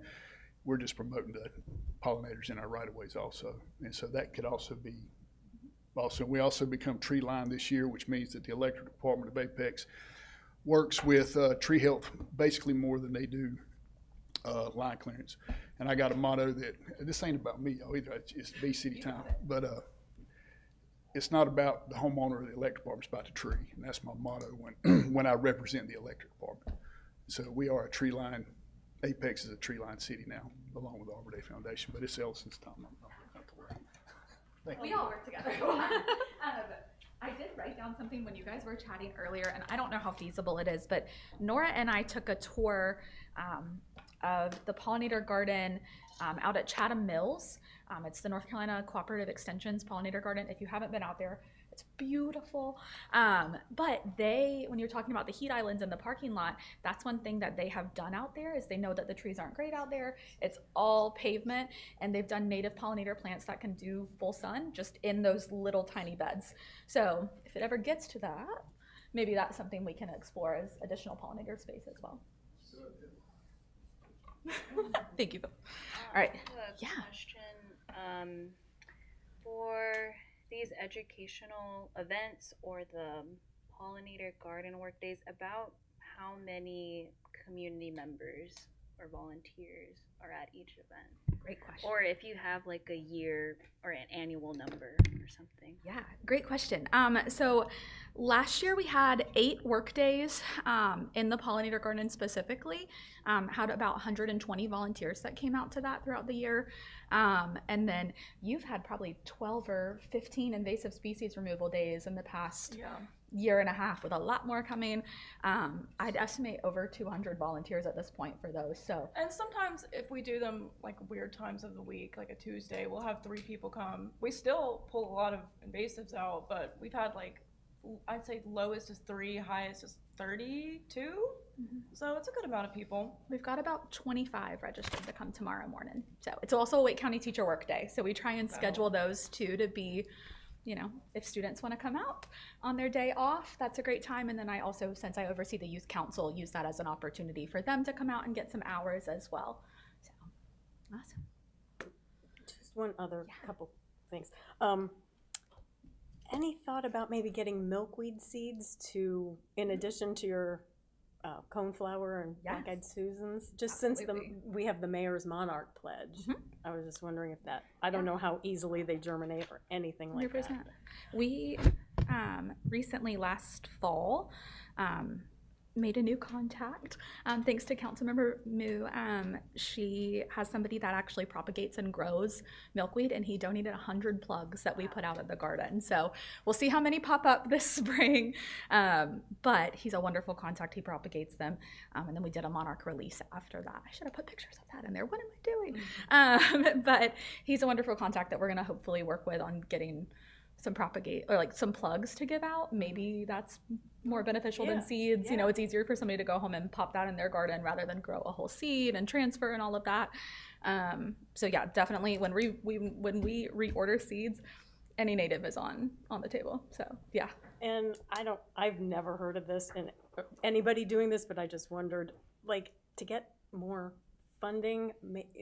we're just promoting the pollinators in our right of ways also. And so that could also be, we also become tree line this year, which means that the electric department of Apex works with tree health basically more than they do line clearance. And I got a motto that, this ain't about me, y'all, either. It's Bee City time. But it's not about the homeowner or the electric department, it's about the tree. And that's my motto when I represent the electric department. So we are a tree line, Apex is a tree line city now, along with Arbor Day Foundation, but it's Ellison's time. We all work together. I did write down something when you guys were chatting earlier, and I don't know how feasible it is, but Nora and I took a tour of the pollinator garden out at Chatham Mills. It's the North Carolina Cooperative Extension's pollinator garden. If you haven't been out there, it's beautiful. But when you're talking about the heat islands in the parking lot, that's one thing that they have done out there is they know that the trees aren't great out there. It's all pavement, and they've done native pollinator plants that can do full sun just in those little tiny beds. So if it ever gets to that, maybe that's something we can explore as additional pollinator space as well. Thank you. All right. Yeah. Question for these educational events or the pollinator garden work days, about how many community members or volunteers are at each event? Great question. Or if you have like a year or an annual number or something. Yeah, great question. So last year we had 8 work days in the pollinator garden specifically. Had about 120 volunteers that came out to that throughout the year. And then you've had probably 12 or 15 invasive species removal days in the past year and a half, with a lot more coming. I'd estimate over 200 volunteers at this point for those. So, and sometimes if we do them like weird times of the week, like a Tuesday, we'll have 3 people come. We still pull a lot of invasives out, but we've had like I'd say lowest is 3, highest is 32. So it's a good amount of people. We've got about 25 registered to come tomorrow morning. So it's also a Wake County Teacher Work Day. So we try and schedule those two to be, you know, if students want to come out on their day off, that's a great time. And then I also, since I oversee the youth council, use that as an opportunity for them to come out and get some hours as well. So awesome. Just one other couple things. Any thought about maybe getting milkweed seeds to, in addition to your coneflower and black-eyed Susans? Just since we have the Mayor's Monarch Pledge, I was just wondering if that, I don't know how easily they germinate or anything like 100%. that. We recently, last fall, made a new contact. Thanks to Councilmember Moo. She has somebody that actually propagates and grows milkweed, and he donated 100 plugs that we put out of the garden. So we'll see how many pop up this spring. But he's a wonderful contact. He propagates them. And then we did a monarch release after that. I should have put pictures of that in there. What am I doing? But he's a wonderful contact that we're gonna hopefully work with on getting some some plugs to give out. Maybe that's more beneficial than seeds. You know, it's easier for somebody to go home and pop that in their garden rather than grow a whole seed and transfer and all of that. So yeah, definitely when we reorder seeds, any native is on the table. So yeah. And I've never heard of this and anybody doing this, but I just wondered, like, to get more funding,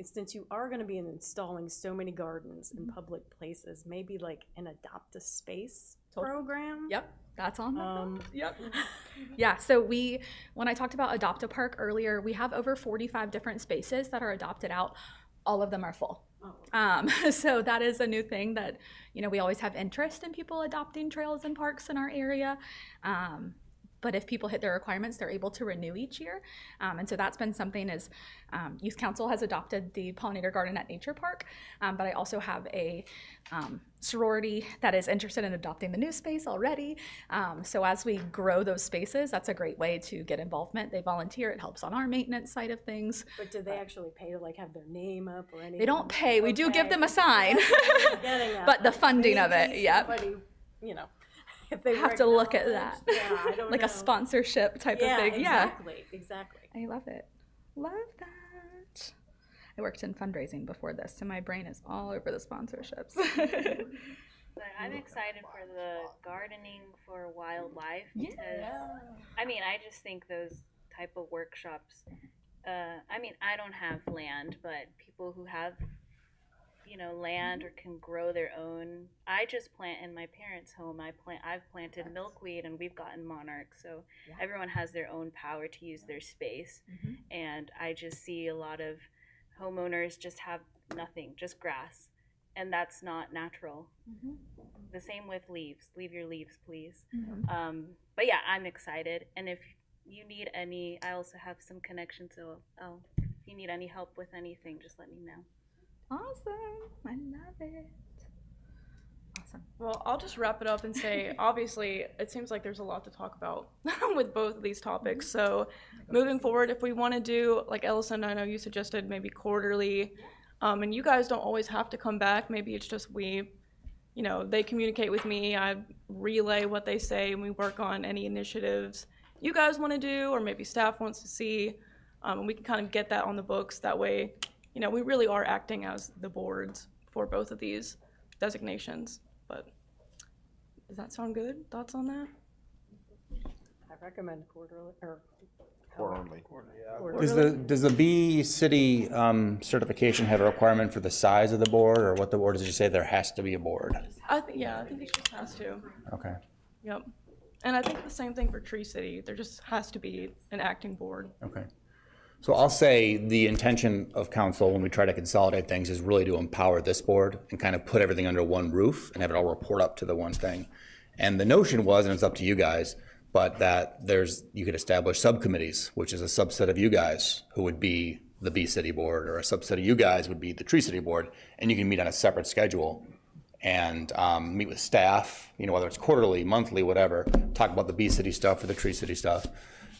since you are going to be installing so many gardens in public places, maybe like an adopt a space program. Yep, that's on. Yep. Yeah. So when I talked about Adopt a Park earlier, we have over 45 different spaces that are adopted out. All of them are full. So that is a new thing that, you know, we always have interest in people adopting trails and parks in our area. But if people hit their requirements, they're able to renew each year. And so that's been something is Youth Council has adopted the pollinator garden at Nature Park. But I also have a sorority that is interested in adopting the new space already. So as we grow those spaces, that's a great way to get involvement. They volunteer. It helps on our maintenance side of things. But do they actually pay to like have their name up or anything? They don't pay. We do give them a sign. But the funding of it, yep. Somebody, you know. If they have to look at that. Yeah, I don't like know. A sponsorship type of thing. Exactly. I love it. Love that. I worked in fundraising before this, so my brain is all over the sponsorships. But I'm excited for the gardening for wildlife because, I mean, I just think those type of workshops, I mean, I don't have land, but people who have, you know, land or can grow their own. I just plant in my parents' home. I've planted milkweed and we've gotten monarchs. So everyone has their own power to use their space. And I just see a lot of homeowners just have nothing, just grass. And that's not natural. The same with leaves. Leave your leaves, please. But yeah, I'm excited. And if you need any, I also have some connections. So if you need any help with anything, just let me know. Awesome. I love it. Awesome. Well, I'll just wrap it up and say, obviously, it seems like there's a lot to talk about with both of these topics. So moving forward, if we want to do, like Ellison, I know you suggested maybe quarterly, and you guys don't always have to come back. Maybe it's just they communicate with me, I relay what they say, and we work on any initiatives you guys want to do, or maybe staff wants to see, and we can kind of get that on the books. That way, we really are acting as the boards for both of these designations. But does that sound good? Thoughts on that? I recommend quarterly or quarterly. Does the B city certification have a requirement for the size of the board, or what the board does you say there has to be a board? I think it just has to. Okay. Yep. And I think the same thing for Tree City. There just has to be an acting board. Okay. So I'll say the intention of council when we try to consolidate things is really to empower this board and kind of put everything under one roof and have it all report up to the one thing. And the notion was, and it's up to you guys, but that you could establish subcommittees, which is a subset of you guys who would be the B City board, or a subset of you guys would be the Tree City board, and you can meet on a separate schedule and meet with staff, whether it's quarterly, monthly, whatever, talk about the B City stuff or the Tree City stuff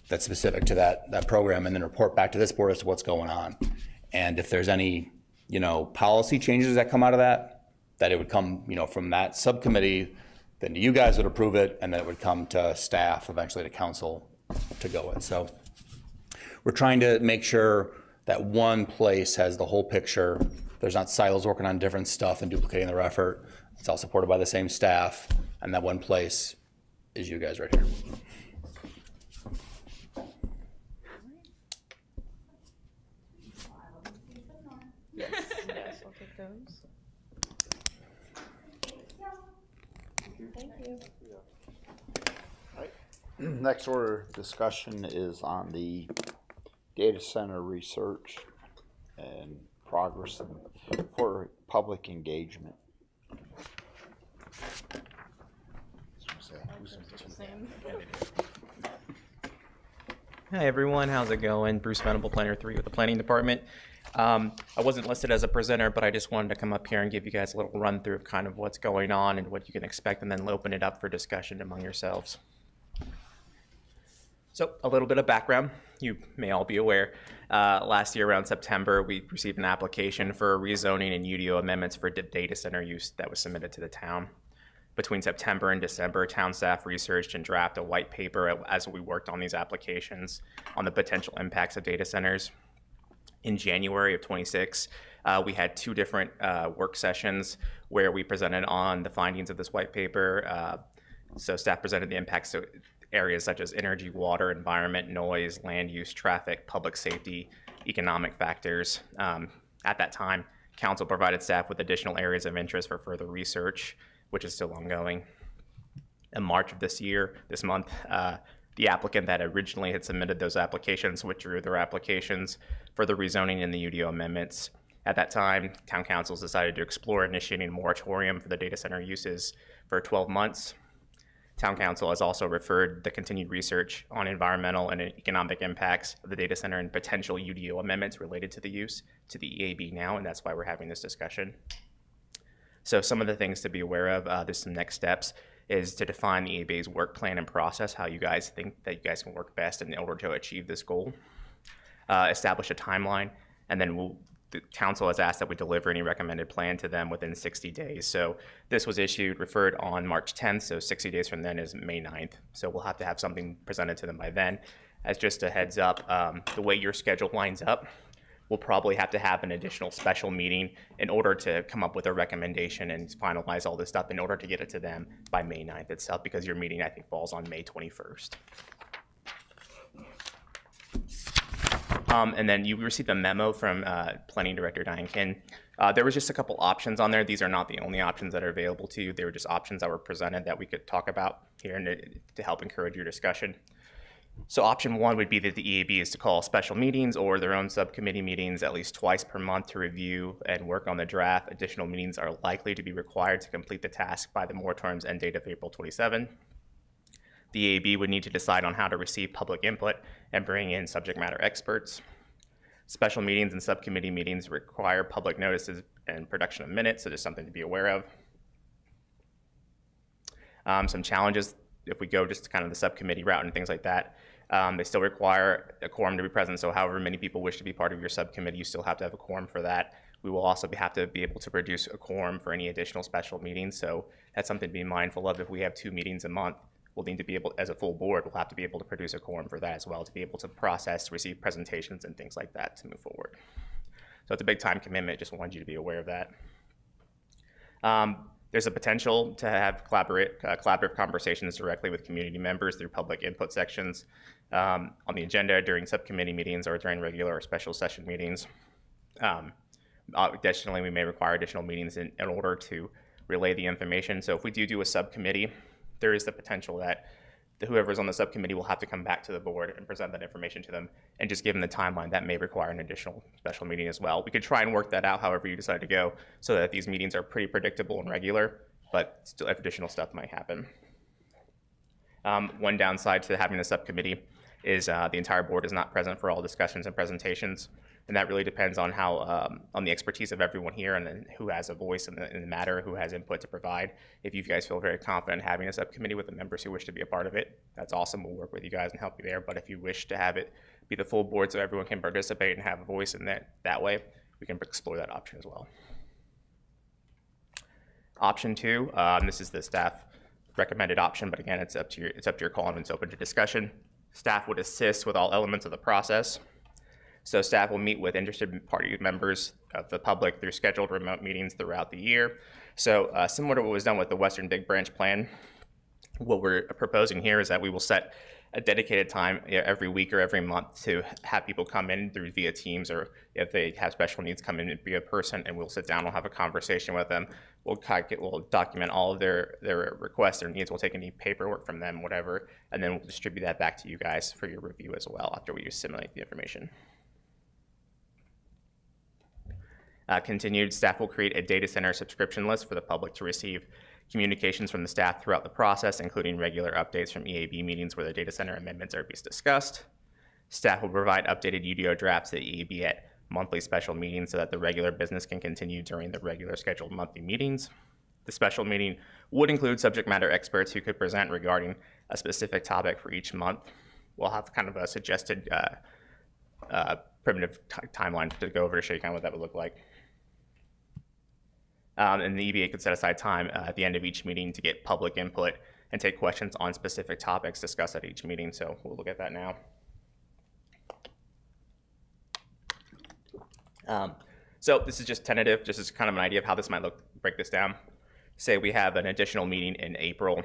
that's specific to that program, and then report back to this board as to what's going on. And if there's any, policy changes that come out of that it would come, from that subcommittee then you guys would approve it, and then it would come to staff, eventually to council to go with. So we're trying to make sure that one place has the whole picture. There's not silos working on different stuff and duplicating their effort. It's all supported by the same staff, and that one place is you guys right here. Yes, I'll take those. Thank you. Next order of discussion is on the data center research and progress for public engagement. Hi everyone, how's it going? Bruce Venable, Planner 3 with the Planning Department. I wasn't listed as a presenter, but I just wanted to come up here and give you guys a little run through of kind of what's going on and what you can expect, and then open it up for discussion among yourselves. So a little bit of background. You may all be aware, last year around September, we received an application for rezoning and UDO amendments for data center use that was submitted to the town. Between September and December, town staff researched and drafted a white paper as we worked on these applications on the potential impacts of data centers. In January of 26, we had 2 different work sessions where we presented on the findings of this white paper. So staff presented the impacts to areas such as energy, water, environment, noise, land use, traffic, public safety, economic factors. At that time, council provided staff with additional areas of interest for further research, which is still ongoing. In March of this month, the applicant that originally had submitted those applications withdrew their applications for the rezoning and the UDO amendments. At that time, town councils decided to explore initiating a moratorium for the data center uses for 12 months. Town council has also referred the continued research on environmental and economic impacts of the data center and potential UDO amendments related to the use to the EAB now, and that's why we're having this discussion. So some of the things to be aware of, there's some next steps, is to define the EAB's work plan and process, how you guys think that you guys can work best in order to achieve this goal. Establish a timeline, and then the council has asked that we deliver any recommended plan to them within 60 days. So this was referred on March 10th, so 60 days from then is May 9th. So we'll have to have something presented to them by then. As just a heads up, the way your schedule lines up, we'll probably have to have an additional special meeting in order to come up with a recommendation and finalize all this stuff in order to get it to them by May 9th itself, because your meeting, I think, falls on May 21st. And then you received a memo from Planning Director Diane Kin. There was just a couple options on there. These are not the only options that are available to you. They were just options that were presented that we could talk about here and to help encourage your discussion. So option 1 would be that the EAB is to call special meetings or their own subcommittee meetings at least twice per month to review and work on the draft. Additional meetings are likely to be required to complete the task by the moratorium's end date of April 27. The EAB would need to decide on how to receive public input and bring in subject matter experts. Special meetings and subcommittee meetings require public notices and production of minutes, so just something to be aware of. Some challenges, if we go just kind of the subcommittee route and things like that, they still require a quorum to be present, so however many people wish to be part of your subcommittee, you still have to have a quorum for that. We will also have to be able to produce a quorum for any additional special meetings, so that's something to be mindful of. If we have 2 meetings a month, we'll need to be able, as a full board, we'll have to be able to produce a quorum for that as well, to be able to process, receive presentations and things like that to move forward. So it's a big time commitment, just wanted you to be aware of that. There's a potential to have collaborative conversations directly with community members through public input sections on the agenda during subcommittee meetings or during regular or special session meetings. Additionally, we may require additional meetings in order to relay the information. So if we do a subcommittee, there is the potential that whoever's on the subcommittee will have to come back to the board and present that information to them, and just given the timeline, that may require an additional special meeting as well. We could try and work that out however you decide to go, so that these meetings are pretty predictable and regular, but still additional stuff might happen. One downside to having a subcommittee is the entire board is not present for all discussions and presentations, and that really depends on how on the expertise of everyone here and then who has a voice in the matter, who has input to provide. If you guys feel very confident having a subcommittee with the members who wish to be a part of it, that's awesome. We'll work with you guys and help you there. But if you wish to have it be the full board so everyone can participate and have a voice in that way, we can explore that option as well. Option 2, this is the staff recommended option, but again, it's up to your call and it's open to discussion. Staff would assist with all elements of the process. So staff will meet with interested party members of the public through scheduled remote meetings throughout the year. So similar to what was done with the Western Big Branch Plan, what we're proposing here is that we will set a dedicated time every week or every month to have people come in through via Teams, or if they have special needs, come in via person, and we'll sit down, we'll have a conversation with them. We'll document all of their requests, their needs. We'll take any paperwork from them, whatever, and then we'll distribute that back to you guys for your review as well after we assimilate the information. Continued, staff will create a data center subscription list for the public to receive communications from the staff throughout the process, including regular updates from EAB meetings where the data center amendments are being discussed. Staff will provide updated UDO drafts to EAB at monthly special meetings so that the regular business can continue during the regular scheduled monthly meetings. The special meeting would include subject matter experts who could present regarding a specific topic for each month. We'll have kind of a suggested primitive timeline to go over to show you kind of what that would look like. And the EBA could set aside time at the end of each meeting to get public input and take questions on specific topics discussed at each meeting. So we'll look at that now. So this is just tentative, just as kind of an idea of how this might look, break this down. Say we have an additional meeting in April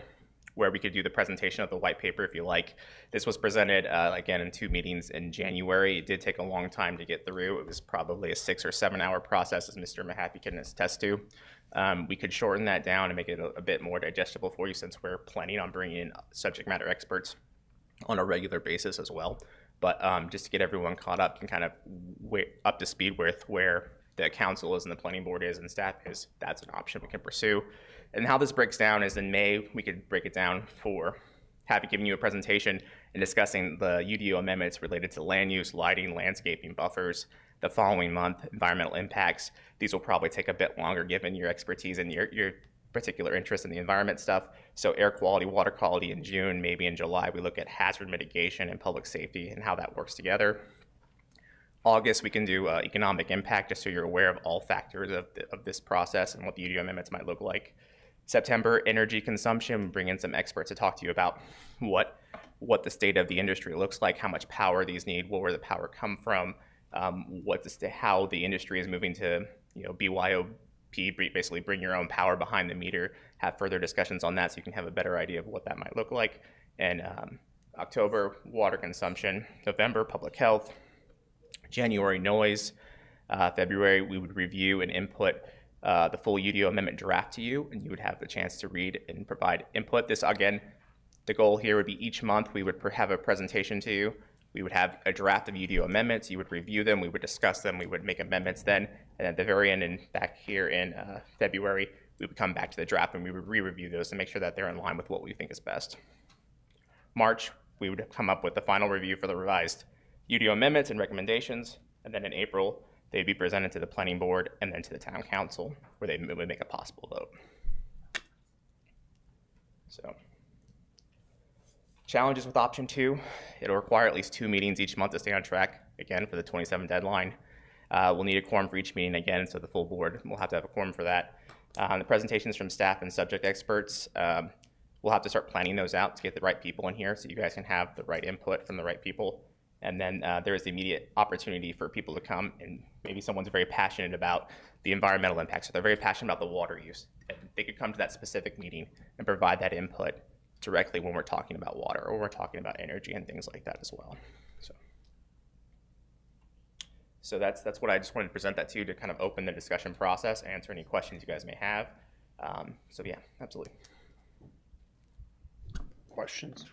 where we could do the presentation of the white paper if you like. This was presented again in 2 meetings in January. It did take a long time to get through. It was probably a 6 or 7 hour process, as Mr. Mahaffey can attest to. We could shorten that down and make it a bit more digestible for you, since we're planning on bringing in subject matter experts on a regular basis as well. But just to get everyone caught up and kind of up to speed with where the council is and the planning board is and staff is, that's an option we can pursue. And how this breaks down is in May, we could break it down for giving you a presentation and discussing the UDO amendments related to land use, lighting, landscaping, buffers. The following month, environmental impacts. These will probably take a bit longer given your expertise and your particular interest in the environment stuff. So air quality, water quality in June, maybe in July, we look at hazard mitigation and public safety and how that works together. August, we can do economic impact, just so you're aware of all factors of this process and what the UDO amendments might look like. September, energy consumption, bring in some experts to talk to you about what the state of the industry looks like, how much power these need, where the power come from, how the industry is moving to BYOP, basically bring your own power behind the meter, have further discussions on that so you can have a better idea of what that might look like. And October, water consumption. November, public health. January, noise. February, we would review and input the full UDO amendment draft to you, and you would have the chance to read and provide input. This, again, the goal here would be each month we would have a presentation to you. We would have a draft of UDO amendments. You would review them. We would discuss them. We would make amendments then. And at the very end, and back here in February, we would come back to the draft and we would re-review those to make sure that they're in line with what we think is best. March, we would come up with the final review for the revised UDO amendments and recommendations. And then in April, they'd be presented to the planning board and then to the town council, where they would make a possible vote. So, challenges with option 2, it'll require at least 2 meetings each month to stay on track, again, for the 27 deadline. We'll need a quorum for each meeting again, so the full board will have to have a quorum for that. The presentations from staff and subject experts, we'll have to start planning those out to get the right people in here so you guys can have the right input from the right people. And then there is the immediate opportunity for people to come, and maybe someone's very passionate about the environmental impacts, or they're very passionate about the water use. And they could come to that specific meeting and provide that input directly when we're talking about water or we're talking about energy and things like that as well. So that's what I just wanted to present that to you, to kind of open the discussion process, answer any questions you guys may have. So yeah, absolutely. Questions?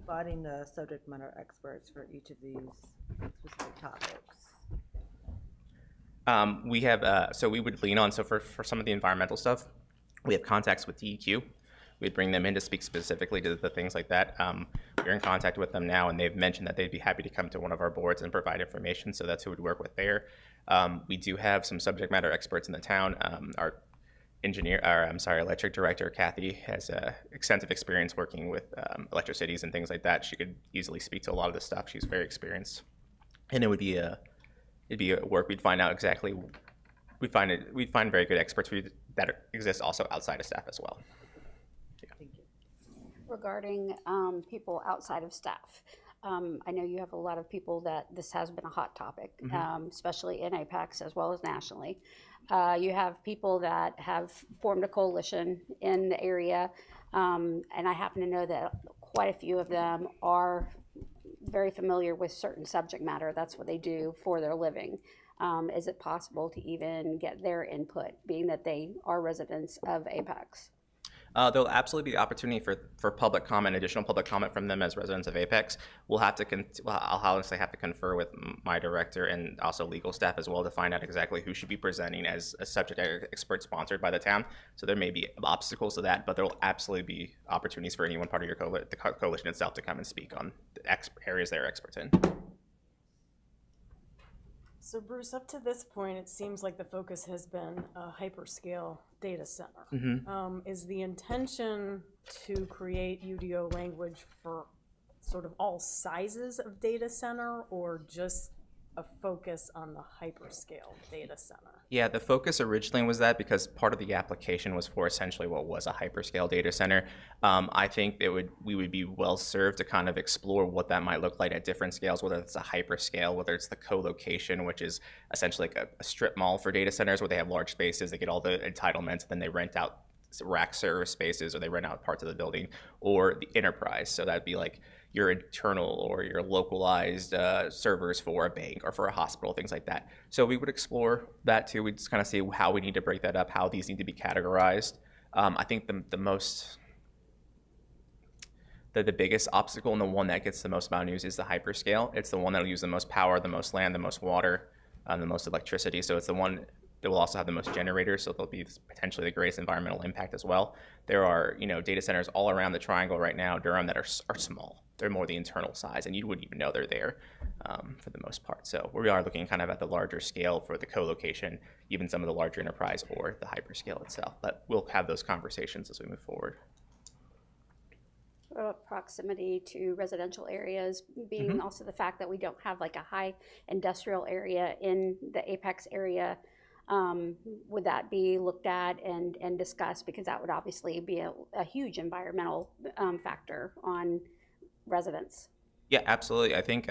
Providing the subject matter experts for each of these specific topics. We have, so we would lean on, so for some of the environmental stuff, we have contacts with DEQ. We'd bring them in to speak specifically to the things like that. We're in contact with them now, and they've mentioned that they'd be happy to come to one of our boards and provide information, so that's who we'd work with there. We do have some subject matter experts in the town. Our electric director, Kathy, has extensive experience working with electricities and things like that. She could easily speak to a lot of this stuff. She's very experienced. And it would be it'd be a work. We'd find out exactly, we'd find very good experts that exist also outside of staff as well. Yeah. regarding people outside of staff. I know you have a lot of people that this has been a hot topic, especially in Apex as well as nationally. You have people that have formed a coalition in the area, and I happen to know that quite a few of them are very familiar with certain subject matter. That's what they do for their living. Is it possible to even get their input, being that they are residents of Apex? There'll absolutely be the opportunity for public comment, additional public comment from them as residents of Apex. We'll have to, I'll honestly have to confer with my director and also legal staff as well to find out exactly who should be presenting as a subject expert sponsored by the town. So there may be obstacles to that, but there will absolutely be opportunities for anyone part of your the coalition itself to come and speak on the areas they're experts in. So Bruce, up to this point, it seems like the focus has been a hyperscale data center. Is the intention to create UDO language for sort of all sizes of data center, or just a focus on the hyperscale data center? Yeah, the focus originally was that because part of the application was for essentially what was a hyperscale data center. I think we would be well served to kind of explore what that might look like at different scales, whether it's a hyperscale, whether it's the co-location, which is essentially like a strip mall for data centers where they have large spaces, they get all the entitlements, and then they rent out rack service spaces, or they rent out parts of the building, or the enterprise. So that'd be like your internal or your localized servers for a bank or for a hospital, things like that. So we would explore that too. We'd just kind of see how we need to break that up, how these need to be categorized. I think the biggest obstacle and the one that gets the most amount of news is the hyperscale. It's the one that will use the most power, the most land, the most water, the most electricity. So it's the one that will also have the most generators, so they'll be potentially the greatest environmental impact as well. There are, data centers all around the triangle right now, Durham, that are small. They're more the internal size, and you wouldn't even know they're there for the most part. So we are looking kind of at the larger scale for the co-location, even some of the larger enterprise or the hyperscale itself. But we'll have those conversations as we move forward. Proximity to residential areas, being also the fact that we don't have like a high industrial area in the Apex area. Would that be looked at and discussed? Because that would obviously be a huge environmental factor on residents. Yeah, absolutely. I think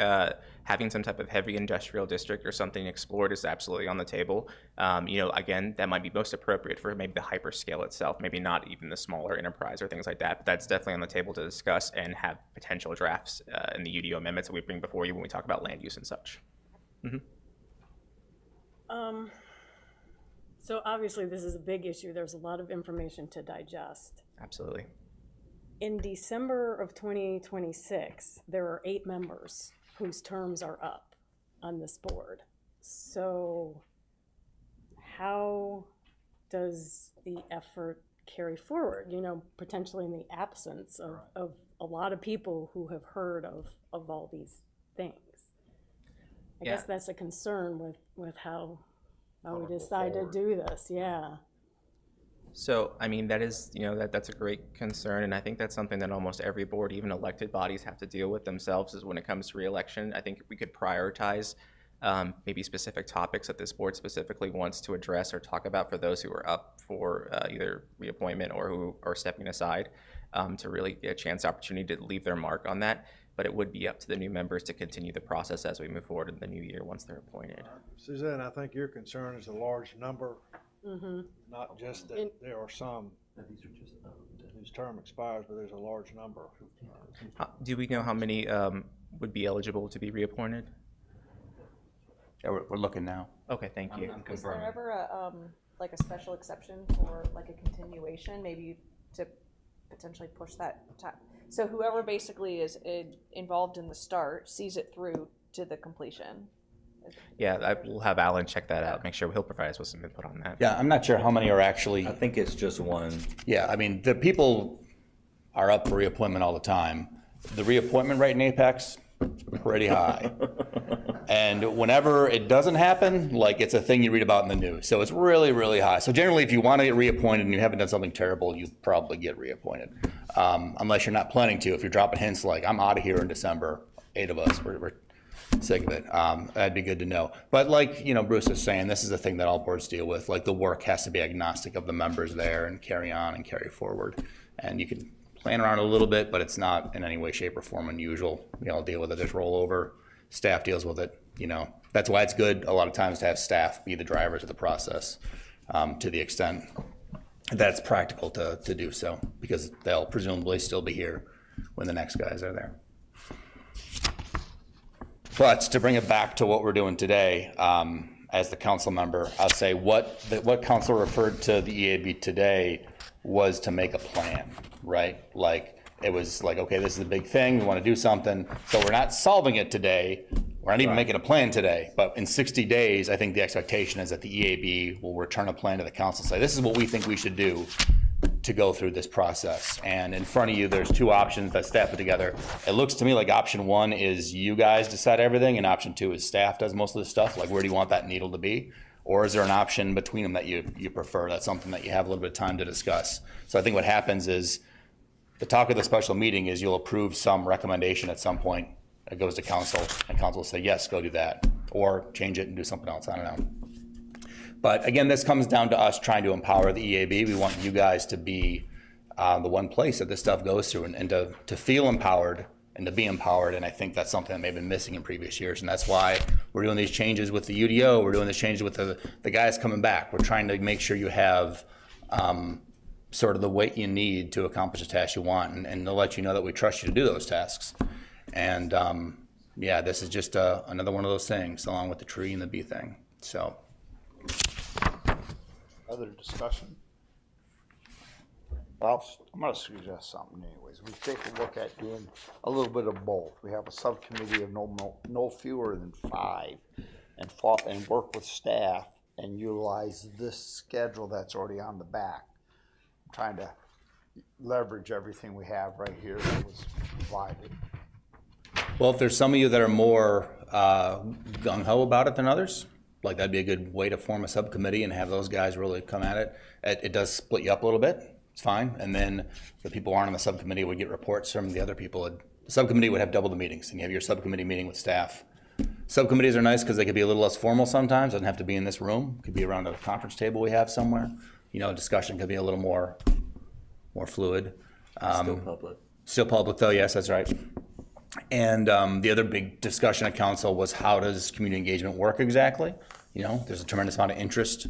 having some type of heavy industrial district or something explored is absolutely on the table. Again, that might be most appropriate for maybe the hyperscale itself, maybe not even the smaller enterprise or things like that. But that's definitely on the table to discuss and have potential drafts in the UDO amendments that we bring before you when we talk about land use and such. So obviously this is a big issue. There's a lot of information to digest. Absolutely. In December of 2026, there are 8 members whose terms are up on this board. So how does the effort carry forward, potentially in the absence of a lot of people who have heard of all these things? I guess that's a concern with how we decide to do this, yeah. So, I mean, that is, that's a great concern, and I think that's something that almost every board, even elected bodies, have to deal with themselves is when it comes to re-election. I think we could prioritize maybe specific topics that this board specifically wants to address or talk about for those who are up for either reappointment or who are stepping aside to really get a opportunity to leave their mark on that. But it would be up to the new members to continue the process as we move forward in the new year once they're appointed. Suzanne, I think your concern is a large number, not just that there are some whose term expires, but there's a large number. Do we know how many would be eligible to be reappointed? Yeah, we're looking now. Okay, thank you. Is there ever a special exception for like a continuation, maybe to potentially push that time? So whoever basically is involved in the start sees it through to the completion. Yeah, we'll have Alan check that out, make sure he'll provide us with some input on that. Yeah, I'm not sure how many are actually. I think it's just one. Yeah, I mean, the people are up for reappointment all the time. The reappointment rate in Apex is pretty high. And whenever it doesn't happen, it's a thing you read about in the news. So it's really, really high. So generally, if you want to get reappointed and you haven't done something terrible, you probably get reappointed. Unless you're not planning to. If you're dropping hints like, I'm out of here in December, 8 of us, we're sick of it. That'd be good to know. But Bruce is saying, this is a thing that all boards deal with. The work has to be agnostic of the members there and carry on and carry forward. And you can playing around a little bit, but it's not in any way, shape, or form unusual. We all deal with it. There's rollover. Staff deals with it. You know, that's why it's good a lot of times to have staff be the drivers of the process, to the extent that's practical to do so, because they'll presumably still be here when the next guys are there. But to bring it back to what we're doing today, as the council member, I'll say what council referred to the EAB today was to make a plan, right? Like, it was like, okay, this is a big thing, we want to do something, so we're not solving it today, we're not even making a plan today, but in 60 days, I think the expectation is that the EAB will return a plan to the council and say, this is what we think we should do to go through this process. And in front of you, there's two options that staff put together. It looks to me like option one is you guys decide everything, and option two is staff does most of the stuff. Like, where do you want that needle to be? Or is there an option between them that you prefer? That's something that you have a little bit of time to discuss. So I think what happens is, the talk of the special meeting is you'll approve some recommendation at some point. It goes to council, and council will say, yes, go do that, or change it and do something else, I don't know. But again, this comes down to us trying to empower the EAB. We want you guys to be the one place that this stuff goes through, and to feel empowered and to be empowered. And I think that's something that may have been missing in previous years. And that's why we're doing these changes with the UDO. We're doing these changes with the guys coming back. We're trying to make sure you have sort of the weight you need to accomplish the tasks you want, and to let you know that we trust you to do those tasks. And yeah, this is just another one of those things, along with the tree and the bee thing. So. Other discussion? Well, I'm going to suggest something anyways. We take a look at doing a little bit of both. We have a subcommittee of no fewer than 5, and work with staff and utilize this schedule that's already on the back. I'm trying to leverage everything we have right here that was provided. Well, if there's some of you that are more gung-ho about it than others, like, that'd be a good way to form a subcommittee and have those guys really come at it. It does split you up a little bit. It's fine. And then the people who aren't on the subcommittee would get reports from the other people. The subcommittee would have double the meetings, and you have your subcommittee meeting with staff. Subcommittees are nice because they could be a little less formal sometimes. Doesn't have to be in this room. It could be around a conference table we have somewhere. You know, discussion could be a little more fluid. Still public. Still public, though. Yes, that's right. And the other big discussion at council was, how does community engagement work exactly? You know, there's a tremendous amount of interest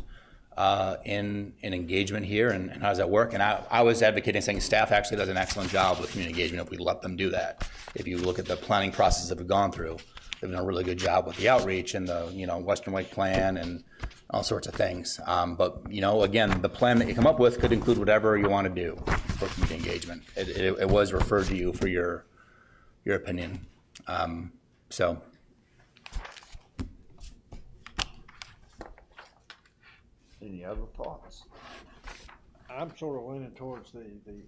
in engagement here, and how does that work? And I was advocating, saying staff actually does an excellent job with community engagement if we let them do that. If you look at the planning process that we've gone through, they've done a really good job with the outreach and the, you know, Western Lake Plan and all sorts of things. But, you know, again, the plan that you come up with could include whatever you want to do for community engagement. It was referred to you for your opinion. So. Any other thoughts? I'm sort of leaning towards the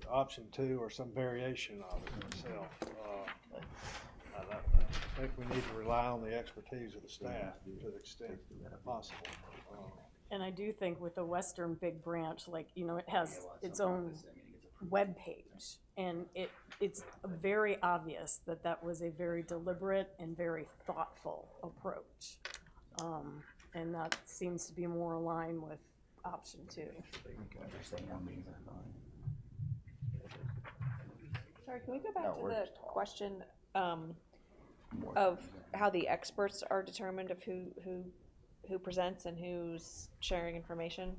option 2 or some variation of it myself. I think we need to rely on the expertise of the staff to the extent possible. And I do think with the Western Big Branch, like, you know, it has its own web page, and it's very obvious that that was a very deliberate and very thoughtful approach. And that seems to be more aligned with option 2. Sorry, can we go back to the question of how the experts are determined of who presents and who's sharing information?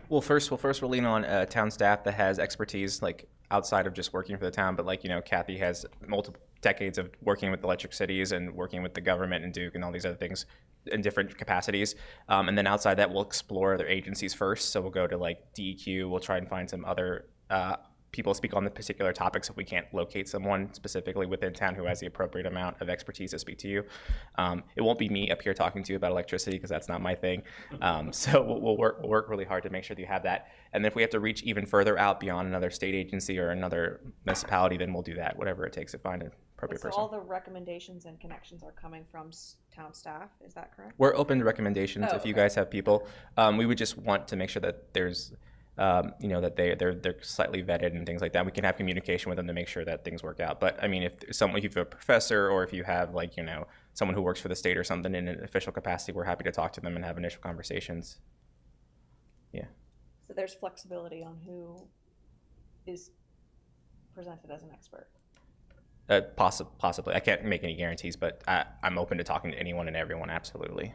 Well, first we'll lean on town staff that has expertise, like, outside of just working for the town, but, like, you know, Kathy has multiple decades of working with Electric Cities and working with the government and Duke and all these other things in different capacities. And then outside that, we'll explore other agencies first. So we'll go to, like, DEQ. We'll try and find some other people speak on the particular topics if we can't locate someone specifically within town who has the appropriate amount of expertise to speak to you. It won't be me up here talking to you about electricity, because that's not my thing. So we'll work really hard to make sure that you have that. And if we have to reach even further out beyond another state agency or another municipality, then we'll do that, whatever it takes to find an appropriate So person. all the recommendations and connections are coming from town staff, is that correct? We're open to recommendations if you okay. guys have people. We would just want to make sure that there's you know, that they're slightly vetted and things like that. We can have communication with them to make sure that things work out. But I mean, if you have a professor, or if you have, like, you know, someone who works for the state or something in an official capacity, we're happy to talk to them and have initial conversations. Yeah. So there's flexibility on who is presented as an expert? Possibly. I can't make any guarantees, but I'm open to talking to anyone and everyone, absolutely.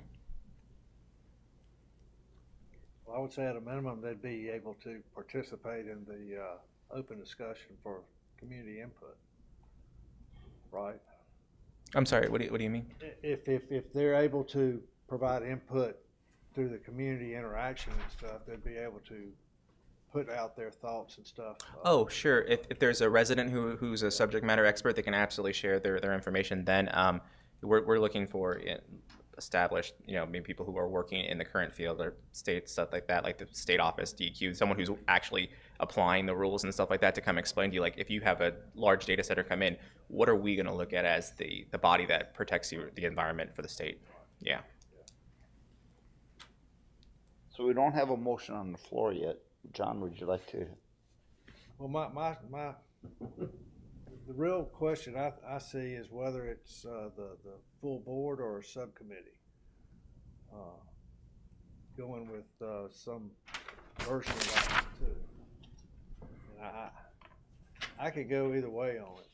Well, I would say at a minimum, they'd be able to participate in the open discussion for community input, right? I'm sorry, what do you mean? If they're able to provide input through the community interaction and stuff, they'd be able to put out their thoughts and stuff. Oh, sure. If there's a resident who's a subject matter expert, they can absolutely share their information. Then we're looking for established, maybe people who are working in the current field or state stuff like that, like the state office, DEQ, someone who's actually applying the rules and stuff like that to come explain to you, like if you have a large data center come in, what are we going to look at as the body that protects the environment for the state? Yeah. So we don't have a motion on the floor yet. John, would you like to? Well, the real question I see is whether it's the full board or a subcommittee. Going with some version of that too. And I could go either way on it.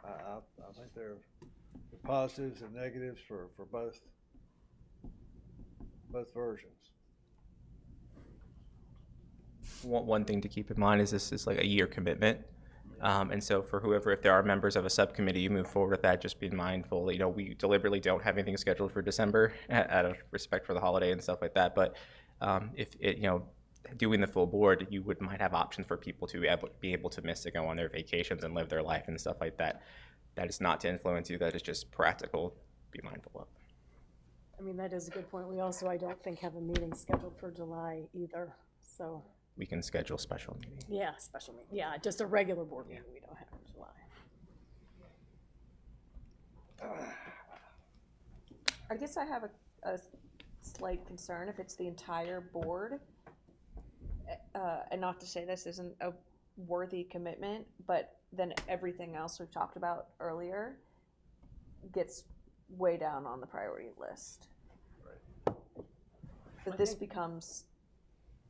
I think there are positives and negatives for both versions. One thing to keep in mind is this is like a year commitment. And so for whoever, if there are members of a subcommittee, you move forward with that, just be mindful. We deliberately don't have anything scheduled for December out of respect for the holiday and stuff like that. But if it, doing the full board, you might have options for people to be able to miss to go on their vacations and live their life and stuff like that. That is not to influence you. That is just practical. Be mindful of. I mean, that is a good point. We also, I don't think, have a meeting scheduled for July either, so. We can schedule special meeting. Yeah, special meeting. Yeah, just a regular board meeting we don't have in July. I guess I have a slight concern if it's the entire board, and not to say this isn't a worthy commitment, but then everything else we've talked about earlier gets way down on the priority list. Right. That this becomes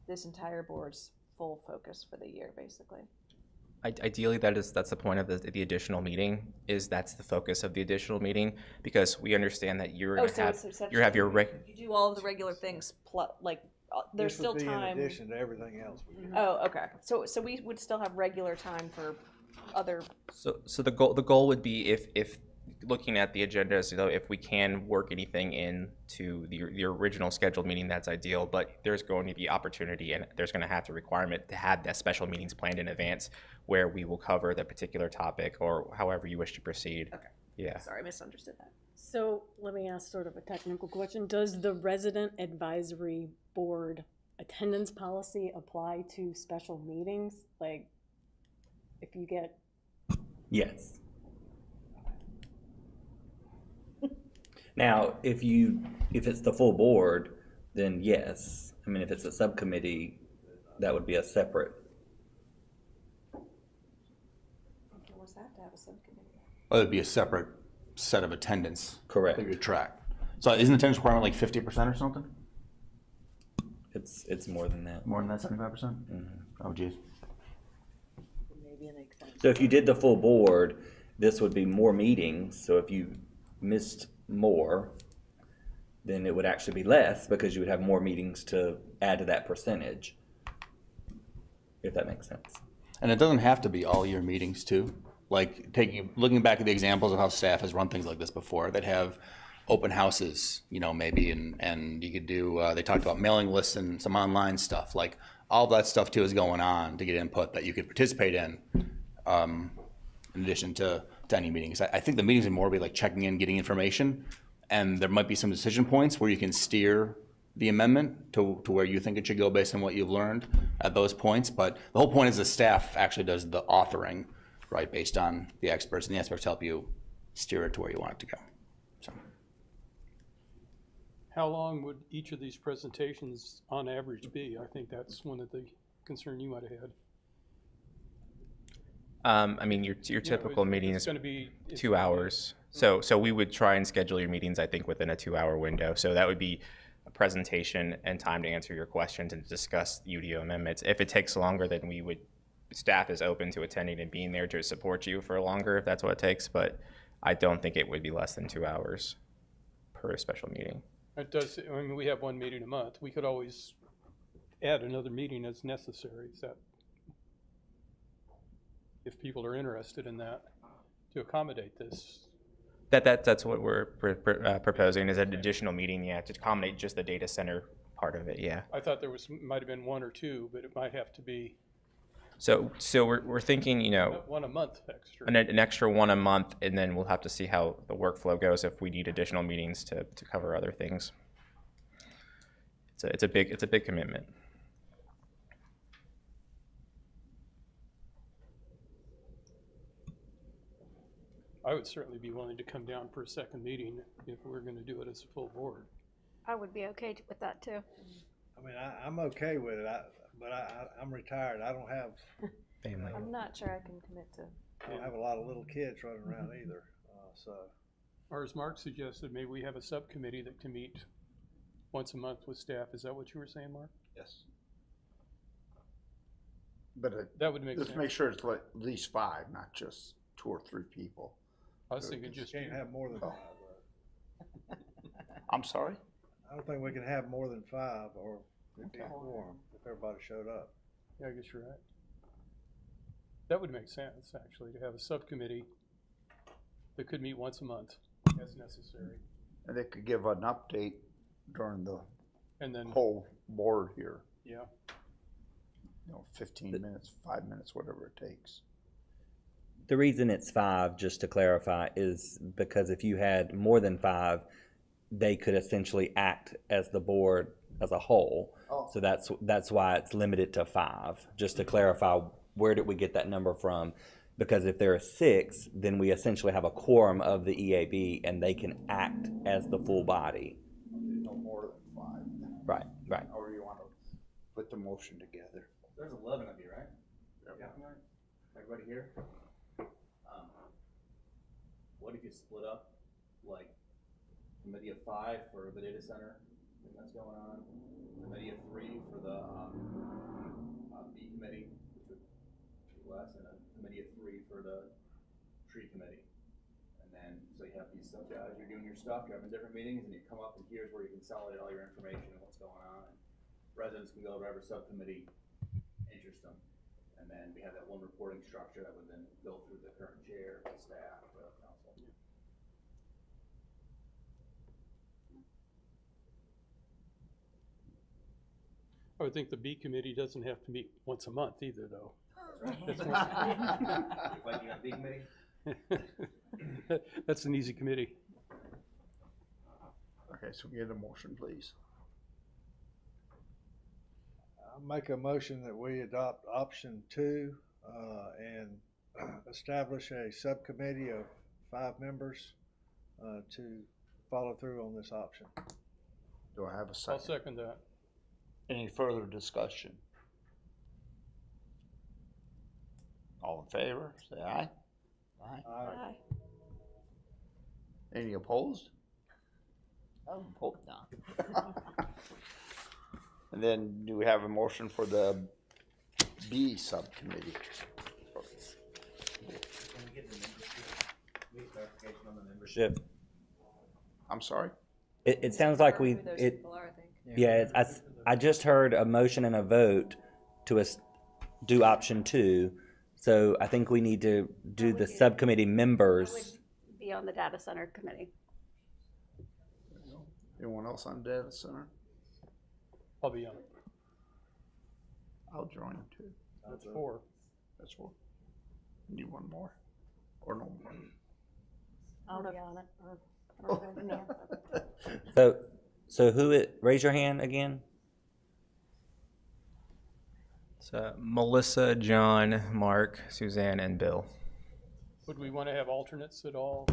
this entire board's full focus for the year, basically. Ideally, that's the point of the additional meeting. That's the focus of the additional meeting, because we understand that you're going to have your you do all of the regular things, there's still time. In addition to everything else. Oh, okay. So we would still have regular time for other. So the goal would be if looking at the agenda, if we can work anything into the original scheduled meeting, that's ideal. But there's going to be opportunity, and there's going to have to requirement to have that special meetings planned in advance, where we will cover the particular topic or however you wish to proceed. Okay. Yeah. Sorry, I misunderstood that. So let me ask sort of a technical question. Does the resident advisory board attendance policy apply to special meetings? Like, if you get. Yes. Now, if it's the full board, then yes. I mean, if it's a subcommittee, that would be a separate. What's that to have a subcommittee? Well, it would be a separate set of attendance. Correct. That you track. So isn't attendance requirement like 50% or something? It's more than that. More than that, 75%? Mm-hmm. Oh, geez. Maybe an extension. So if you did the full board, this would be more meetings. So if you missed more, then it would actually be less, because you would have more meetings to add to that percentage, if that makes sense. And it doesn't have to be all year meetings too. Like looking back at the examples of how staff has run things like this before, that have open houses, maybe, and you could do, they talked about mailing lists and some online stuff. Like all that stuff too is going on to get input that you could participate in addition to any meetings. I think the meetings would more be like checking in, getting information, and there might be some decision points where you can steer the amendment to where you think it should go based on what you've learned at those points. But the whole point is the staff actually does the authoring, right, based on the experts, and the experts help you steer it to where you want it to go. So. How long would each of these presentations on average be? I think that's one of the concern you might have had. I mean, your typical meeting is 2 hours. So we would try and schedule your meetings, I think, within a 2-hour window. So that would be a presentation and time to answer your questions and discuss UDO amendments. If it takes longer, then we would staff is open to attending and being there to support you for longer if that's what it takes, but I don't think it would be less than 2 hours per special meeting. It does, I mean, we have one meeting a month. We could always add another meeting as necessary, is that, if people are interested in that, to accommodate this. That's what we're proposing, is an additional meeting, yeah, to accommodate just the data center part of it, yeah. I thought there might have been one or two, but it might have to be So we're thinking, you know, one a month extra. an extra one a month, and then we'll have to see how the workflow goes if we need additional meetings to cover other things. It's a big commitment. I would certainly be willing to come down for a second meeting if we're gonna do it as a full board. I would be okay with that too. I mean, I'm okay with it, but I'm retired. I don't have, Family. I'm not sure I can commit to. I don't have a lot of little kids running around either, so. Or as Mark suggested, maybe we have a subcommittee that can meet once a month with staff. Is that what you were saying, Mark? Yes. But that would make let's sense. make sure it's at least 5, not just 2 or 3 people. I was thinking just Can't have more than 5, I'm sorry? I don't think we can have more than 5 or it'd be a quorum if everybody showed up. Yeah, I guess you're right. That would make sense, actually, to have a subcommittee that could meet once a month as necessary. And they could give an update during the And then, whole board here. yeah, 15 minutes, 5 minutes, whatever it takes. The reason it's 5, just to clarify, is because if you had more than 5, they could essentially act as the board as a whole. Oh. So that's why it's limited to 5. Just to clarify, where did we get that number from? Because if there are 6, then we essentially have a quorum of the EAB, and they can act as the full body. No more than 5. Right, right. Or you want to put the motion together. There's 11 of you, right? Yeah. Everybody here? What if you split up, like, committee of 5 for the data center thing that's going on, committee of 3 for the B committee, which would be less, and a committee of 3 for the tree committee. And then, so you have these stuff, as you're doing your stuff, you're having different meetings, and you come up and here's where you consolidate all your information and what's going on. And residents can go to whatever subcommittee interests them. And then we have that one reporting structure that would then go through the current chair, the staff, the council. I would think the B committee doesn't have to meet once a month either, though. That's Like you got B committee? That's an easy committee. Okay, so get a motion, please. I'll make a motion that we adopt option 2, and establish a subcommittee of 5 members, to follow through on this option. Do I have a I'll second? second that. Any further discussion? All in favor, say aye. Aye. Aye. Any opposed? Oh, hope not. And then do we have a motion for the B subcommittee? Membership. I'm sorry? It sounds like we, Who those it, people are, I think. yeah, I just heard a motion and a vote to do option 2. So I think we need to do the subcommittee members. Be on the data center committee. Anyone else on data center? I'll be on it. I'll join too. That's 4. That's 4. Need one more? Or no more? I'll be on it. I don't know. So raise your hand again. So Melissa, John, Mark, Suzanne, and Bill. Would we want to have alternates at all?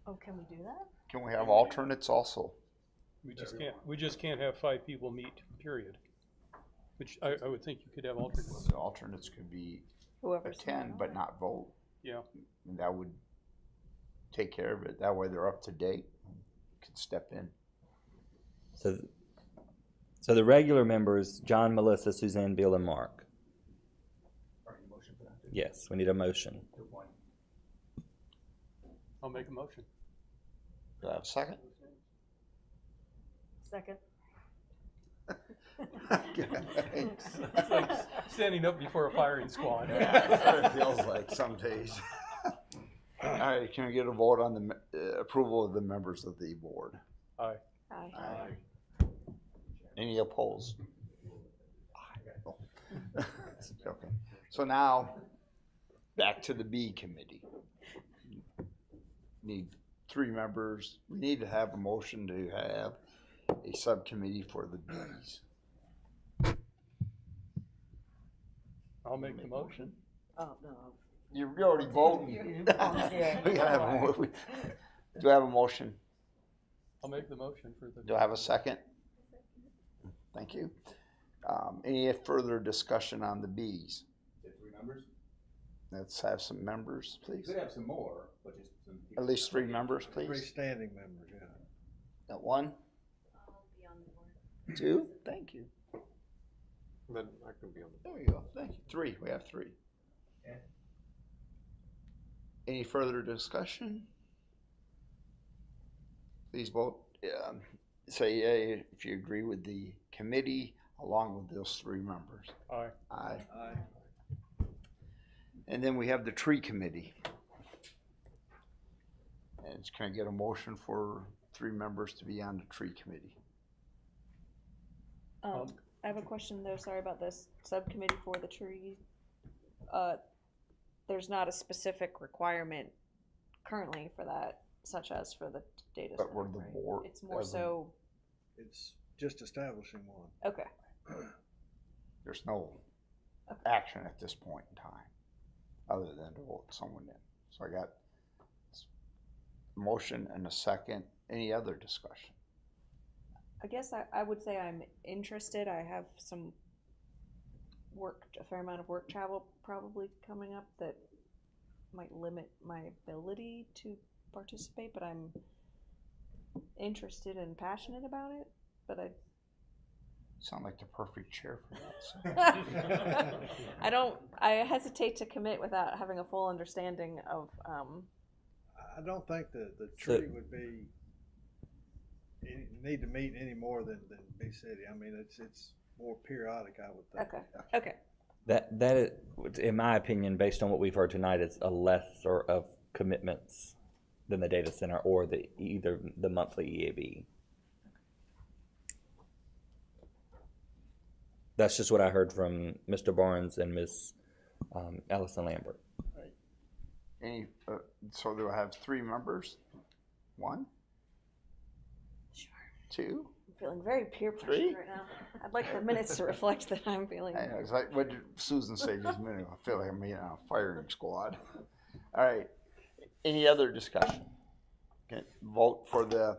Oh, can we do that? Can we have alternates also? We just can't have 5 people meet, period. Which I would think you could have alternates. The alternates could be Whoever's attend but not vote. Yeah. And that would take care of it. That way they're up to date, can step in. So the regular members, John, Melissa, Suzanne, Bill, and Mark. Yes, we need a motion. I'll make a motion. Do I have a second? Second. It's like standing up before a firing squad. That's what it feels like some days. All right, can we get a vote on the approval of the members of the board? Aye. Aye. Any opposed? Okay. So now, back to the B committee. Need 3 members. We need to have a motion to have a subcommittee for the Bs. I'll make the motion. Oh, no. You're already voting. Yeah. We gotta have a, do I have a motion? I'll make the motion for the. Do I have a second? Thank you. Any further discussion on the Bs? 3 members? Let's have some members, We please. could have some more, but just some people. At least 3 members, 3 please. standing members, yeah. Got 1? I'll be on the board. 2? Thank you. Then I can be on the There you go. Thank you. 3. We have 3. Okay. Any further discussion? Please vote. Say yea if you agree with the committee along with those 3 members. Aye. Aye. Aye. And then we have the tree committee. And can I get a motion for 3 members to be on the tree committee? I have a question though, sorry about this, subcommittee for the tree. There's not a specific requirement currently for that, such as for the data But center, we're the right? board. It's more as a- so, It's just establishing one. okay, There's no action at this point in time, other than to vote someone in. So I got a motion and a second. Any other discussion? I guess I would say I'm interested, I have some work, a fair amount of work travel probably coming up that might limit my ability to participate, but I'm interested and passionate about it, but I Sound like the perfect chair for that. So. I hesitate to commit without having a full understanding of, I don't think the tree would be, need to meet any more than B City. I mean, it's more periodic, I would think. okay. That is, in my opinion, based on what we've heard tonight, is a lesser of commitments than the data center or either the monthly EAB. That's just what I heard from Mr. Barnes and Ms. Ellison Lambert. Any, so do I have 3 members? 1? Sure. 2? I'm feeling very peer pressured 3? right now. I'd like the minutes to reflect that I'm feeling. I know, it's like, what did Susan say just a minute ago? I feel like I'm being on a firing squad. All right. Any other discussion? Okay, vote for the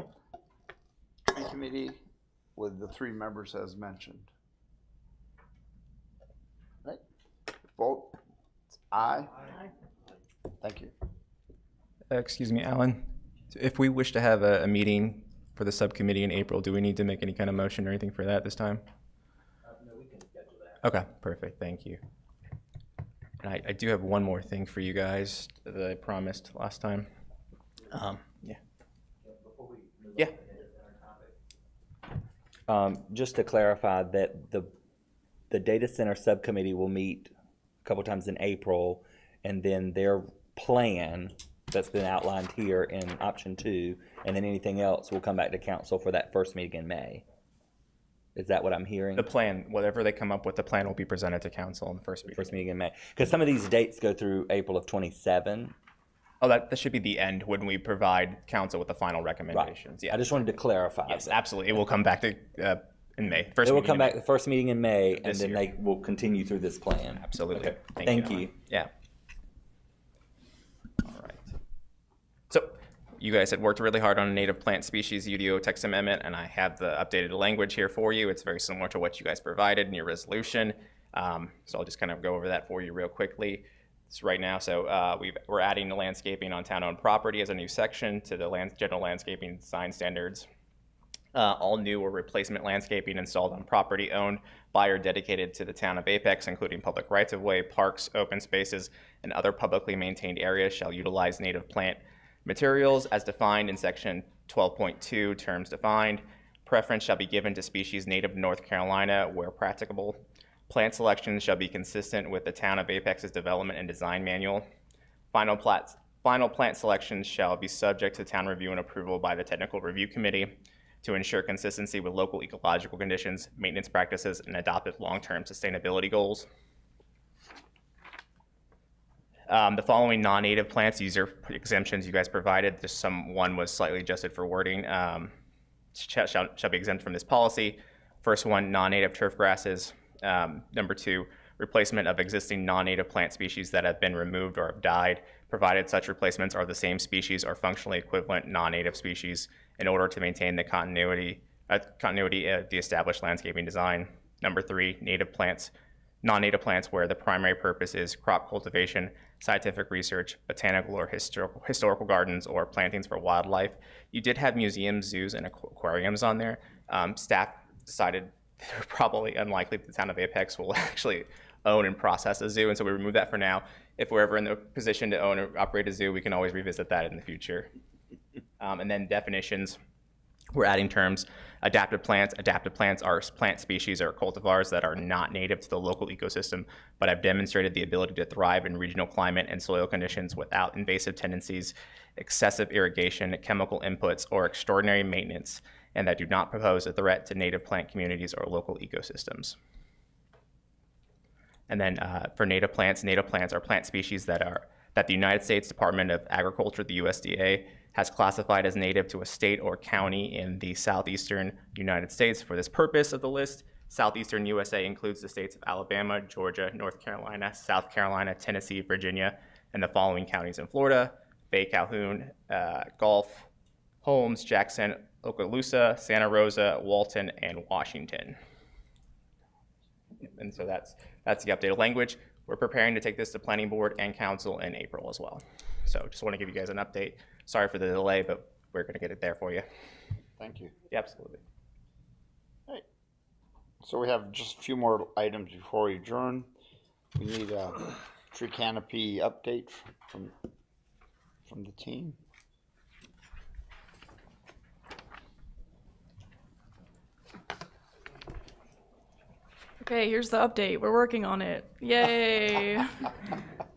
tree committee with the 3 members as mentioned. Right? Vote. Aye. Thank you. Excuse me, Alan. If we wish to have a meeting for the subcommittee in April, do we need to make any kind of motion or anything for that this time? No, we can schedule that. Okay, perfect. Thank you. And I do have one more thing for you guys that I promised last time. Yeah. Yeah. Just to clarify that the data center subcommittee will meet a couple times in April, and then their plan that's been outlined here in option 2, and then anything else will come back to council for that first meeting in May. Is that what I'm hearing? The plan, whatever they come up with, the plan will be presented to council in the first meeting. In May. Because some of these dates go through April of 27. Oh, that should be the end when we provide council with the final recommendations. Right. Yeah. I just wanted to clarify. Yes, absolutely. It will come back to in May. It will come back the first meeting in May, and then they will continue through this plan. Absolutely. Okay. Thank you. Yeah. All right. So you guys had worked really hard on a native plant species UDO text amendment, and I have the updated language here for you. It's very similar to what you guys provided in your resolution. So I'll just kind of go over that for you real quickly. Right now, so we're adding the landscaping on town-owned property as a new section to the general landscaping design standards. all new or replacement landscaping installed on property owned by or dedicated to the town of Apex, including public rights-of-way, parks, open spaces, and other publicly maintained areas, shall utilize native plant materials as defined in section 12.2, terms defined. Preference shall be given to species native to North Carolina where practicable. Plant selections shall be consistent with the town of Apex's development and design manual. Final plant selections shall be subject to town review and approval by the technical review committee to ensure consistency with local ecological conditions, maintenance practices, and adopted long-term sustainability goals. The following non-native plants, these are exemptions you guys provided. Just one was slightly adjusted for wording. Shall be exempt from this policy. First one, non-native turf grasses. Number two, replacement of existing non-native plant species that have been removed or have died, provided such replacements are the same species or functionally equivalent non-native species in order to maintain the continuity of the established landscaping design. Number three, non-native plants where the primary purpose is crop cultivation, scientific research, botanical or historical gardens, or plantings for wildlife. You did have museums, zoos, and aquariums on there. Staff decided they're probably unlikely that the town of Apex will actually own and process a zoo, and so we removed that for now. If we're ever in the position to own or operate a zoo, we can always revisit that in the future. And then definitions, we're adding terms. Adapted plants. Adapted plants are plant species or cultivars that are not native to the local ecosystem, but have demonstrated the ability to thrive in regional climate and soil conditions without invasive tendencies, excessive irrigation, chemical inputs, or extraordinary maintenance, and that do not pose a threat to native plant communities or local ecosystems. And then for native plants are plant species that the United States Department of Agriculture, the USDA, has classified as native to a state or county in the southeastern United States. For this purpose of the list, southeastern USA includes the states of Alabama, Georgia, North Carolina, South Carolina, Tennessee, Virginia, and the following counties in Florida: Bay, Calhoun, Gulf, Holmes, Jackson, Okaloosa, Santa Rosa, Walton, and Washington. And so that's the updated language. We're preparing to take this to planning board and council in April as well. So just want to give you guys an update. Sorry for the delay, but we're going to get it there for you. Thank you. Yeah, absolutely. All right. So we have just a few more items before we adjourn. We need a tree canopy update from the team. Okay, here's the update. We're working on it. Yay!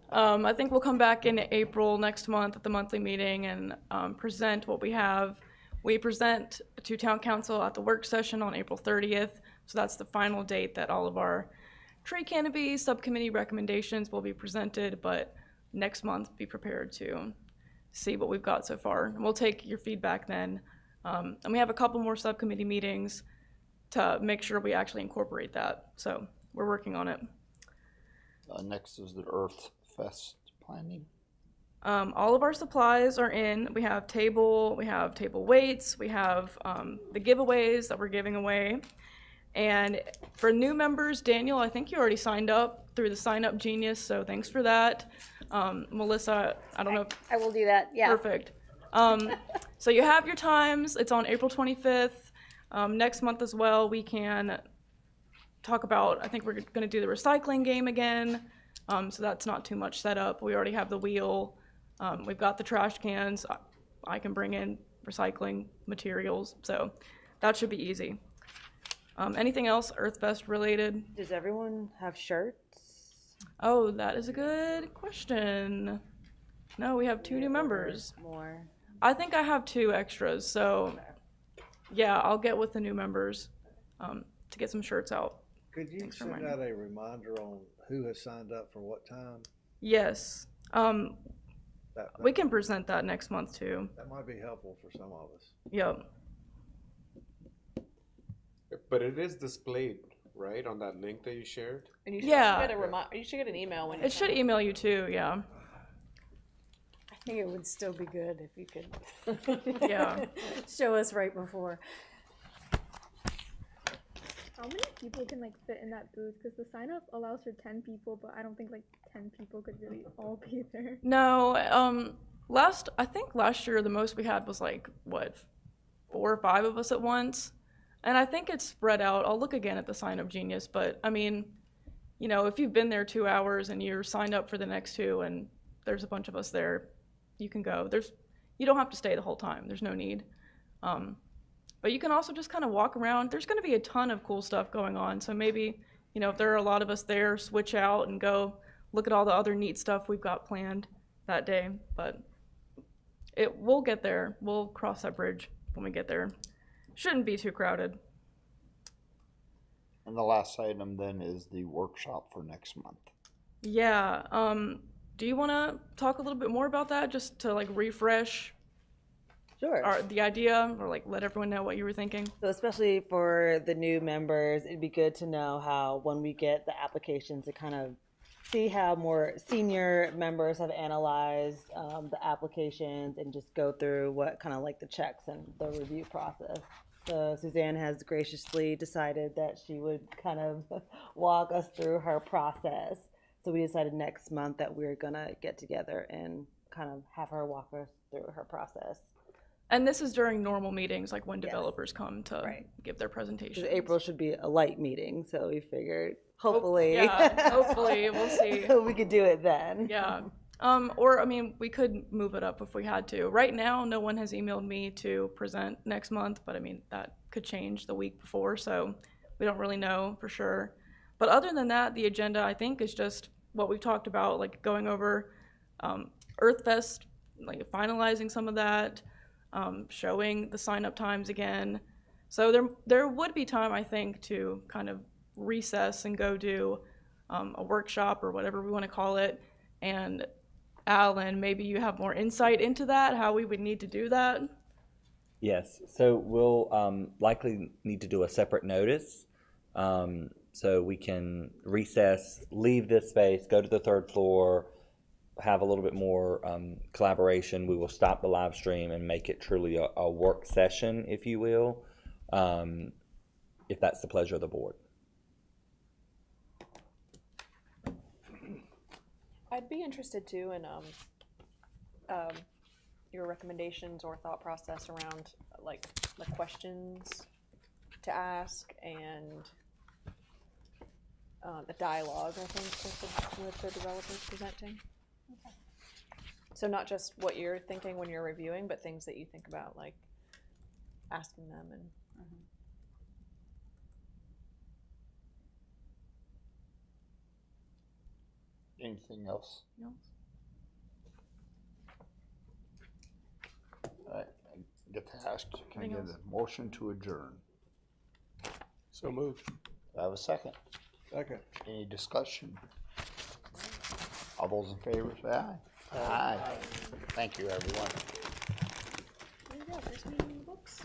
I think we'll come back in April next month at the monthly meeting and present what we have. We present to town council at the work session on April 30th. So that's the final date that all of our tree canopy subcommittee recommendations will be presented, but next month be prepared to see what we've got so far. And we'll take your feedback then. And we have a couple more subcommittee meetings to make sure we actually incorporate that. So we're working on it. Next is the Earth Fest planning. All of our supplies are in. We have table weights, we have the giveaways that we're giving away. And for new members, Daniel, I think you already signed up through the Sign Up Genius, so thanks for that. Melissa, I don't know. I will do that, yeah. Perfect. So you have your times. It's on April 25th. Next month as well, we can talk about, I think we're going to do the recycling game again. So that's not too much setup. We already have the wheel. We've got the trash cans. I can bring in recycling materials. So that should be easy. Anything else Earthfest related? Does everyone have shirts? Oh, that is a good question. No, we have 2 new members. More. I think I have 2 extras. So yeah, I'll get with the new members to get some shirts out. Could you send out a reminder on who has signed up for what time? Yes. We can present that next month too. That might be helpful for some of us. Yep. But it is displayed, right, on that link that you shared? And you should you should get an email when it should email you too, yeah. I think it would still be good if you could yeah. show us right before. How many people can fit in that booth? Because the sign up allows for 10 people, but I don't think 10 people could really all be there. No, I think last year the most we had was 4 or 5 of us at once. And I think it's spread out. I'll look again at the Sign Up Genius, but I mean, you know, if you've been there 2 hours and you're signed up for the next 2 and there's a bunch of us there, you can go. You don't have to stay the whole time. There's no need. But you can also just kind of walk around. There's going to be a ton of cool stuff going on. So maybe, you know, if there are a lot of us there, switch out and go look at all the other neat stuff we've got planned that day. But we'll get there. We'll cross that bridge when we get there. Shouldn't be too crowded. And the last item then is the workshop for next month. Yeah. Do you want to talk a little bit more about that, just to like refresh the idea, or like let everyone know what you were thinking? So especially for the new members, it'd be good to know how when we get the applications to kind of see how more senior members have analyzed the applications and just go through what kind of like the checks and the review process. So Suzanne has graciously decided that she would kind of walk us through her process. So we decided next month that we're gonna get together and kind of have her walk us through her process. And this is during normal meetings, like when developers come to give their presentations. April should be a light meeting, so we figured hopefully. Hopefully, we'll see. We could do it then. Yeah. Or, I mean, we could move it up if we had to. Right now, no one has emailed me to present next month, but I mean, that could change the week before, so we don't really know for sure. But other than that, the agenda, I think, is just what we've talked about, like going over EarthFest, like finalizing some of that, showing the sign-up times again. So there would be time, I think, to kind of recess and go do a workshop or whatever we want to call it. And Alan, maybe you have more insight into that, how we would need to do that? Yes, so we'll likely need to do a separate notice. So we can recess, leave this space, go to the 3rd floor, have a little bit more collaboration. We will stop the live stream and make it truly a work session, if you will, if that's the pleasure of the board. I'd be interested too in your recommendations or thought process around like the questions to ask and the dialogue, I think, with the developers presenting. Okay. So not just what you're thinking when you're reviewing, but things that you think about, like asking them and. Anything else? No. All right, I get to ask, can I get a motion to adjourn? So moved. Do I have a second? Second. Any discussion? All those in favor say aye. Aye. Thank you, everyone. There you go, there's me in the books.